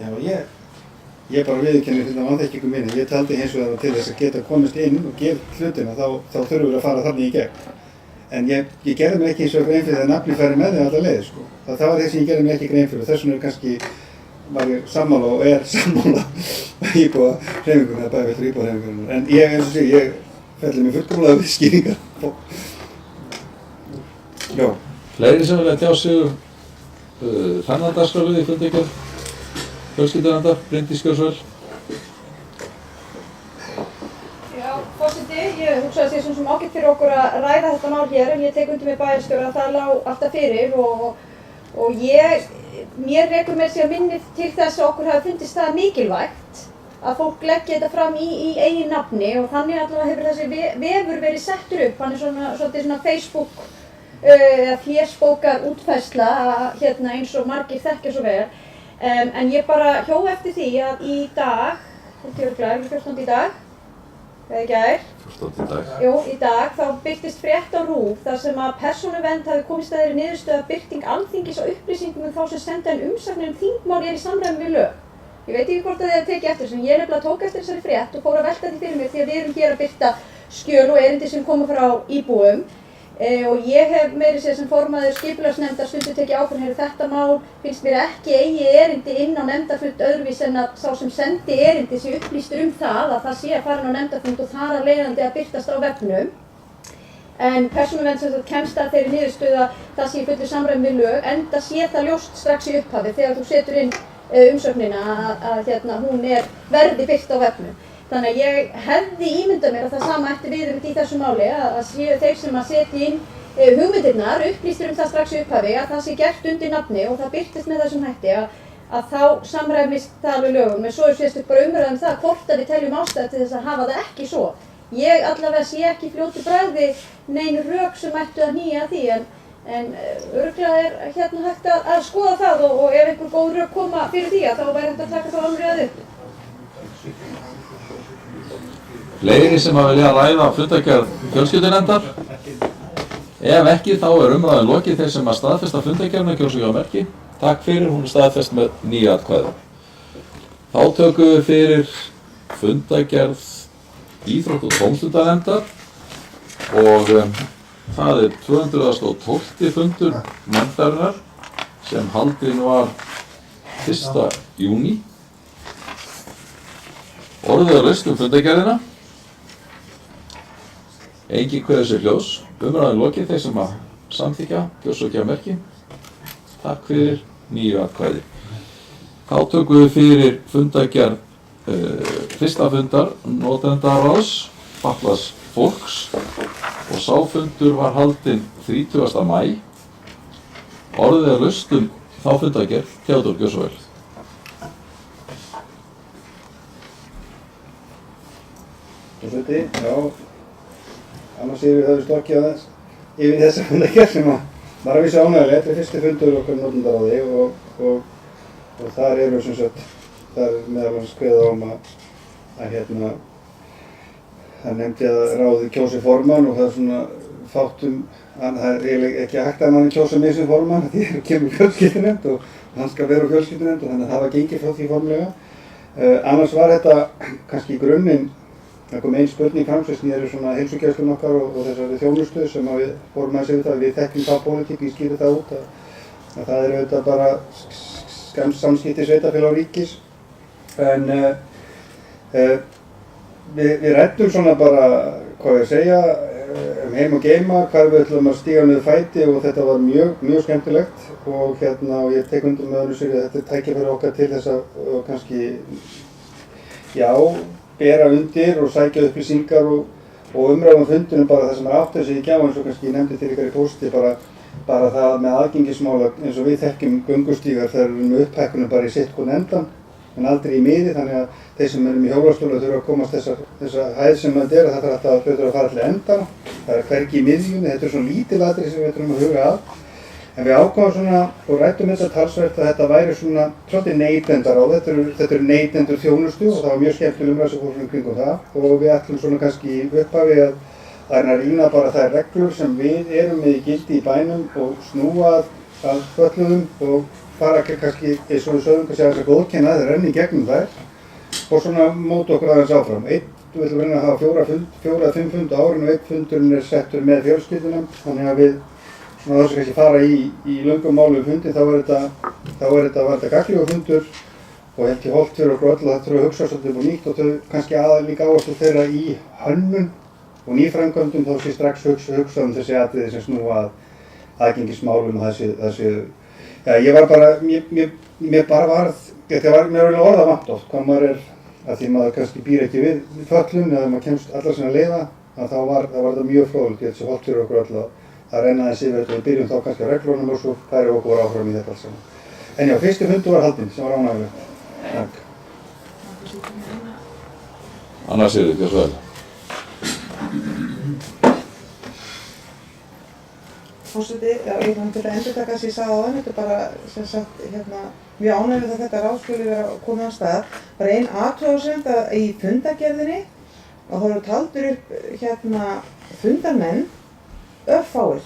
Já, ég bara viðurkenni fyrir vanþekkingu minni. Ég taldi hins vegar til þess að geta komist inn og gert hlutina, þá þurfum við að fara þannig í gegn. En ég gerði mér ekki eins og grein fyrir að nafni færi með þeim alla leið, sko. Það var þess að ég gerði mér ekki grein fyrir. Þess vegna kannski var ég sammála og er sammála íbúahreyfingunni, eða bæjarfulltrúa íbúahreyfingarinnar. En eins og sé, ég felli mig fullkomlega við skýringar. Já. Fleiri sem vilja tjá sig þennan dagskrárlið í fundargerð fjölskyldunefndar, Bryndís Gjörsvæl. Já, forseti, ég hugsa að það sé svona ágætt fyrir okkur að ræða þetta mál hér, en ég tek undir með bæjarstjóra að það lá alltaf fyrir og mér rekur með sér minnið til þess að okkur hafi fundist það mikilvægt að fólk leggja þetta fram í eigin nafni og þannig allavega hefur þessi vefur verið settur upp, hann er svolítið svona Facebook eða fésbókar útfærsla eins og margir þekkja svo vel. En ég bara hjó eftir því að í dag, er 14. í dag, eða í gær? 14. í dag. Jú, í dag, þá birtist frétt á RÚV þar sem að Persónuvernd hafi komist að þeirri niðurstöðu að birting Alþingis á upplýsingum þá sem senda umsagnir þingmál er í samræmi við lög. Ég veit ekki hvort að þið hafa tekið eftir þessu, en ég nefnilega tók eftir þessari frétt og fór að velta því fyrir mér því að við erum hér að birta skjöl og erindi sem koma frá íbúum. Og ég hef meira sér sem formaður skipulagsnefndar stundum tekið ákvörðun þetta mál finnst mér ekki eigi erindi inn á nefndarfund öðruvís en að sá sem sendi erindi sé upplýstur það að það sé að fara inn á nefndarfund og þar af leiðandi að birtast á vefnum. En Persónuvernd sem sagt kemst að þeirri niðurstöðu að það sé í fullu samræmi við lög enda sé það ljóst strax í upphafi þegar þú setur inn umsögnina að hún verði birt á vefnum. Þannig að ég hefði ímyndað mér að það sama ætti við í þessu máli að séu þeir sem að setja inn hugmyndirnar upplýstir það strax í upphafi að það sé gert undir nafni og það birtist með þessum hætti að þá samræmist það alveg lögum. En svo er sérstök bara umræðan það hvort að við teljum ástæðu til þess að hafa það ekki svo. Ég allavega sé ekki fljótu bragði nein rök sem ættu að knýja því en örugglega er hægt að skoða það og ef einhver góð rök koma fyrir því þá væri hægt að taka þá umræðu upp. Fleiri sem að vilja ræða fundargerð fjölskyldunefndar? Ef ekki, þá er umræðan lokið þeir sem að staðfesta fundargerðina kjósa ekki á merki. Takk fyrir, hún er staðfest með 9 atkvæði. Þá tökum við fyrir fundargerð íþrótt- og tómstundanefndar og það er 212. fundur nefndarinnar sem haldinn var 1. júní. Orðið er laust fundargerðina. Enginn kveður sér hljóðs. Umræðan lokið. Þeir sem að samþykkja, kjósa og gefa merki. Takk fyrir 9 atkvæði. Þá tökum við fyrir fundargerð fyrsta fundar notendaráðs fatlaðs fólks og sá fundur var haldinn 30. maí. Orðið er laust þá fundargerð. Theodór, gjörðu svo vel. Forseti, já, annars við höfum stokkið aðeins yfir þessa fundargerð sem var að vísu ánægilegt. Þetta er fyrsti fundur okkar notendaráði og þar eru sem sagt, þar er meðal annars kveðið að það nefndi að ráðið kjósi formann og það er svona fátum, það er eiginlega ekki hægt að mann kjósa mig sem formann því það kemur fjölskyldunefnd og hann skal vera á fjölskyldunefnd og þannig að það var gengið frá því formlega. Annars var þetta kannski í grunninn, það kom ein spurning fram sem snýri svona heilsugæslun okkar og þessari þjónustu sem að við fórum að segja það, við þekkjum það pólitík, ég skýri það út að það er auðvitað bara samskipti sveitarfélag og ríkis en við ræddum svona bara, hvað ég segja, heim og geima, hvar við ætlum að stíga niður fæti og þetta var mjög skemmtilegt og og ég tek undir með öðru sér að þetta er tækifæri okkar til þess að kannski, já, bera undir og sækja upplýsingar og umræðum fundunum bara það sem átti sig ekki á eins og kannski ég nefndi til ykkar í pósti bara það með aðgengismála eins og við þekkjum göngustígar þegar við erum með upphækkunum bara í sitt hvern endan en aldrei í miði þannig að þeir sem erum í hjólastóla þurfa að komast þessa hæð sem þetta er að þetta er alltaf hlutur að fara allir endana. Það er hvergi í miðjunni, þetta er svona lítil atriði sem við þurfum að huga að. En við ákváðum svona og ræddum þess að talsvert að þetta væri svona svolítið neytendaráð, þetta eru neytendur þjónustu og það var mjög skemmtileg umræða sem fór svona kringum það og við ætlum svona kannski í upphafi að rýna bara þær reglur sem við erum með í gildi í bænum og snúa að fötluðum og fara kannski eins og við sögum kannski að góðkenna að það renni í gegnum þær og svona móta okkur aðeins áfram. Við ætlum að reyna að hafa 4 að 5 fund á árinu og einn fundurinn er settur með fjölskyldunum þannig að við svona þess að kannski fara í löngum málu fundi þá var þetta gagnlegur fundur og held ég holdt fyrir okkur öll að það þurfa að hugsa svolítið upp á nýtt og þau kannski líka áherslu þeirra í hönnun og nýframkvæmdum þá sé strax hugsa þessi atriði sem snúa að aðgengismálum og þessi ja, ég var bara, mér bara varð, mér var orða vant oft hvað maður er, að því maður kannski býr ekki við föllum eða maður kemst allar sinna leiða að þá var það mjög fróðlegt, ég held sem holdt fyrir okkur öll að reyna þessi yfir þetta og við byrjum þá kannski á reglunum og svo færum okkur áfram í þetta alls saman. En já, fyrsti fundur var haldinn sem var ánægilegt. Takk. Anna Sigríður, gjörðu svo vel. Forseti, já, ég þannig til að endurtaka sem ég sagði á þann, þetta er bara sem sagt mjög ánægilegt að þetta ráð skuli vera komið á stað. Bara ein athugasemd í fundargerðinni og þá eru taldir upp fundarmenn örfáir,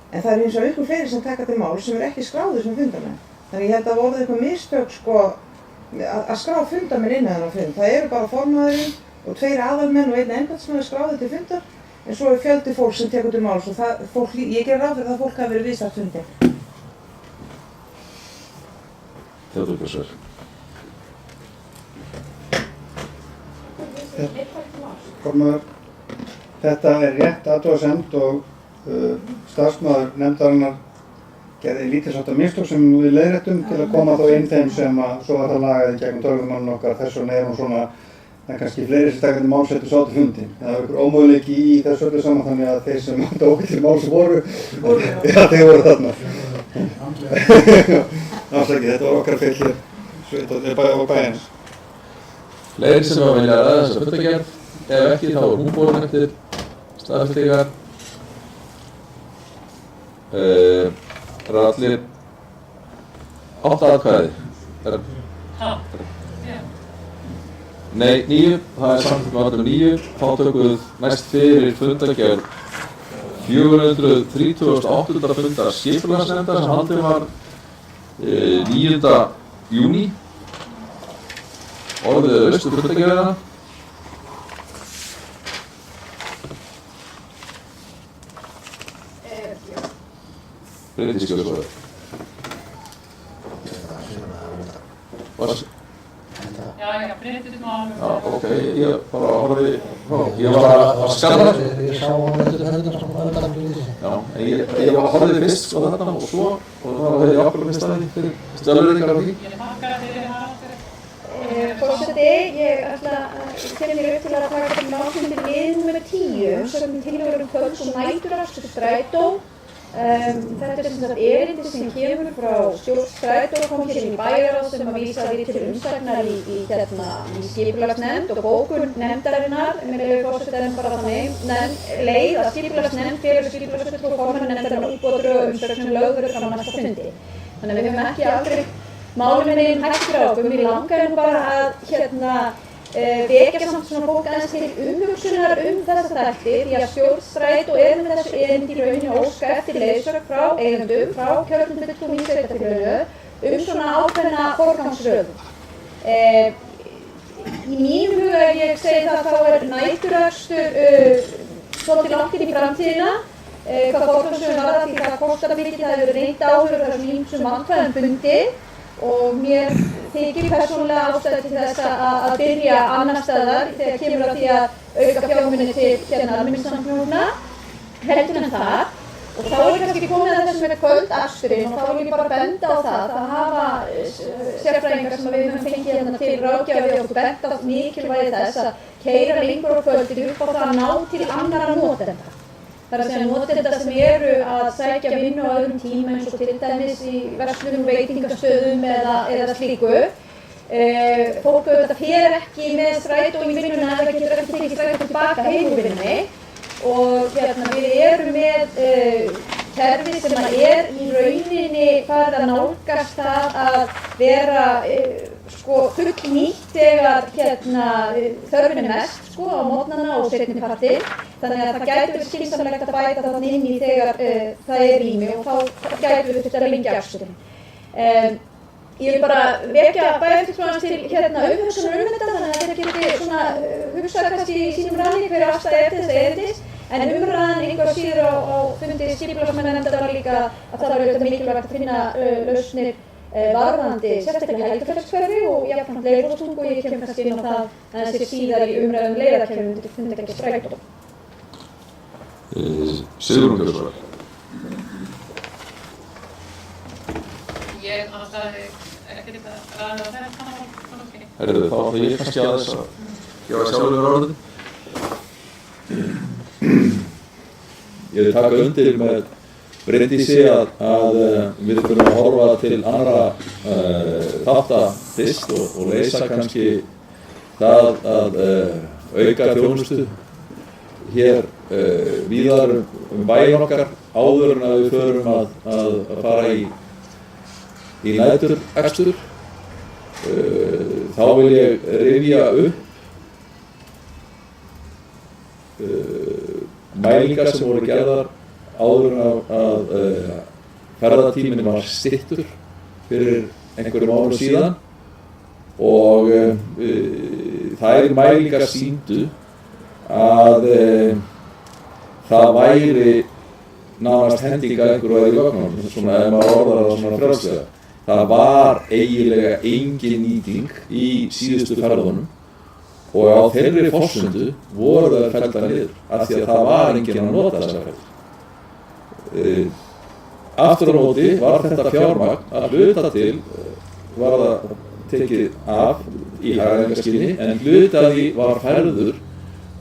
en það eru hins vegar ykkur fleiri sem taka til máls sem ekki skráðir sem fundarmenn. Þannig ég held að voru eitthvað mistök að skrá fundarmenn inn að fund. Það eru bara formaðurinn og 2 aðalmenn og 1 embættismaður skráðir til fundar, en svo er fjöldi fólk sem tekur til máls og ég ger ráð fyrir það fólk hafi verið viðstætt fundi. Theodór, gjörðu svo vel. Formaður, þetta er rétt athugasemd og starfsmaður nefndarinnar gerði lítilsháttar mistök sem við leiðréttum til að koma þá inn þeim sem að svo var það lagað í gegnum tölvumanninn okkar. Þess vegna er hún svona, það er kannski fleiri sem takandi málsettur sátu fundin. Það var ykkur ómöguleiki í þessu öllu saman þannig að þeir sem tóku til máls voru, já þeir voru þarna. Afsakið, þetta var okkar feil hér, á bæjarins. Fleiri sem að vilja ræða þessa fundargerð, ef ekki þá er hún borin eftir staðfestingar. Það eru allir 8 atkvæði. Nei, 9, það er samþykkt með allir 9. Þá tökum við næst fyrir fundargerð 438. fundar skipulagsnefndar sem haldinn var 9. júní. Orðið er laust fundargerðina. Bryndís Gjörsvöður. Já, Bryndís má alveg. Já, ok, ég bara horfði, ég var að skanna það. Ég sá hann eftir höfðuna sem hann undan Bryndísi. Já, en ég horfði fyrst sko þarna og svo, og það var ég ákveðlega fyrst aðeins fyrir stjálfurðingar á því. Ég þakkar fyrir Haraldur. Forseti, ég ætla að kemur mér upp til að taka þetta málfundi lið nr. 10, sögum tillögur kvölds og næturakstur strætó. Þetta sem sagt erindi sem kemur frá stjórn strætó kom hér í bæjarráð sem að vísa við til umsagnar í skipulagsnefnd og bókun nefndarinnar. Mér leyfi forsetanum bara þannig leið að skipulagsnefnd felur skipulagsfulltrúa formann nefndarinnar útbúa drög umsögn sem lögð verður fram á næsta fundi. Þannig að við höfum ekki afgreitt málum með einn hættur á okkur. Mér langar nú bara að vekja samt svona fólk aðeins til umhugsunar þessa þætti því að stjórn strætó er með þessu erindi í rauninni óska eftir leiðsögn frá eigendum, frá kjörnum fulltrúum í sveitarfélaginu svona ákveðna forgangsröðun. Í mínum huga ef ég segi það þá næturakstur svolítið langt inn í framtíðina hvað forgangsröðun varðar því það kostar mikið, það hefur reynt áður og það er ýmsum vandkvæðum bundið og mér þykir persónulega ástæða til þess að byrja annars staðar þegar kemur að því að auka fjármuni til almenningssamgangna heldur en það. Og þá er kannski komið að þessum kvöldaksturinn og þá vil ég bara benda á það hafa sérfræðingar sem við höfum fengið hérna til ráðgjafi og bent á mikilvægi þess að keyra lengur á kvöldinu upp á það að ná til annarra notenda. Það er að segja notenda sem eru að sækja vinnu á öðrum tíma eins og til dæmis í verslunum, veitingastöðum eða slíku. Fólk auðvitað fer ekki með strætó í vinnuna eða getur ekki tekið strætó tilbaka heim úr vinnunni. Og við erum með kerfi sem í rauninni farið að nálgast það að vera fullnýtt þegar þörfin er mest á morgnana og seinni partinn. Þannig að það gæti verið skynsamlegt að bæta þarna inn í þegar það er rými og þá gæti við þetta að lengja aksturinn. Ég vil bara vekja bæjarfulltrúans til umhugsunar þetta þannig að þeir geti hugsað kannski í sínum ranni hver afstæði eftir þessa erindis. En umræðan einhver síður á fundi skipulagsmannanefndar var líka að það var auðvitað mikilvægt að finna lausnir varðandi sérstaklega Helgafellshverfi og jafnframt Leirvogstungu og ég kem kannski inn á það aðeins síðar í umræðum leiðarkerfum undir fundargerð strætó. Sigrún Gjörsvöður. Ég ætlaði ekkert að ræða þetta kannski. Herðu, þá ætla ég kannski aðeins að gefa sjálfur orðið. Ég vil taka undir með Bryndísi að við þurfum að horfa til annarra þátta fyrst og leysa kannski það að auka þjónustu hér víðar bæinn okkar áður en að við förum að fara í næturakstur. Þá vil ég rifja upp mælingar sem voru gerðar áður en að ferðatíminn var styttur fyrir einhverjum árum síðan og þær mælingar sýndu að það væri nánast hending að einhverju væri í vögnunum, svona ef maður orðar það svona frjálslega. Það var eiginlega engin nýting í síðustu ferðunum og á þeirri forsendu voru þær felldar niður af því að það var enginn að nota þessa ferð. Aftur á móti var þetta fjármagn að hluta til var það tekið af í hagræðingarskyni en hluta því var færður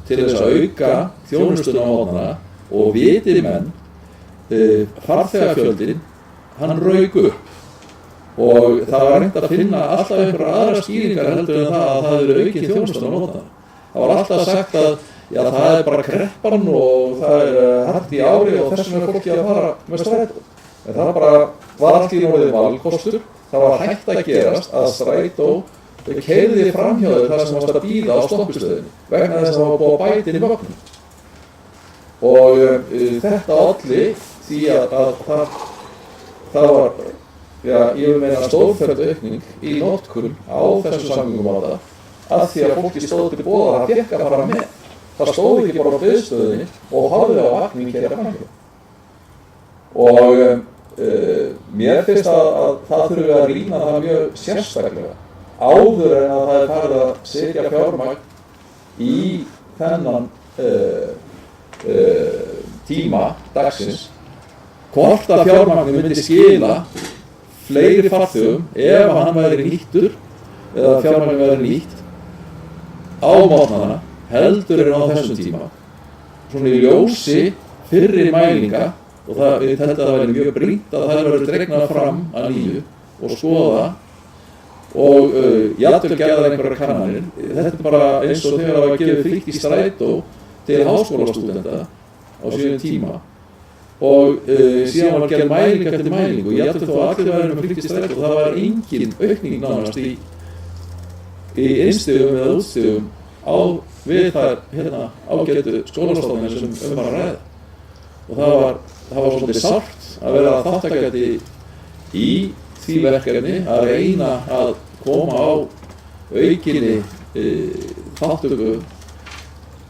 til þess að auka þjónustuna á mótnana og viti menn farþegafjöldinn hann rauk upp og það var reynt að finna alltaf einhverjar aðrar skýringar heldur en það að það eru aukið þjónustuna á mótnana. Það var alltaf sagt að já, það er bara kreppan og það er hart í ári og þess vegna er fólki að fara með strætó. En það bara var allt í orðið valkostur. Það var hægt að gerast að strætó keyrði framhjá þar sem varst að bíða á stoppistöðinni vegna þess að það var búið að bæta inn í vögnum. Og þetta olli því að það var ég vil meina stórfelld aukning í notkun á þessu samgöngumáta að því að fólki stóð til boða að fékk að fara með. Það stóð ekki bara á biðstöðinni og horfði á vagnin keyra framhjá. Og mér finnst að það þurfi að rýna það mjög sérstaklega áður en að það er farið að setja fjármagn í þennan tíma dagsins, hvort að fjármagn myndi skila fleiri farþegum ef hann væri nýttur eða fjármagn væri nýtt á mótnana heldur en á þessum tíma, svona í ljósi fyrri mælinga, og ég held að það væri mjög brýnt að það verður dregnar fram að nýju og skoða og jafnvel gerðar einhverjar kannanir. Þetta er bara eins og þegar það var gefið frítt í strætó til háskólastúdenta á sínum tíma og síðan var gerð mæling eftir mælingu og jafnvel þó allir væru með frítt í strætó og það var engin aukning nánast í innstigum eða útstigum við þær ágætu skólastofnanir sem var að ræða. Og það var svolítið sárt að vera þátttakandi í því verkefni að reyna að koma á aukinni þáttöku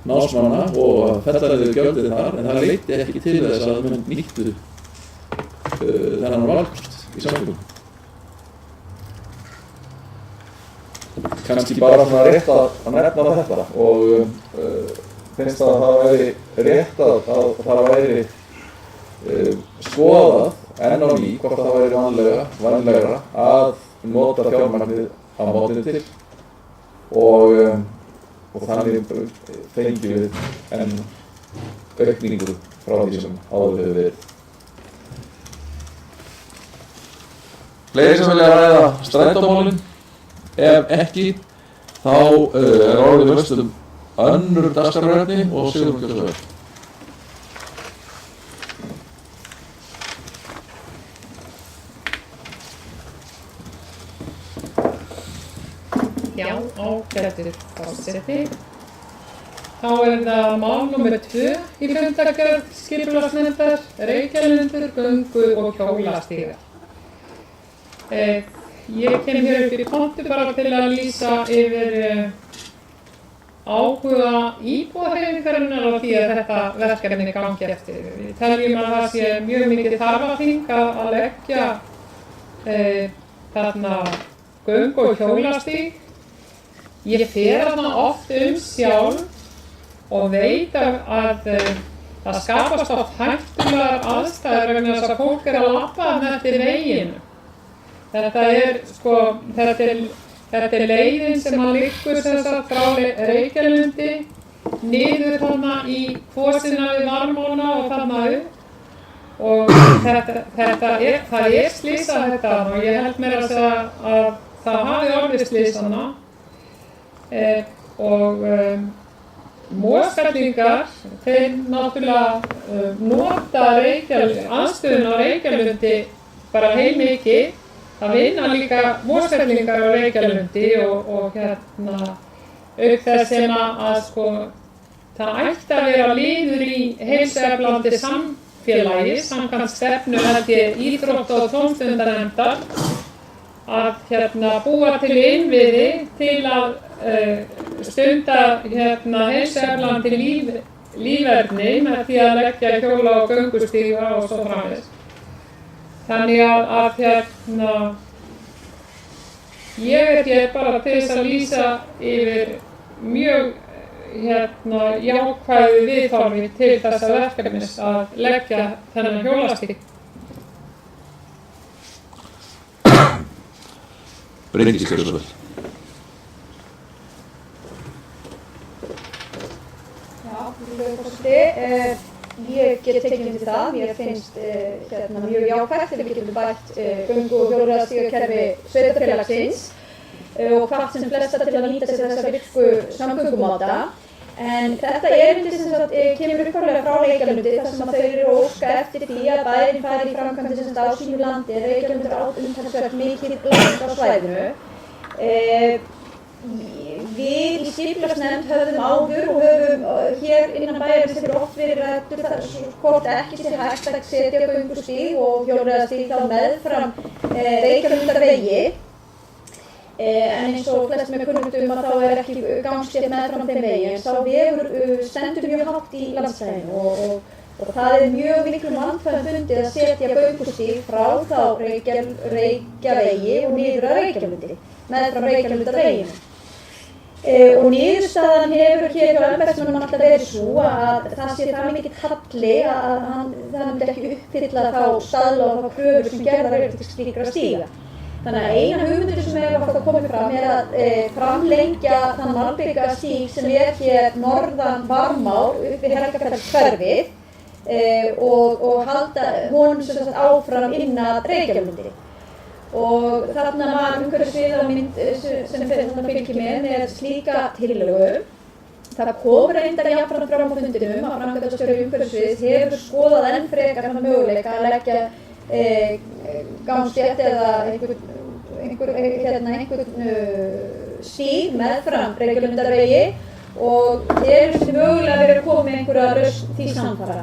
námsmanna og að fella niður gjöldin þar, en það leiddi ekki til þess að menn nýttu þennan valkost í samfélaginu. Kannski bara svona rétt að nefna þetta og finnst að það væri rétt að það væri skoðað enn á ný hvort það væri vanlegra að nota fjármagnið á mótinu til og þannig fengjum við enn aukningu frá því sem áður hefur verið. Fleiri sem vilja ræða strætómálin? Ef ekki, þá er orðið ljóst önnur dagskrárefni og Sigrún Gjörsöður. Já, ágætur forseti. Þá er það mál númer 2 í fundargerð skipulagsnefndar, Reykjalundur, göngu og hjólastígar. Ég kem hér upp í pontu bara til að lýsa yfir áhuga íbúahreyfingarinnar á því að þetta verkefni gangi eftir. Við teljum að það sé mjög mikið þarfaþing að leggja þarna göngu og hjólastíg. Ég fer þarna oft sjálf og veit að það skapast oft hættulegar aðstæður vegna þess að fólk er að labba eftir veginu. Þetta er leiðin sem að liggur frá Reykjalundi niður þarna í kvosina við Varmóna og þarna upp og það er slysað þetta og ég held mér að segja að það hafi orðið slysana og Mosfellingar, þeir náttúrulega nota aðstöðun á Reykjalundi bara heilmikið. Það vinna líka Mosfellingar á Reykjalundi og auk þess sem að það ætti að vera liður í heilsueflandi samfélagi samkvæmt stefnu íþrótta- og tómstundanefndar að búa til innviði til að stunda heilsueflandi líferni með því að leggja hjóla- og göngustíga og svo framvegis. Þannig að ég er hér bara til þess að lýsa yfir mjög jákvæðu viðhorfi til þessa verkefnis að leggja þennan hjólastíg. Bryndís Gjörsöður. Já, forseti. Ég get tekið undir það, mér finnst mjög jákvætt þegar við getum bætt göngu- og hjólastígakerfi sveitarfélagsins og hvatt sem flesta til að nýta sér þessa virku samgöngumáta. En þetta erindi kemur upphaflega frá Reykjalundi þar sem að þau eru að óska eftir því að bærinn fari í framkvæmdir á sínu landi. Reykjalundur á umtalsvert mikið land á svæðinu. Við í skipulagsnefnd höfðum áður og höfum hér innan bæjarins hefur oft verið ræddur hvort ekki sé hægt að setja göngustíg og hjólastíg þá meðfram Reykjalundarvegi. En eins og flest með kunnugt að þá er ekki gangstétt meðfram þeim vegi, en sá vegur stendur mjög hátt í landslæginu Og það mjög miklum vandkvæðum bundið að setja göngustíg frá þá Reykjavegi og niður að Reykjalundi, meðfram Reykjalundarveginum. Og niðurstaðan hefur hér hjá embættismönnum alltaf verið sú að það sé það mikill halli að það myndi ekki uppfylla þá staðla og þá kröfur sem gerðar eru til slíkra stíga. Þannig að eina hugmyndir sem hefur komið fram að framlengja þann malbikastíg sem hér norðan Varmá upp við Helgafellshverfið og halda honum sem sagt áfram inn að Reykjalundi. Og þarna var umhverfissvið á mynd sem þarna fylgir með slíka tillögu. Það kom reyndar jafnframt fram á fundinum að framkvæmdastjóri umhverfissviðs hefur skoðað enn frekar þann möguleika að leggja gangstétt eða einhvern stíg meðfram Reykjalundarvegi og telur sig mögulega verið að koma með einhverja lausn því samfara.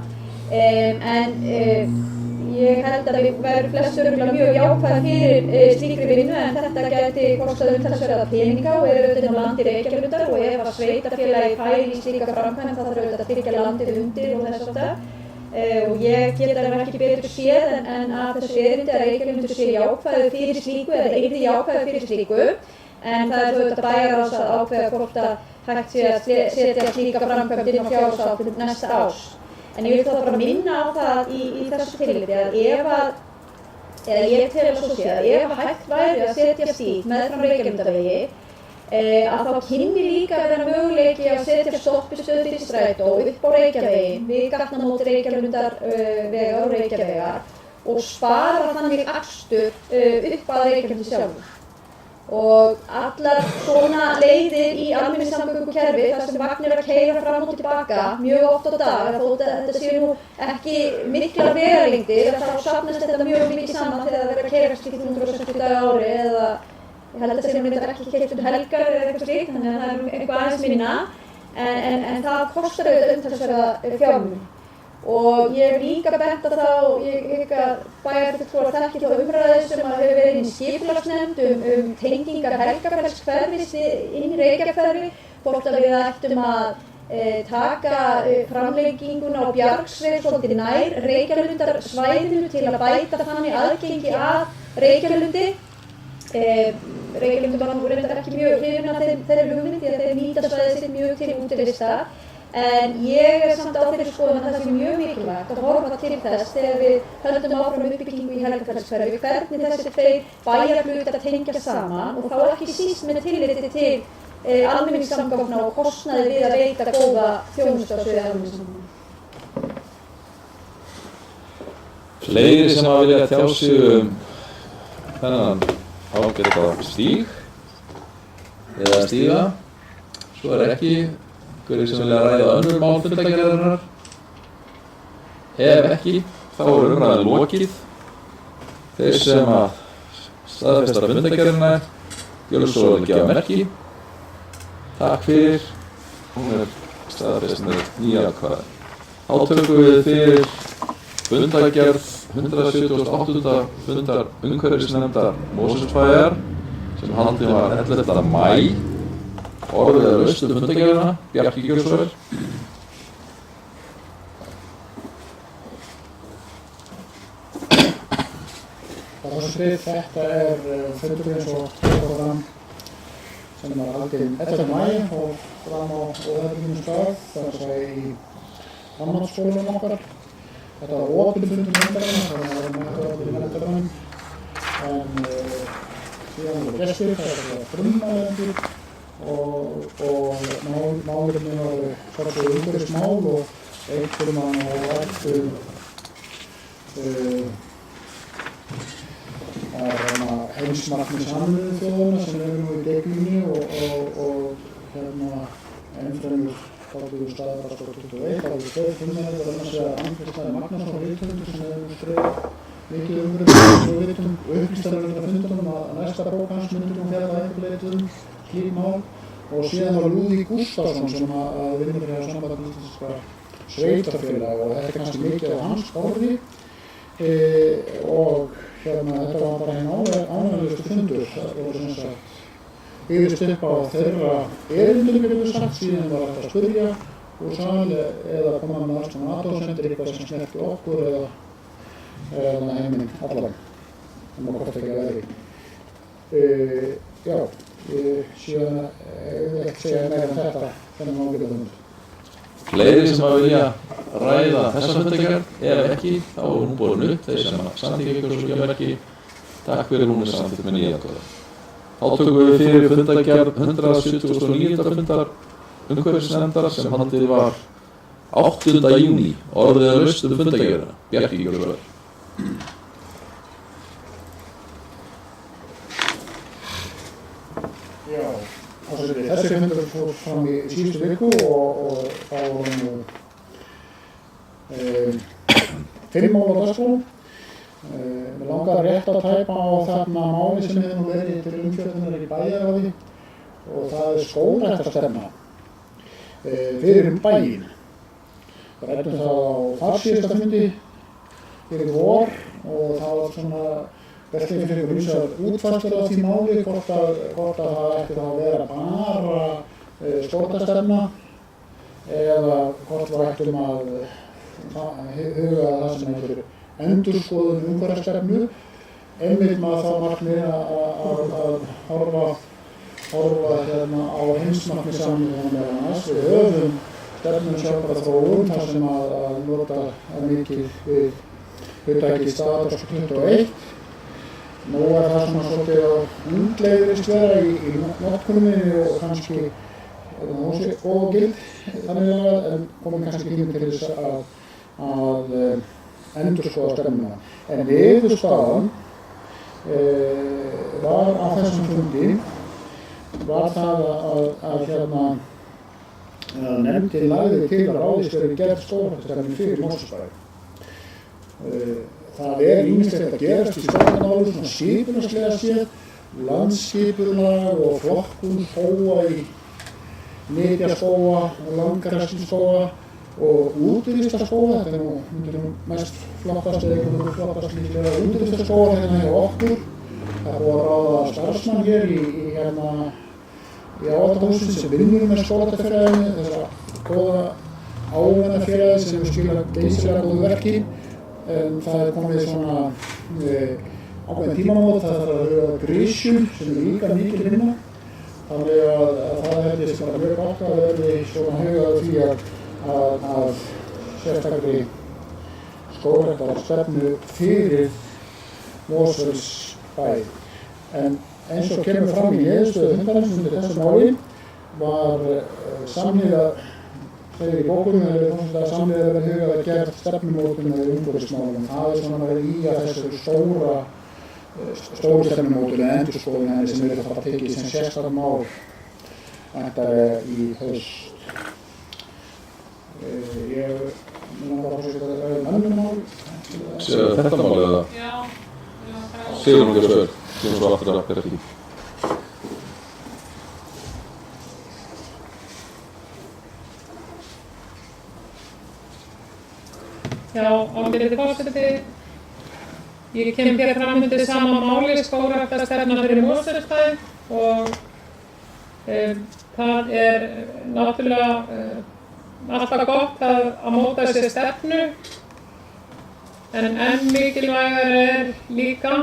Ég held að við verðum flest örugglega mjög jákvæð fyrir slíkri vinnu en þetta gæti kostað umtalsverða peninga og auðvitað á landi Reykjalundar og ef að sveitarfélagi færi í slíka framkvæmd þá þarf auðvitað að byggja landið undir og þess aftar. Og ég get alveg ekki betur séð en að þessu erindi að Reykjalundur sé jákvæður fyrir slíku eða yrði jákvæður fyrir slíku en það auðvitað bæjarráðs að ákveða hvort að hægt sé að setja slíka framkvæmd inn á fjárhagsáætlun næsta árs. En ég vil þá bara minna á það í þessu tilliti að ég tel að svo sé að ef hægt væri að setja stíg meðfram Reykjalundarvegi að þá kynni líka að vera möguleiki að setja stoppistöð til strætó upp á Reykjavegi við gatnamót Reykjalundarvegar og Reykjavegar og spara þannig akstur upp að Reykjalundi sjálfur. Og allar svona leiðir í almenningssamgöngukerfi þar sem vagnir að keyra fram og tilbaka mjög oft á dag, þótt að þetta séu nú ekki miklar vegalengdir, þá safnast þetta mjög mikið saman þegar það verður að keyra slíkt 360 daga á ári eða ég held að það sé reyndar ekki keyrt helgar eða eitthvað slíkt, þannig að það eitthvað aðeins minna en það kostar auðvitað umtalsverða fjármuni. Og ég hef líka bent á það og ég hygg að bæjarfulltrúar þekki þá umræðu sem hefur verið inn í skipulagsnefnd tengingar Helgafellshverfis inn í Reykjahverfi, hvort að við ættum að taka framlenginguna á Bjargsveig svolítið nær Reykjalundarsvæðinu til að bæta þannig aðgengi að Reykjalundi. Reykjalundur var nú reyndar ekki mjög hrifin af þeirri hugmynd því að þeir nýta svæðið sitt mjög til útivista. En ég samt á þeirri skoðun að það sé mjög mikilvægt að horfa til þess þegar við höldum áfram uppbyggingu í Helgafellshverfi hvernig þessi tveir bæjarhlutar tengja saman og þá ekki síst með tilliti til almenningssamgangna og kostnaði við að veita góða þjónustu á sviði almenningssamgangna. Fleiri sem að vilja tjá sig þennan ágæta stíg eða stíga, svo ekki. Hverjir sem vilja ræða önnur mál fundargerðarinnar? Ef ekki, þá umræðan lokið. Þeir sem að staðfesta fundargerðina gjörðu svo að gefa merki. Takk fyrir. Hún staðfest með 9 atkvæði. Þá tökum við fyrir fundargerð 178. fundar umhverfisnefndar Mosfellsbæjar sem haldin var 11. maí. Orðið laust fundargerðina, Bjarki gjörðu svo vel. Þetta fundurinn eins og fram sem var haldinn 11. maí og fram á Óðarvíkurstað, það í framhaldsskólanum okkar. Þetta var opinn fundur nefndarinnar, þannig að það var opinn nefndarinnar. En síðan voru gestir, það var frummælendur og málefni var svolítið umhverfismál og einhverjum að heimsmarkmið Sameinuðu þjóðanna sem eru nú í deiglunni og ennfremur þáttuðu staðar 2021. Það voru tveir fundamendur annars vegar Andri Magnason rithöfundur sem hefur skrifað mikið umhverfis og við vitum og upplýstar fundunum að næsta bók hans myndi nú fjalla einhver leyti slík mál og síðan var Lúðvík Gústafsson sem að vinnur hjá Sambandi íslenskra sveitarfélaga og þetta kannski mikið á hans borði og þetta var bara hinn ánægjulegustu fundur. Það voru sem sagt byggðist upp á þeirra erindum, getum við sagt, síðan var hægt að spyrja úr sal eða koma með alls konar athugasemdir, eitthvað sem snerti okkur eða heiminn allan, hvort ekki að veðri. Já, síðan ég ekki segja meira þetta þennan ágæta. Fleiri sem að vilja ræða þessa fundargerð, ef ekki, þá er hún borin upp, þeir sem að samþykkja kjörskjóðamerki, takk fyrir, hún er samþykkt með 9 atkvæðum. Þá tökum við fyrir fundargerð 179. fundar umhverfisnefndar sem haldið var 8. júní, orðið að laust fundargerðina. Bjarki gjörðu vel. Þessi fundur fór fram í síðustu viku og þá vorum 5 mál á dagskrá. Mig langar rétt að tæpa á þarna máli sem hefur nú verið til umfjöllunar í bæjarráði og það skógræktarstefna fyrir bæinn. Við ræddum það á þarsíðasta fundi fyrir vor og það var svona veltið fyrir ýmsar útfærslur á því máli, hvort að það ætti þá að vera bara skógræktarstefna eða hvort við ættum að huga það sem heitir endurskoðun umhverfisstefnu, einmitt með það markmið að horfa á heimsmarkmið Sameinuðu meðal annars. Við höfum stefnu sjálfbæra þróun þar sem að nota mikið við hugtakið Staðarás 21. Nú er það svona svolítið á unglegri vera í notkuninni og kannski ógild þannig en komum kannski tími til þess að endurskoða stefnuna. En niðurstaðan var á þessum fundi var það að nefndin lagði til að ráðist verði gerð skógræktarstefnu fyrir Mosfellsbæ. Það ýmislegt að gerast í skógræktarmálum, svona skipulagslega séð, landsskipulag og flokkun skóga í nytjaskóga og landgræðsluskóga og útivistarskóga. Þetta er nú mest flokkast eða einhverjum flokkast líklega útivistarskóga hérna hjá okkur. Það er búið að ráða starfsmann hér í áhaldahúsinu sem vinnur með skógræktarfélaginu, þessa góða ávinnafélagi sem skila geysilega góðu verki. En það er komið svona ákveðin tímamót, það þarf að huga grísjum sem er líka mikil vinna. Þannig að það held ég sem bara mjög gott að verði svona hugað því að sérstakri skógræktarstefnu fyrir Mosfellsbæ. En eins og kemur fram í niðurstöðu fundarins undir þessu máli var samhliða, segir í bókunum, samhliða verið hugað að gerð stefnumótun með umhverfismálum. Það er svona verið í að þessu stóru stefnumótun eða endurskoðun henni sem verið að fara tekið sem sérstakt mál væntanlega í haust. Ég langar að setja önnur mál. Sér þetta mál eða? Já. Sigrún gjörðu vel, kemur svo aftur að Bjarki. Já, ágæti forseti. Ég kem hér fram undir sama máli, skógræktarstefna fyrir Mosfellsbæ og það er náttúrulega alltaf gott að móta sér stefnu en enn mikilvægara er líka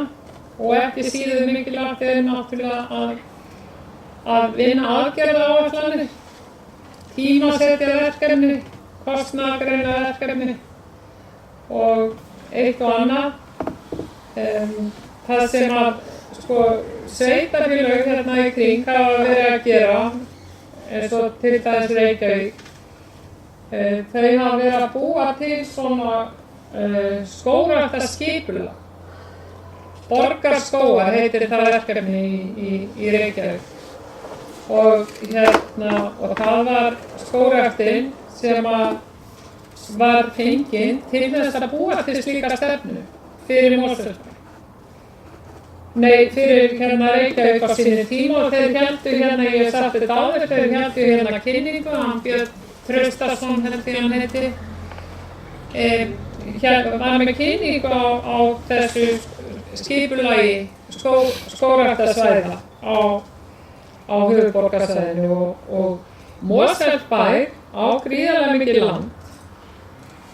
og ekki síður mikilvægt er náttúrulega að vinna aðgerðaáætlanir, tímasetja verkefni, kostnaðargreina verkefni og eitt og annað. Það sem að sveitarfélög hérna í kring hafa verið að gera, eins og til dæmis Reykjavík, þau hafa verið að búa til svona skógræktarskipulag. Borgarskógar heitir það verkefni í Reykjavík og það var skógræktin sem var fengin til þess að búa til slíka stefnu fyrir Mosfellsbæ. Nei, fyrir Reykjavík á sinni tíma og þeir héldu ég hef sagt þetta áður, þeir héldu kynningu, hann Björn Traustason held ég hann heiti, var með kynningu á þessu skipulagi skógræktarsvæða á höfuðborgarsvæðinu og Mosfellsbær á á gríðarlega mikið land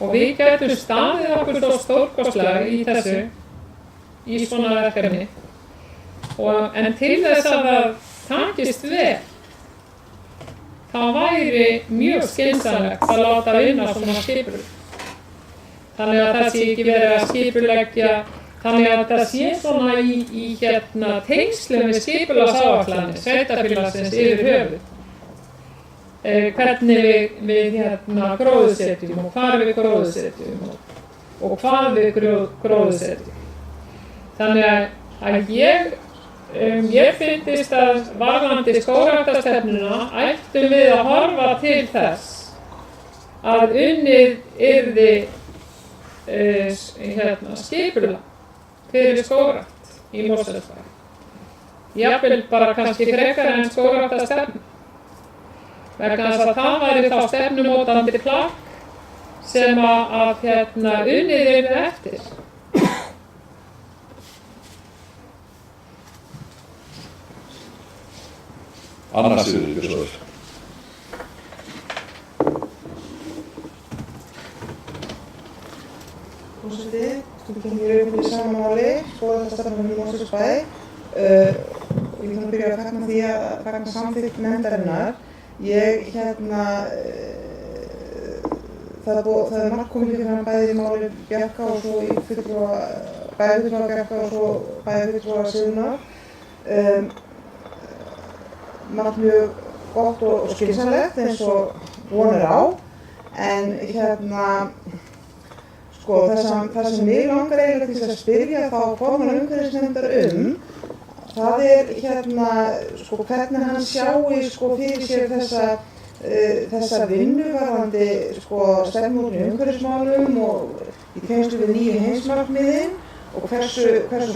og við gætum staðið okkur svo stórkostlega í þessu, í svona verkefni. En til þess að það takist vel, þá væri mjög skynsamlegt að láta vinna svona skipulag. Þannig að það sé ekki verið að skipuleggja, þannig að það sé svona í tengslum við skipulagsáætlanir sveitarfélagsins yfir höfuð. Hvernig við gróðursetjum og hvar við gróðursetjum og hvað við gróðursetjum. Þannig að ég fyndist að varðandi skógræktarstefnuna ættum við að horfa til þess að unnið yrði skipulag fyrir skógrækt í Mosfellsbæ. Jafnvel bara kannski frekar en skógræktarstefnu. Vegna þess að það væri þá stefnumótandi plagg sem að unnið yrði eftir. Anna Sigríður Björnsdóttir. Forseti, þú kemur upp í sama máli, skógræktarstefnunni í Mosfellsbæ. Ég ætla að byrja að fagna því að fagna samþykkt nefndarinnar. Það er margt komið fyrir hann bæði í máli Bjarka og svo í fulltrúa Bjarka og svo bæði fulltrúa Sigurðar. Margt mjög gott og skynsamlegt eins og von er á, en það sem mig langar eiginlega til að spyrja þá formann umhverfisnefndar það er hvernig hann sjái fyrir sér þessa vinnu varðandi stefnumótun í umhverfismálum og í tengslum við nýju heimsmarkmiðin og hversu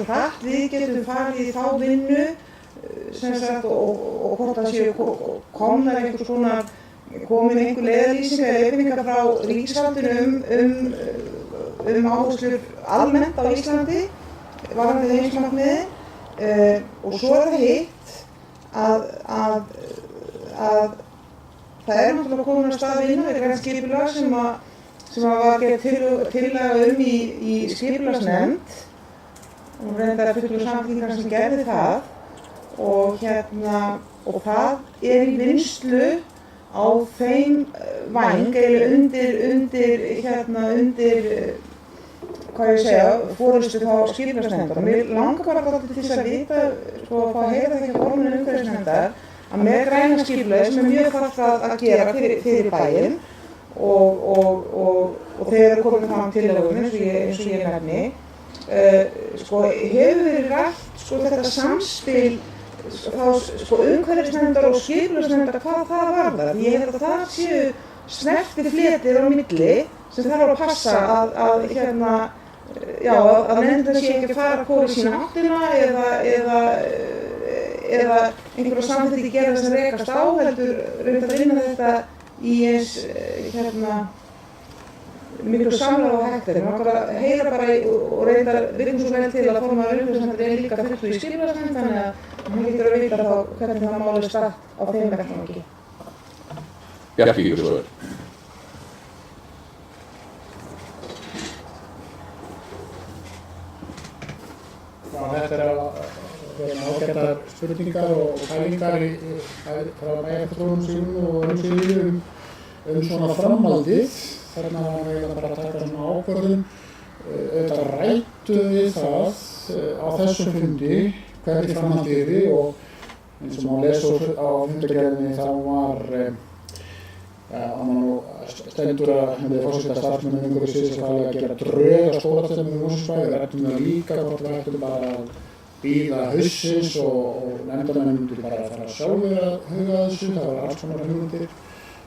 hratt við getum farið í þá vinnu og hvort það séu komnar komin einhver leiðarlýsingar eða leiðbeiningar frá ríkisvaldinu áherslur almennt á Íslandi varðandi heimsmarkmiðin. Og svo er það hitt að það er náttúrulega komin að stað vinna við skipulag sem var gerð tillaga í skipulagsnefnd og reyndar fulltrúi Samfylkingar sem gerði það og það er í vinnslu á þeim væng eða undir forystu þá skipulagsnefndar. Mér langar bara til þess að vita, að fá að heyra það ekki á formanni umhverfisnefndar, að með græna skipulagi sem er mjög þarft að gera fyrir bæinn og þegar komið fram tillögur eins og ég nefni, hefur verið rætt þetta samspil umhverfisnefndar og skipulagsnefndar hvað það varðar. Ég held að það séu snertir fletir á milli sem þarf að passa að nefndin sé ekki að fara hvort í sína áttina eða einhverja samþykki gera þess að rekast á, heldur reynda að vinna þetta í eins miklu samráð og hægt er. Mér langar að heyra bara og reynda virkum svo vel til að formaður umhverfisnefndar er líka fulltrúi í skipulagsnefnd, þannig að hann getur að vita þá hvernig það mál er statt á þeim vettvangi. Bjarki Jökulsson. Þetta er ágætar spurningar og pælingar frá bæjarfulltrúum sínum og Sigríði svona framhaldið. Þarna var ég bara að taka svona ákvörðun. Auðvitað ræddu við það á þessum fundi hvernig framhaldið yrði og eins og má lesa á fundargerðinni þá var stendur að forseta starfsmönnum umhverfisins að gera drög að skógræktarstefnu í Mosfellsbæ. Við ræddum það líka hvort við ættum bara að bíða haustsins og nefndarmenn myndu bara að fara sjálfur að huga að þessu. Það var alls konar hugmyndir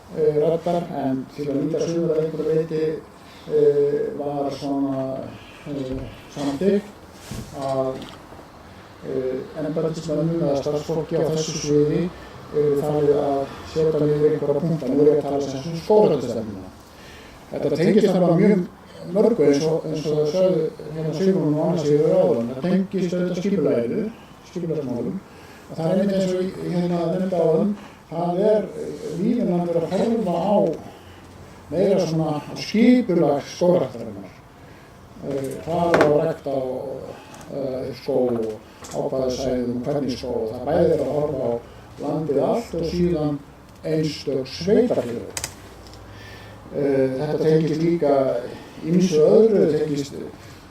ræddar, en til að nýta suður að einhverju leyti var svona samþykkt að embættismönnum eða starfsfólki á þessu sviði farið að setja niður einhverja punkta. Nú er ég að tala sem skógræktarstefnuna. Þetta tengist þarna mjög mörgu eins og það sögðu Sigrún og Anna Sigríður áðan. Það tengist auðvitað skipulagsmálum. Það er einmitt eins og nefndi áðan, það er lífinn að vera að horfa á meira svona skipulag skógræktarinnar. Hvað á rækt á skóg og ákvæðasvæðum, hvernig skóg. Það bæði að horfa á landið allt og síðan einstök sveitarfélög. Þetta tengist líka ýmsu öðru, tengist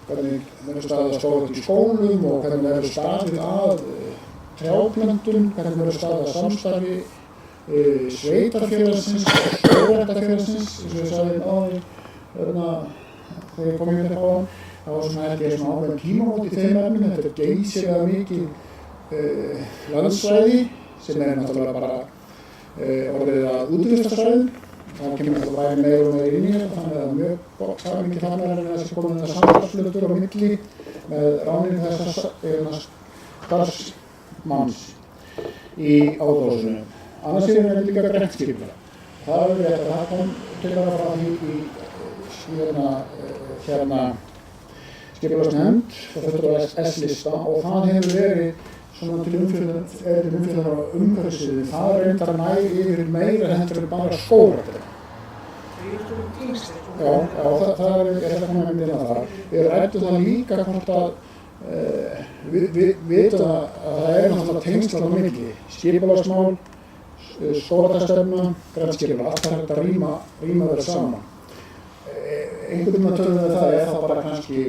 hvernig verður staðið að skógrækt í skólum og hvernig verður staðið að trjáplöntum, hvernig verður staðið að samstarfi sveitarfélagsins og skógræktarfélagsins, eins og ég sagði áður þegar ég kom hérna upp á hann. Það var svona held ég svona ákveðin tímamót í þeim efnum. Þetta geysilega mikið landsvæði sem náttúrulega bara orðið að útivistarsvæðum. Það kemur náttúrulega meira og meira inn í þetta, þannig að mjög mikið þannig að þessi komin þetta samstarfsflötur á milli með ráðningu þessa starfsmanns í ábúðarhúsinu. Annars er þetta líka grænt skipulag. Það er rétt að það kom til að fara í skipulagsnefnd og fulltrúa S-lista og það hefur verið svona til umfjöllunar á umhverfissviði. Það reyndar nær yfir meira heldur en bara skógræktina. Já, það er þetta komið með hérna þar. Við ræddum það líka hvort að við vitum að það er náttúrulega tengsl á milli. Skipulagsmál, skógræktarstefna, grænt skipulag, allt þetta rýma þeirra saman. Einhvern veginn að tölum við það þá bara kannski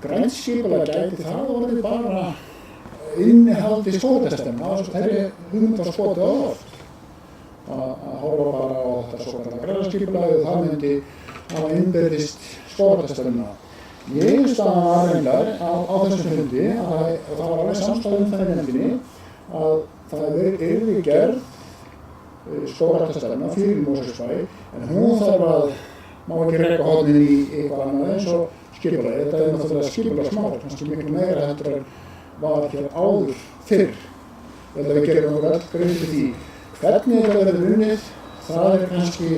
grænt skipulag gæti það orðið bara innihaldi skógræktarstefnu. Þeirri hugmynd var skotið á loft. Að horfa bara á þetta svokallaða græna skipulagið og það myndi hafa innbyrðist skógræktarstefnuna. Niðurstaðan var reyndar á þessum fundi að það var alveg samstaða það í nefndinni að það yrði gerð skógræktarstefna fyrir Mosfellsbæ en hún þarf má ekki reka hornin í eitthvað annað eins og skipulagið. Þetta er náttúrulega skipulagsmál, kannski miklu meira heldur en var hér áður fyrr. Ég held að við gerum okkur öll grein fyrir því. Hvernig þetta verður unnið, það er kannski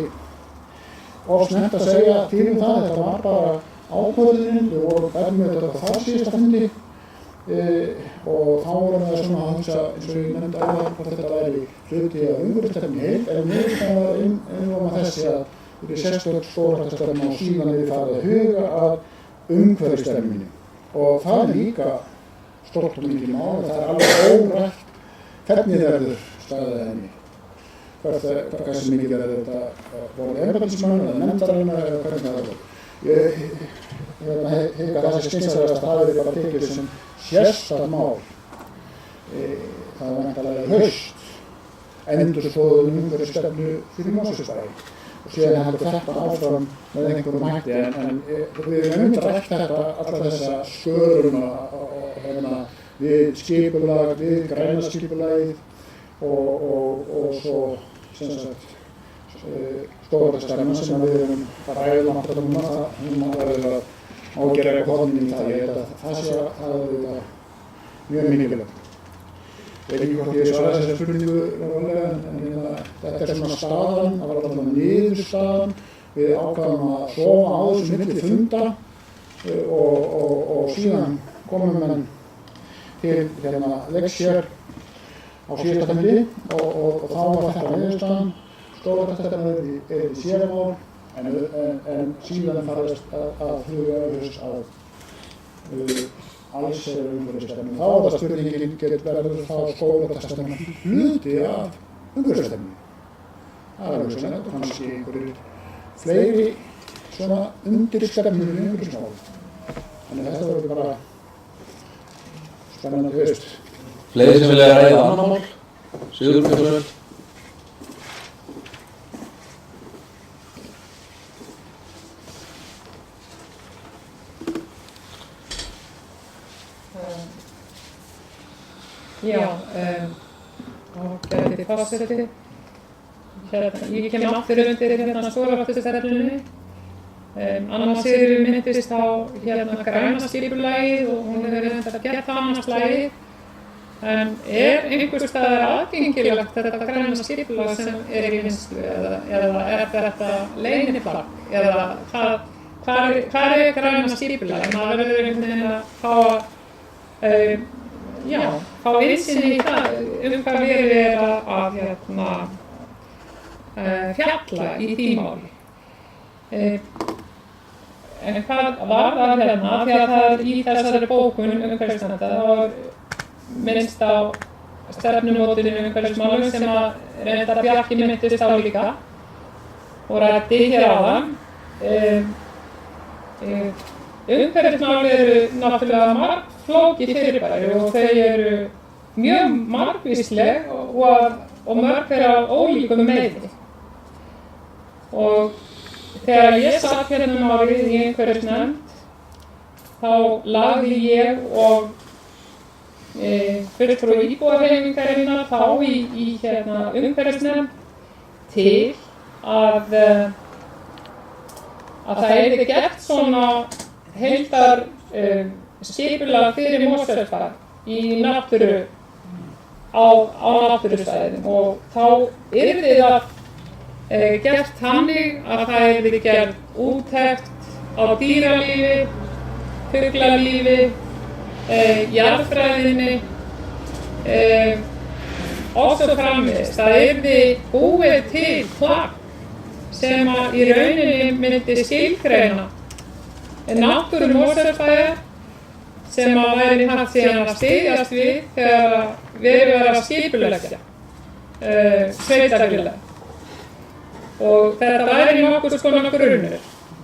of snemmt að segja til það. Þetta var bara ákvörðunin, við vorum með þetta þar síðasta fundi og þá vorum við svona að hugsa, eins og ég nefndi áðan, hvort þetta væri hluti af umhverfisstefnu heild, en niðurstaðan innróma þessi að þetta er sérstök skógræktarstefna og síðan við farið að huga að umhverfisstefnunni. Og það er líka stórt og mikið mál, það er alveg órætt hvernig verður staðið að henni. Hversu mikið verður þetta voru embættismenn eða nefndarinnar eða hvernig það verður. Ég hygg að þessi skynsamlegasta hafi verið bara tekið sem sérstakt mál. Það var væntanlega í haust endurskoðun umhverfisstefnu fyrir Mosfellsbæ. Og síðan heldur þetta áfram með einhverjum hætti en við höfum rætt þetta alla þessa skörun við skipulag, við græna skipulagið og svo skógræktarstefna sem við erum að ræða náttúrulega núna, hún verður að ágera eitthvað hornin í það. Ég held að það sé að mjög mikilvægt. Ég veit ekki hvort ég svara þessari spurningu en þetta er svona staðan, það var alltaf niðurstaðan. Við ákváðum að sofa á þessu milli funda og síðan komum menn til leiksjör á síðasta fundi og þá var þetta niðurstaðan. Skógræktarstefna er í sérmál en síðan farist að huga að alls umhverfisstefnu. Þá var það spurningin verður þá skógræktarstefna hluti af umhverfisstefnu. Það er hugsanlegt og kannski einhverjir fleiri svona undirstefnur í umhverfismálum. Þannig þetta verður bara spennandi haust. Fleiri sem vilja ræða annan mál? Sigurður Björnsson. Já, ágæti forseti. Ég kem aftur undir skógræktarstefnunni. Anna Sigríður minntist á græna skipulagið og hún hefur reyndar gert það annars slagið. En er einhvers staðar aðgengilegt þetta græna skipulag sem er í vinnslu eða er þetta leyniplagg eða hvar er græna skipulag? Maður verður einhvern veginn að fá innsýn í það hvað verið er að fjalla í því máli. En hvað var það hérna, því að það er í þessari bókun umhverfisnefndar, það var minnst á stefnumótun umhverfismálum sem að reyndar Bjarki minntist á líka og ræddi hér áðan. Umhverfismál eru náttúrulega margflókið fyrirbæri og þau eru mjög margvísleg og mörg þeirra á ólíkum meiði. Og þegar ég satt hérna árið í umhverfisnefnd, þá lagði ég og fulltrúi íbúahreyfingarinnar þá í umhverfisnefnd til að það yrði gert svona heildar skipulag fyrir Mosfellsbæ í náttúru á náttúrusvæðum og þá yrði það gert þannig að það yrði gerð úttekt á dýralífi, fuglalífi, jarðfræðinni og svo framvegis. Það yrði búið til plagg sem að í rauninni myndi skilgreina náttúru Mosfellsbæjar sem að væri hægt síðan að styðjast við þegar verið var að skipuleggja sveitarfélag. Og þetta væri nokkurs konar grunnur.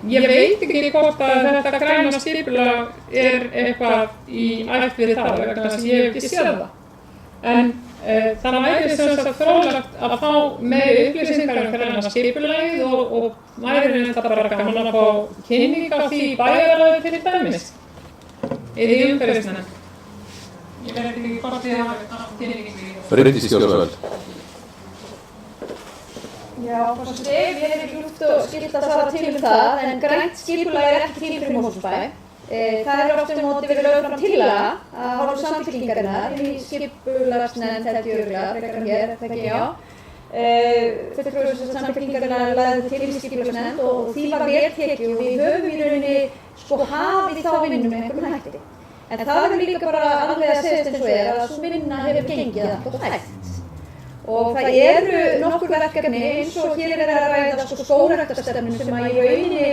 Ég veit ekki hvort að þetta græna skipulag er eitthvað í ætt við það, vegna þess að ég hef ekki séð það. En það væri sem sagt fróðlegt að fá meiri upplýsingar græna skipulagið og væri þetta bara gaman að fá kynning á því bæjarráði til dæmis. Eða í umhverfisnefnd. Ég veit ekki hvort þið hafa kynningi í því. Bryndís Gjósvöld. Já, forseti, við erum ekki ljúft og skipt að svara til það, en grænt skipulag er ekki til fyrir Mosfellsbæ. Það er oft móti verið lögð fram tillaga að hálfu Samfylkingarinnar í skipulagsnefnd held ég örugglega, frekar en hér, þetta ekki já. Fulltrúi Samfylkingarinnar lagði til í skipulagsnefnd og því var vel tekið og við höfum í rauninni hafið þá vinnu með einhverjum hætti. En það er líka bara alveg að segjast eins og að sú vinna hefur gengið allt og hægt. Og það eru nokkur verkefni eins og hér er að ræða skógræktarstefnu sem að í rauninni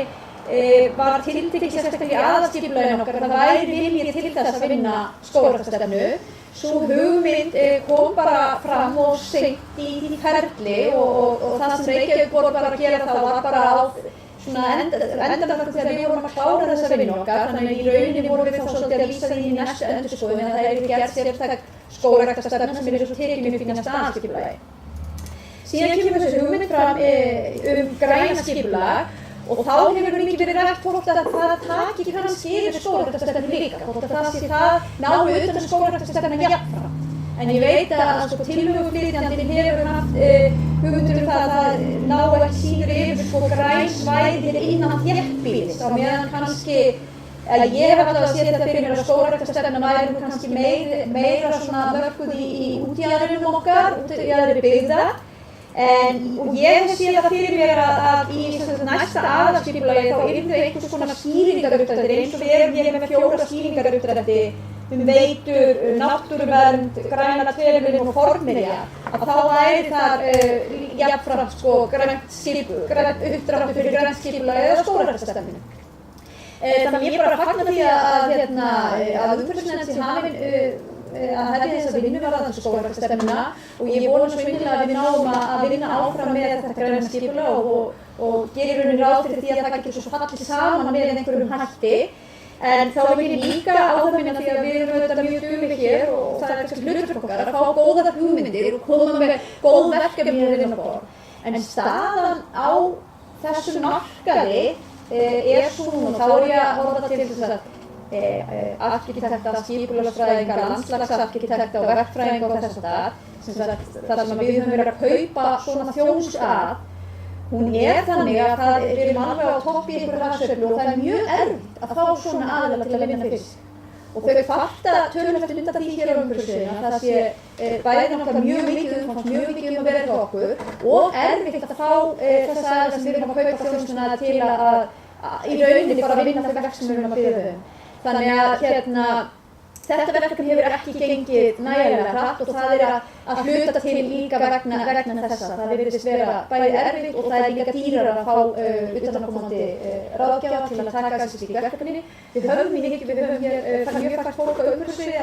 var tiltekið sérstaklega í aðalskipulaginu okkar að það væri vilji til þess að vinna skógræktarstefnu. Sú hugmynd kom bara fram og seint í ferli og það sem Reykjavíkurborg var að gera þá var bara á endanlega þegar við vorum að klára þessa vinnu okkar, þannig að í rauninni vorum við þá svolítið að lýsa því í næstu endurskoðun en það er gert sérstakt skógræktarstefna sem er svo tekin upp í næsta aðalskipulagi. Síðan kemur þessi hugmynd fram græna skipulag og þá hefur ekki verið rætt hvort að það taki kannski yfir skógræktarstefnu líka, hvort að það nái utan skógræktarstefnuna jafnframt. En ég veit að tillöguflytjandinn hefur haft hugmyndir það að það ná ekki síður yfir græn svæði innan þéttbýlis á meðan kannski ég hef alltaf að setja fyrir mér að skógræktarstefnan væri kannski meira svona mörkuð í útjaðrinum okkar, útjaðri byggða. Og ég hef séð það fyrir mér að í næsta aðalskipulagi þá yrðu einhvers konar skýringaruppdrættir eins og við erum hér með 4 skýringaruppdrætti veitur, náttúruvernd, græna tveimilin og fornminja, að þá væri þar jafnframt grænt uppdráttur fyrir grænt skipulag eða skógræktarstefnu. Þannig að ég bara fagna því að umhverfisnefnd sé hafin að hefja þessa vinnu varðandi skógræktarstefnuna og ég vona svo innilega að við náum að vinna áfram með þetta græna skipulag og gerir rauninni ráð fyrir því að það getur svo fallið saman með einhverjum hætti. En þá vil ég líka á það minna því að við erum auðvitað mjög dugleg hér og það er kannski hlutverk okkar að fá góðar hugmyndir og koma með góð verkefni inn á borð. En staðan á þessum markaði er svo og þá er ég að horfa til þess að arkitekta, skipulagsfræðinga, landslagsarkitekta og verkfræðinga og þess að þar sem við höfum verið að kaupa svona þjónustu að hún er þannig að við erum alveg á topp í einhverju hagsveiflu og það er mjög erfitt að fá svona aðila til að vinna fisk. Og þau kvarta töluvert undan því hér á umhverfissviðinu að það sé bæði náttúrulega mjög mikið að vera hjá okkur og erfitt að fá þessa aðila sem við erum að kaupa þjónustuna til að í rauninni bara vinna þau verk sem við erum að biðja um. Þannig að þetta verkefni hefur ekki gengið nægilega hratt og það að hluta til líka vegna þessa. Það virðist vera bæði erfitt og það líka dýrara að fá utanaðkomandi ráðgjafa til að taka þessi slík verkefni. Við höfum í hyggju, við höfum hér mjög fært fólk á umhverfissviði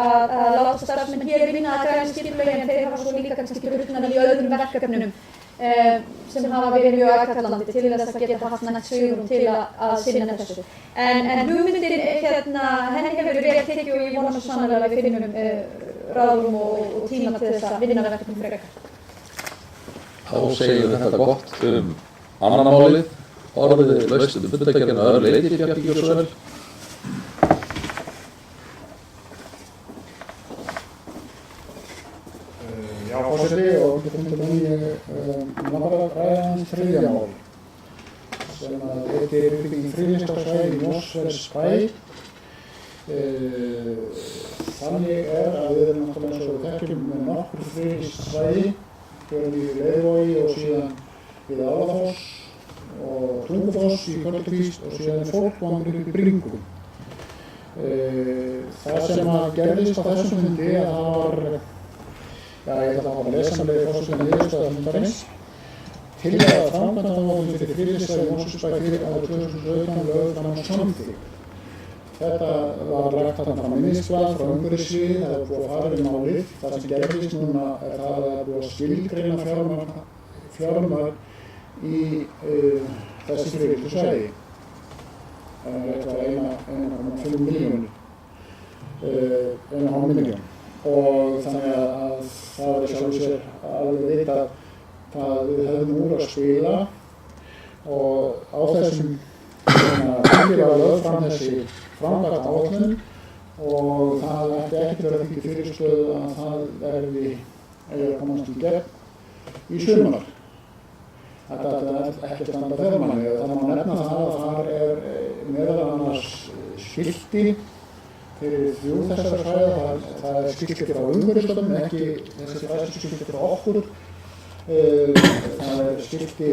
að láta starfsmenn hér vinna að grænu skipulagi en þeir hafa svo líka kannski drukknað í öðrum verkefnum sem hafa verið mjög aðkallandi til þess að geta haft nægt svigrúm til að sinna þessu. En hugmyndin henni hefur verið tekið og ég vona svo sannarlega að við finnum ráðrúm og tíma til þess að vinna verkefnum frekar. Þá segjum við þetta gott annan málið. Orðið laust fundargerðina að öðru leyti fékk ekki svo vel. Já, forseti, og ég langar að ræða þriðja mál sem heitir uppbygging friðlýsingarsvæði í Mosfellsbæ. Þannig að við erum náttúrulega eins og við þekkjum með nokkur friðlýst svæði, í Leiðvogi og síðan við Álafoss og Tungufoss í Köldukvísl og síðan fólkvangur upp í Bringum. Það sem gerðist á þessum fundi að það var ég ætla að lesa með forseta niðurstöðu fundarins. Tillaga framkvæmdaáætlun fyrir friðlýstsvæði í Mosfellsbæ fyrir árið 2017 lögð fram á samþykkt. Þetta var lagt þarna fram minnisblað frá umhverfissviði, það er búið að fara yfir málið. Það sem gerðist núna er það að búið að skilgreina fjármagn í þessi friðlýstu svæði. Það er eitthvað 1,5 milljónir, 1,5 milljón. Og þannig að það var í sjálfu sér alveg vitað hvað við höfum úr að spila og á þessum fundi var lögð fram þessi framkvæmdaáætlun og það ætti ekkert verið ekki fyrirstöðu að það verði að komast í gegn í sumar. Þetta ætti ekki að standa fyrir manni. Það má nefna það að þar meðal annars skilti fyrir 3 þessara svæða. Það skilti frá umhverfisstofnun, ekki þessi fræðslu skilti frá okkur. Það skilti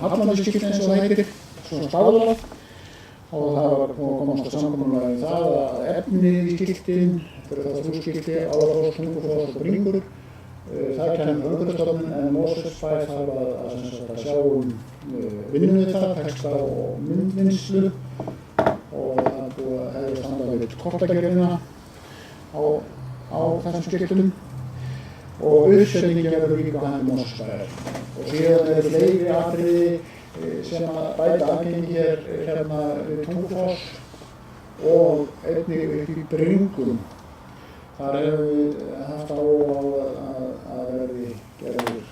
hallandi eins og það heitir, svona stáðalað. Og það var komast að samkomulagi það að efnið í skiltin, fyrir það 3 skilti, Álafoss, Tungufoss og Bringur, það kemur umhverfisstofnun en Mosfellsbæ þarf að sjá vinnu við það, texta og myndvinnslu og það er búið að hefur standa við kortagerðina á þessum skiltum og uppsetningin verður líka á hendi Mosfellsbæjar. Og síðan eru fleiri atriði sem að bæta aðgengi hér við Tungufoss og einnig upp í Bringum. Þar hefur við haft á að verði gerður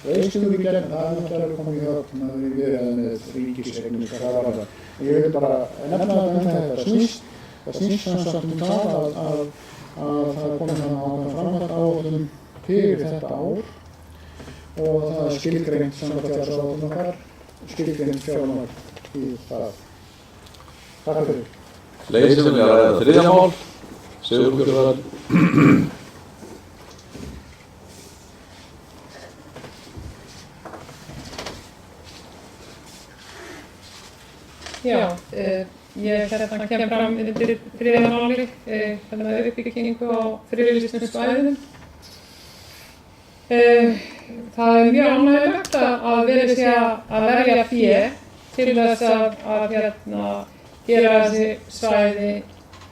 vegstjóri í gegn, það er náttúrulega komið í höfn að við viðræðum með ríkiseignum þar. Ég vil bara nefna þetta snýst. Það snýst samsagt það að það er komið ákveðin framkvæmdaáætlun fyrir þetta ár og það er skilgreint samkvæmt fjárhagsáætlun okkar, skilgreint fjármagn í það. Takk fyrir. Fleiri sem vilja ræða þriðja mál. Sigurður. Já, ég kem fram undir þriðja máli, uppbyggingu á friðlýstum svæðum. Það er mjög ánægjulegt að verið sé að verja fé til þess að gera þessi svæði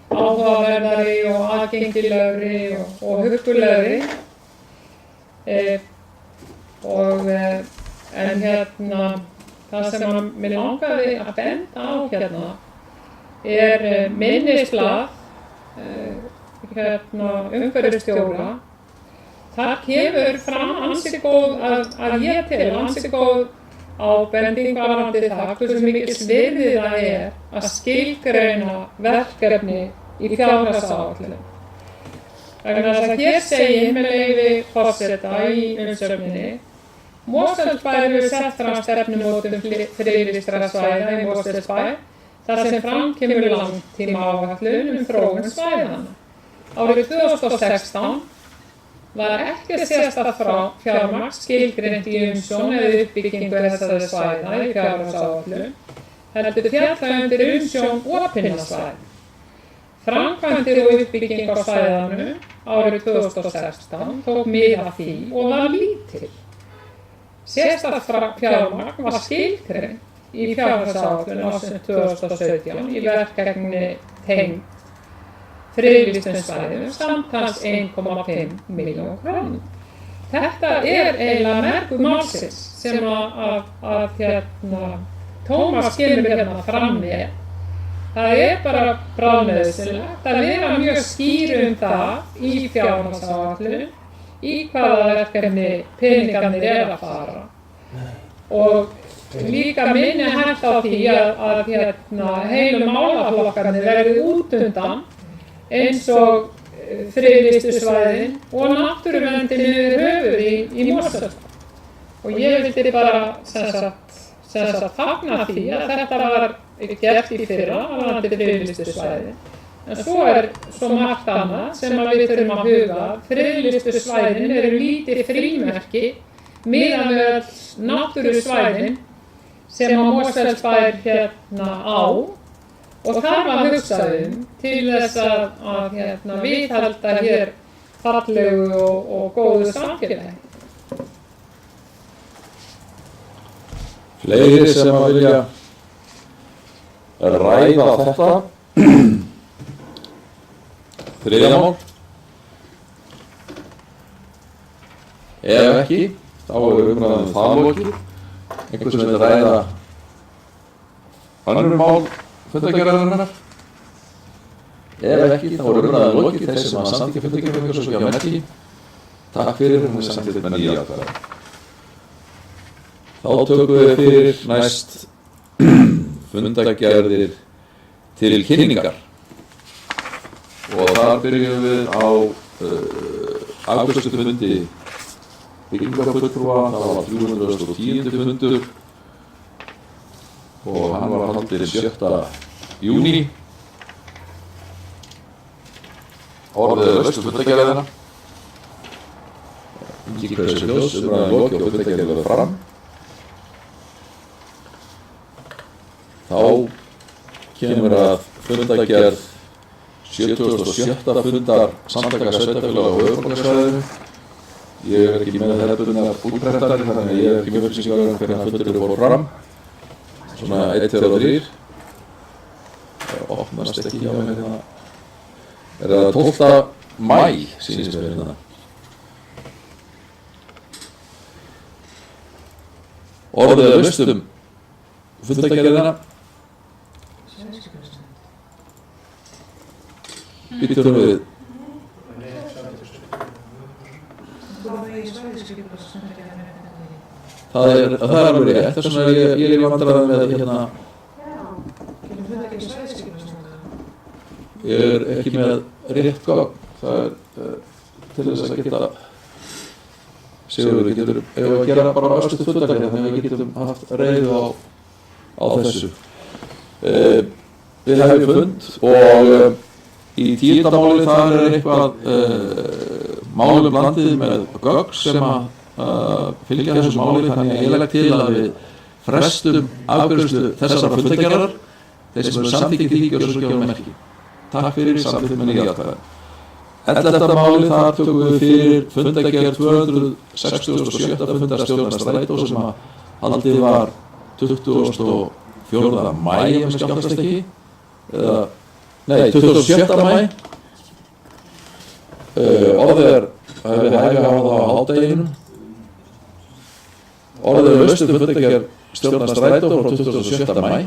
áhugaverðari og aðgengilegri og huggulegri. En það sem mig langaði að benda á er minnisblað umhverfisstjóra. Þar kemur fram ansi góð að ég tel ansi góð ábending varðandi það hversu mikils virði það er að skilgreina verkefni í fjárhagsáætlun. Vegna þess að hér segir með leyfi forseta í umsögninni: Mosfellsbæ hefur sett fram stefnumótun friðlýstra svæða í Mosfellsbæ þar sem fram kemur langtímaáætlun þróun svæðanna. Árið 2016 var ekkert sérstakt fjármagn skilgreint í umsjón eða uppbyggingu þessara svæða í fjárhagsáætlun, heldur fjalla undir umsjón opinna svæða. Framkvæmdir og uppbygging á svæðinu árið 2016 tók mið af því og var lítil. Sérstakt fjármagn var skilgreint í fjárhagsáætlun ársins 2017 í verkefni tengd friðlýstum svæðum samtals 1,5 milljón krónur. Þetta eiginlega mergur málsins sem að Tómas kemur hérna fram með. Það bara bráðnauðsynlegt að vera mjög skýr það í fjárhagsáætlun í hvaða verkefni peningarnir að fara. Og líka minni hægt á því að heilu málaflokkarnir verði út undan eins og friðlýstu svæðin og náttúruverndin yfir höfuð í Mosfellsbæ. Og ég vildi bara sem sagt fagna því að þetta var gert í fyrra varðandi friðlýstu svæðin. En svo margt annað sem við þurfum að huga. Friðlýstu svæðin eru lítið frímerki miðað við öll náttúrusvæðin sem að Mosfellsbær á og þarf að hugsa til þess að viðhalda hér fallegu og góðu samfélagi. Fleiri sem að vilja ræða þetta. Þriðja mál. Ef ekki, þá umræðan það lokið. Einhver sem vil ræða önnur mál fundargerðarinnar. Ef ekki, þá umræðan lokið. Þeir sem að samþykkja fundargerðarinnar svo ekki á merki. Takk fyrir, hún samþykkt með 9 atkvæði. Þá tökum við fyrir næst fundargerðir til kynningar. Og þar byrjum við á afgreiðslufundi byggingarfulltrúa. Það var 310. fundur og hann var haldinn 7. júní. Orðið laust fundargerðina. Engin hversu ljós, umræðan lokið og fundargerðin verður fram. Þá kemur að fundargerð 77. fundar samtaka sveitarfélaga á höfuðborgarsvæðinu. Ég ekki með hefðbundnar útprentari, þannig að ég ekki með upplýsingar hvernig fundur fór fram. Svona 1, 2 og 3. Það opnast ekki hjá mér hérna. Það 12. maí, sýnist mér hérna. Orðið laust fundargerðina. Býtum við. Það alveg rétt. Þess vegna ég í vandræðum með hérna. Ég ekki með rétt gögn. Það til þess að geta Sigurður getur að gera bara örstuð fundargerð þannig að við getum haft reiðu á þessu. Við hefum fund og í 10. máli þar eitthvað málum landið með gögn sem að fylgja þessu máli, þannig að ég legg til að við frestum afgreiðslu þessara fundargerðar. Þeir sem eru samþykkið því og svo gefum merki. Takk fyrir, samþykkt með 9 atkvæði. 11. máli þar tökum við fyrir fundargerð 267. fundar stjórnar strætó sem að haldið var 24. maí ef við skjáttast ekki. 27. maí. Orðið við hæfi á það á hádeginu. Orðið laust fundargerð stjórnar strætó frá 27. maí.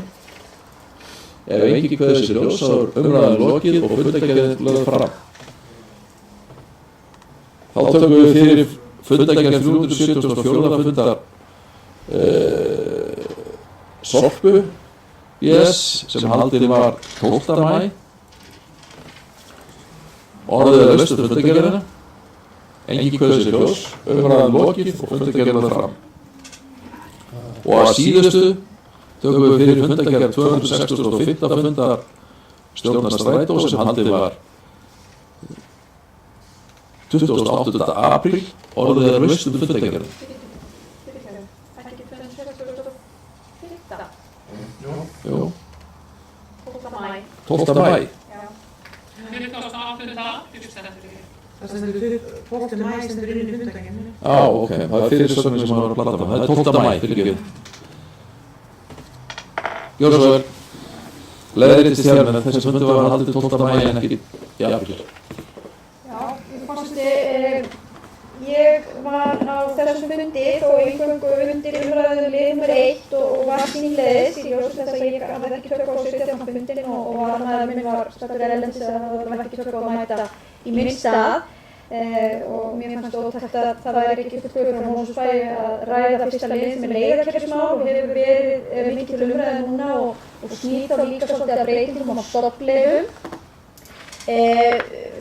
Ef engin kveður sér ljós, þá umræðan lokið og fundargerðin lögð fram. Þá tökum við fyrir fundargerð 374. fundar Sorpu BS sem haldin var 12. maí. Orðið laust fundargerðina. Engin kveður sér ljós, umræðan lokið og fundargerðin lögð fram. Og að síðustu tökum við fyrir fundargerð 265. fundar stjórnar strætó sem haldið var 28. apríl. Orðið laust fundargerðin. Ekki 2015? Jú. 12. maí. 12. maí? Já. Það stendur 12. maí stendur inn í fundagerðinni. Já, ok, það er fyrir sögnin sem maður var að blanda með. Það er 12. maí, fyrirgefið. Gjörðu svo vel. Leiðréttist hér með þessi fundur var haldið 12. maí en ekki í apríl. Já, forseti, ég var á þessum fundi þó eingöngu undir umræðu lið nr. 1 og var sýnilegis í ljós þess að ég hafði ekki tök á að sitja á fundinn og varamaður minn var staddur erlendis að það var ekki tök á að mæta í minn stað. Og mér fannst ótækt að það væri ekki fulltrúi frá Mosfellsbæ að ræða fyrsta lið sem er leiðakerfismál og hefur verið mikil umræða núna og snýr þá líka svolítið að breytingum á stofnleiðum.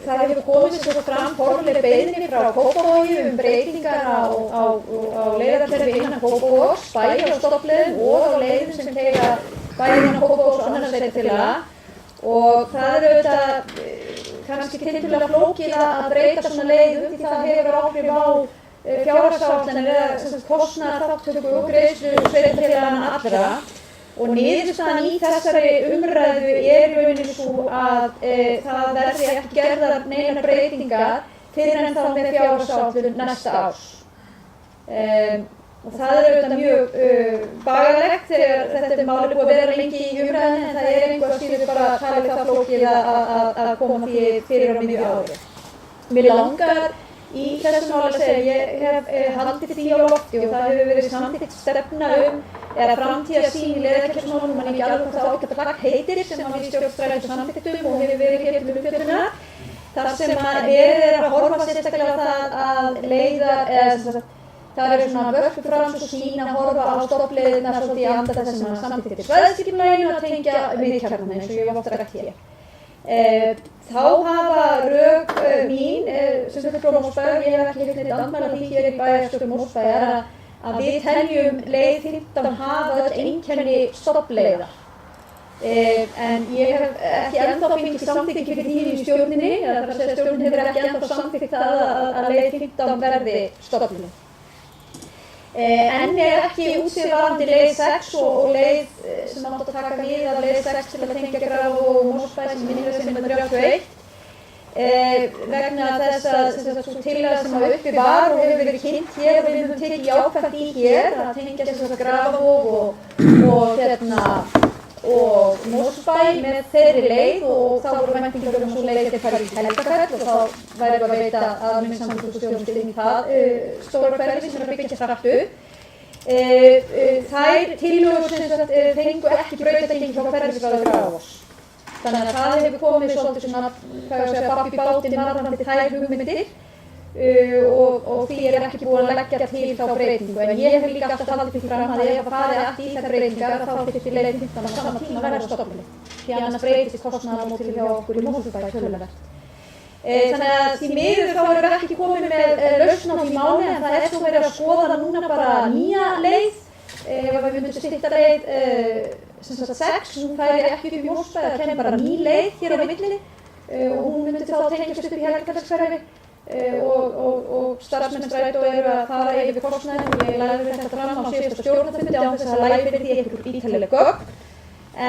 Það hefur komið sér svo fram formleg beiðni frá Kópavogi breytingar á leiðakerfi innan Kópavogs, bæði á stofnleiðum og á leiðum sem tengja bæði innan Kópavogs og annarra sveitarfélaga. Og það er auðvitað kannski tiltölulega flókið að breyta svona leiðum því það hefur áhrif á fjárhagsáætlanir eða kostnaðarþátttöku og greiðslu sveitarfélaganna allra. Og niðurstaðan í þessari umræðu er í rauninni svo að það verði ekki gerðar neinar breytingar fyrir en þá með fjárhagsáætlun næsta árs. Og það er auðvitað mjög bagalegt þegar þetta mál er búið að vera lengi í umræðinni en það er einhver síður bara talið það flókið að koma því fyrir á miðju ári. Mér langar í þessu máli að segja, ég hef haldið því á lofti og það hefur verið samþykkt stefna eða framtíðarsýn í leiðakerfismálum, man ekki alveg hvað það ágætt plagg heitir sem við stjórn Strætós samþykktum og hefur verið hér til umfjöllunar. Þar sem verið er að horfa sérstaklega á það að leiðar það eru svona vörpufrans og sín að horfa á stofnleiðirnar svolítið í anda þess sem samþykkt í svæðaskipulaginu að tengja miðkjarnana eins og ég hef oft rætt hér. Þá hafa rök mín, sem þetta frá Mosfellsbæjar, ég hef ekki heyrt neitt andmæla því hér í bæjarstjórn Mosfellsbæjar að við teljum leið 15 hafa öll einkenni stofnleiða. En ég hef ekki ennþá fengið samþykki fyrir því í stjórninni, það er að segja stjórnin hefur ekki ennþá samþykkt það að leið 15 verði stofnleið. En er ekki útséðvarandi leið 6 og leið sem átt að taka við af leið 6 til að tengja Grafavog og Mosfellsbæ sem minnir sem er 31 vegna þess að svo tillaga sem uppi var og hefur verið kynnt hér og við höfum tekið jákvætt í hér að tengja þess að Grafavog og Mosfellsbæ með þeirri leið og þá voru væntingar svo leið til farið í Helgafell og þá væri að veita almenningssamgöngustjórnum inn í það stóra hverfi sem er að byggja hratt upp. Þær tillögur sem fengu ekki brautargengi hjá hverfisráði Grafarvogs. Þannig að það hefur komið svolítið svona, hvað ég að segja, babb í bátinn varðandi þær hugmyndir og því er ekki búið að leggja til þá breytingu. En ég hef líka alltaf haldið því fram að ef að farið eftir í þær breytingar þá þyrfti leið 15 á sama tíma verða stofnleið. Því annars breytist kostnaðarmótið hjá okkur í Mosfellsbæ töluvert. Þannig að því miður þá erum við ekki komið með lausn á því máli en það er svo verið að skoða það núna bara nýja leið. Ef við myndum stytta leið 6, hún færi ekki upp í Mosfellsbæ, það kemur bara ný leið hér á milli og hún myndi þá tengjast upp í Helgafellshverfi. Og starfsmenn Strætó eru að fara yfir kostnaðinn og ég lagði þetta fram á síðasta stjórnarfundi án þess að það lægi fyrir því einhver ítarleg gögn.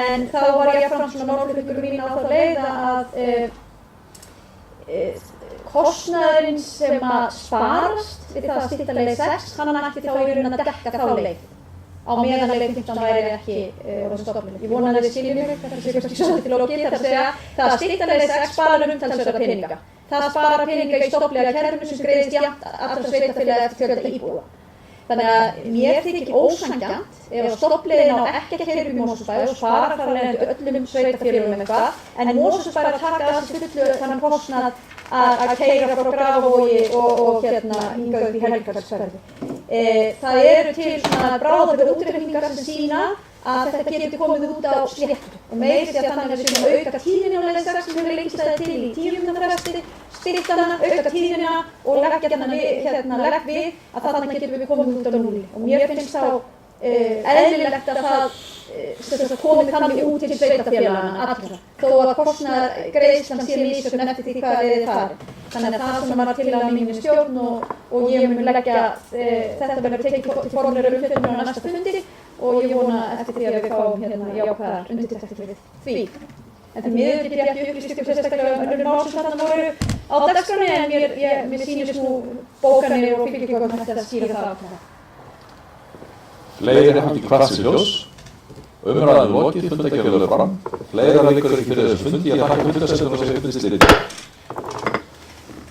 En þá var ég fram svona málflutningur mín á þá leið að kostnaðurinn sem að sparast við það að stytta leið 6, hann ætti þá í rauninni að dekka þá leið. Á meðan leið 15 væri ekki stofnleið. Ég vona að þið skiljið mig, þetta sé kannski svolítið til lokið, það er að segja það að stytta leið 6 sparar umtalsverða peninga. Það sparar peninga í stofnleiðakerfinu sem greiðist jafnt allra sveitarfélaga eftir fjölda íbúa. Þannig að mér þykir ósanngjarnt ef stofnleiðin á ekki að keyra upp í Mosfellsbæ og sparar þar af leiðandi öllum sveitarfélögum eitthvað, en Mosfellsbæ að taka að sér fullu þannig kostnað að keyra frá Grafavogi og hingað upp í Helgafellshverfi. Það eru til svona bráðabirgða útreikningar sem sýna að þetta getur komið út á sléttu og meiri sé að þannig að við séum að auka tíðinni á leið 6 sem hefur lengi staðið til í 10 mínútna fresti, stytta hana, auka tíðinna og legg við að þannig getum við komið út á 0. Og mér finnst þá eðlilegt að það komið þannig út til sveitarfélaganna allra, þó að kostnaðargreiðslan sé misjöfn eftir því hvað leiðir farið. Þannig að það sem var tillaga mín í stjórn og ég mun leggja þetta verður tekið til formlegrar umfjöllunar á næsta fundi og ég vona eftir því að við fáum jákvæðar undirtektir við því. En því miður get ég ekki upplýst ykkur sérstaklega önnur mál sem þarna voru á á dagskránni en mér sýnist nú bókanir og fylgigögn hægt að skýra það ákveða. Fleiri hafa ekki kvart sér ljós. Umræðan lokið, fundargerð verður fram. Fleira liggur ekki fyrir þessu fundi. Ég þakka fundargestum fyrir þessu upplýstir.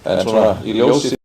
En svona í ljósi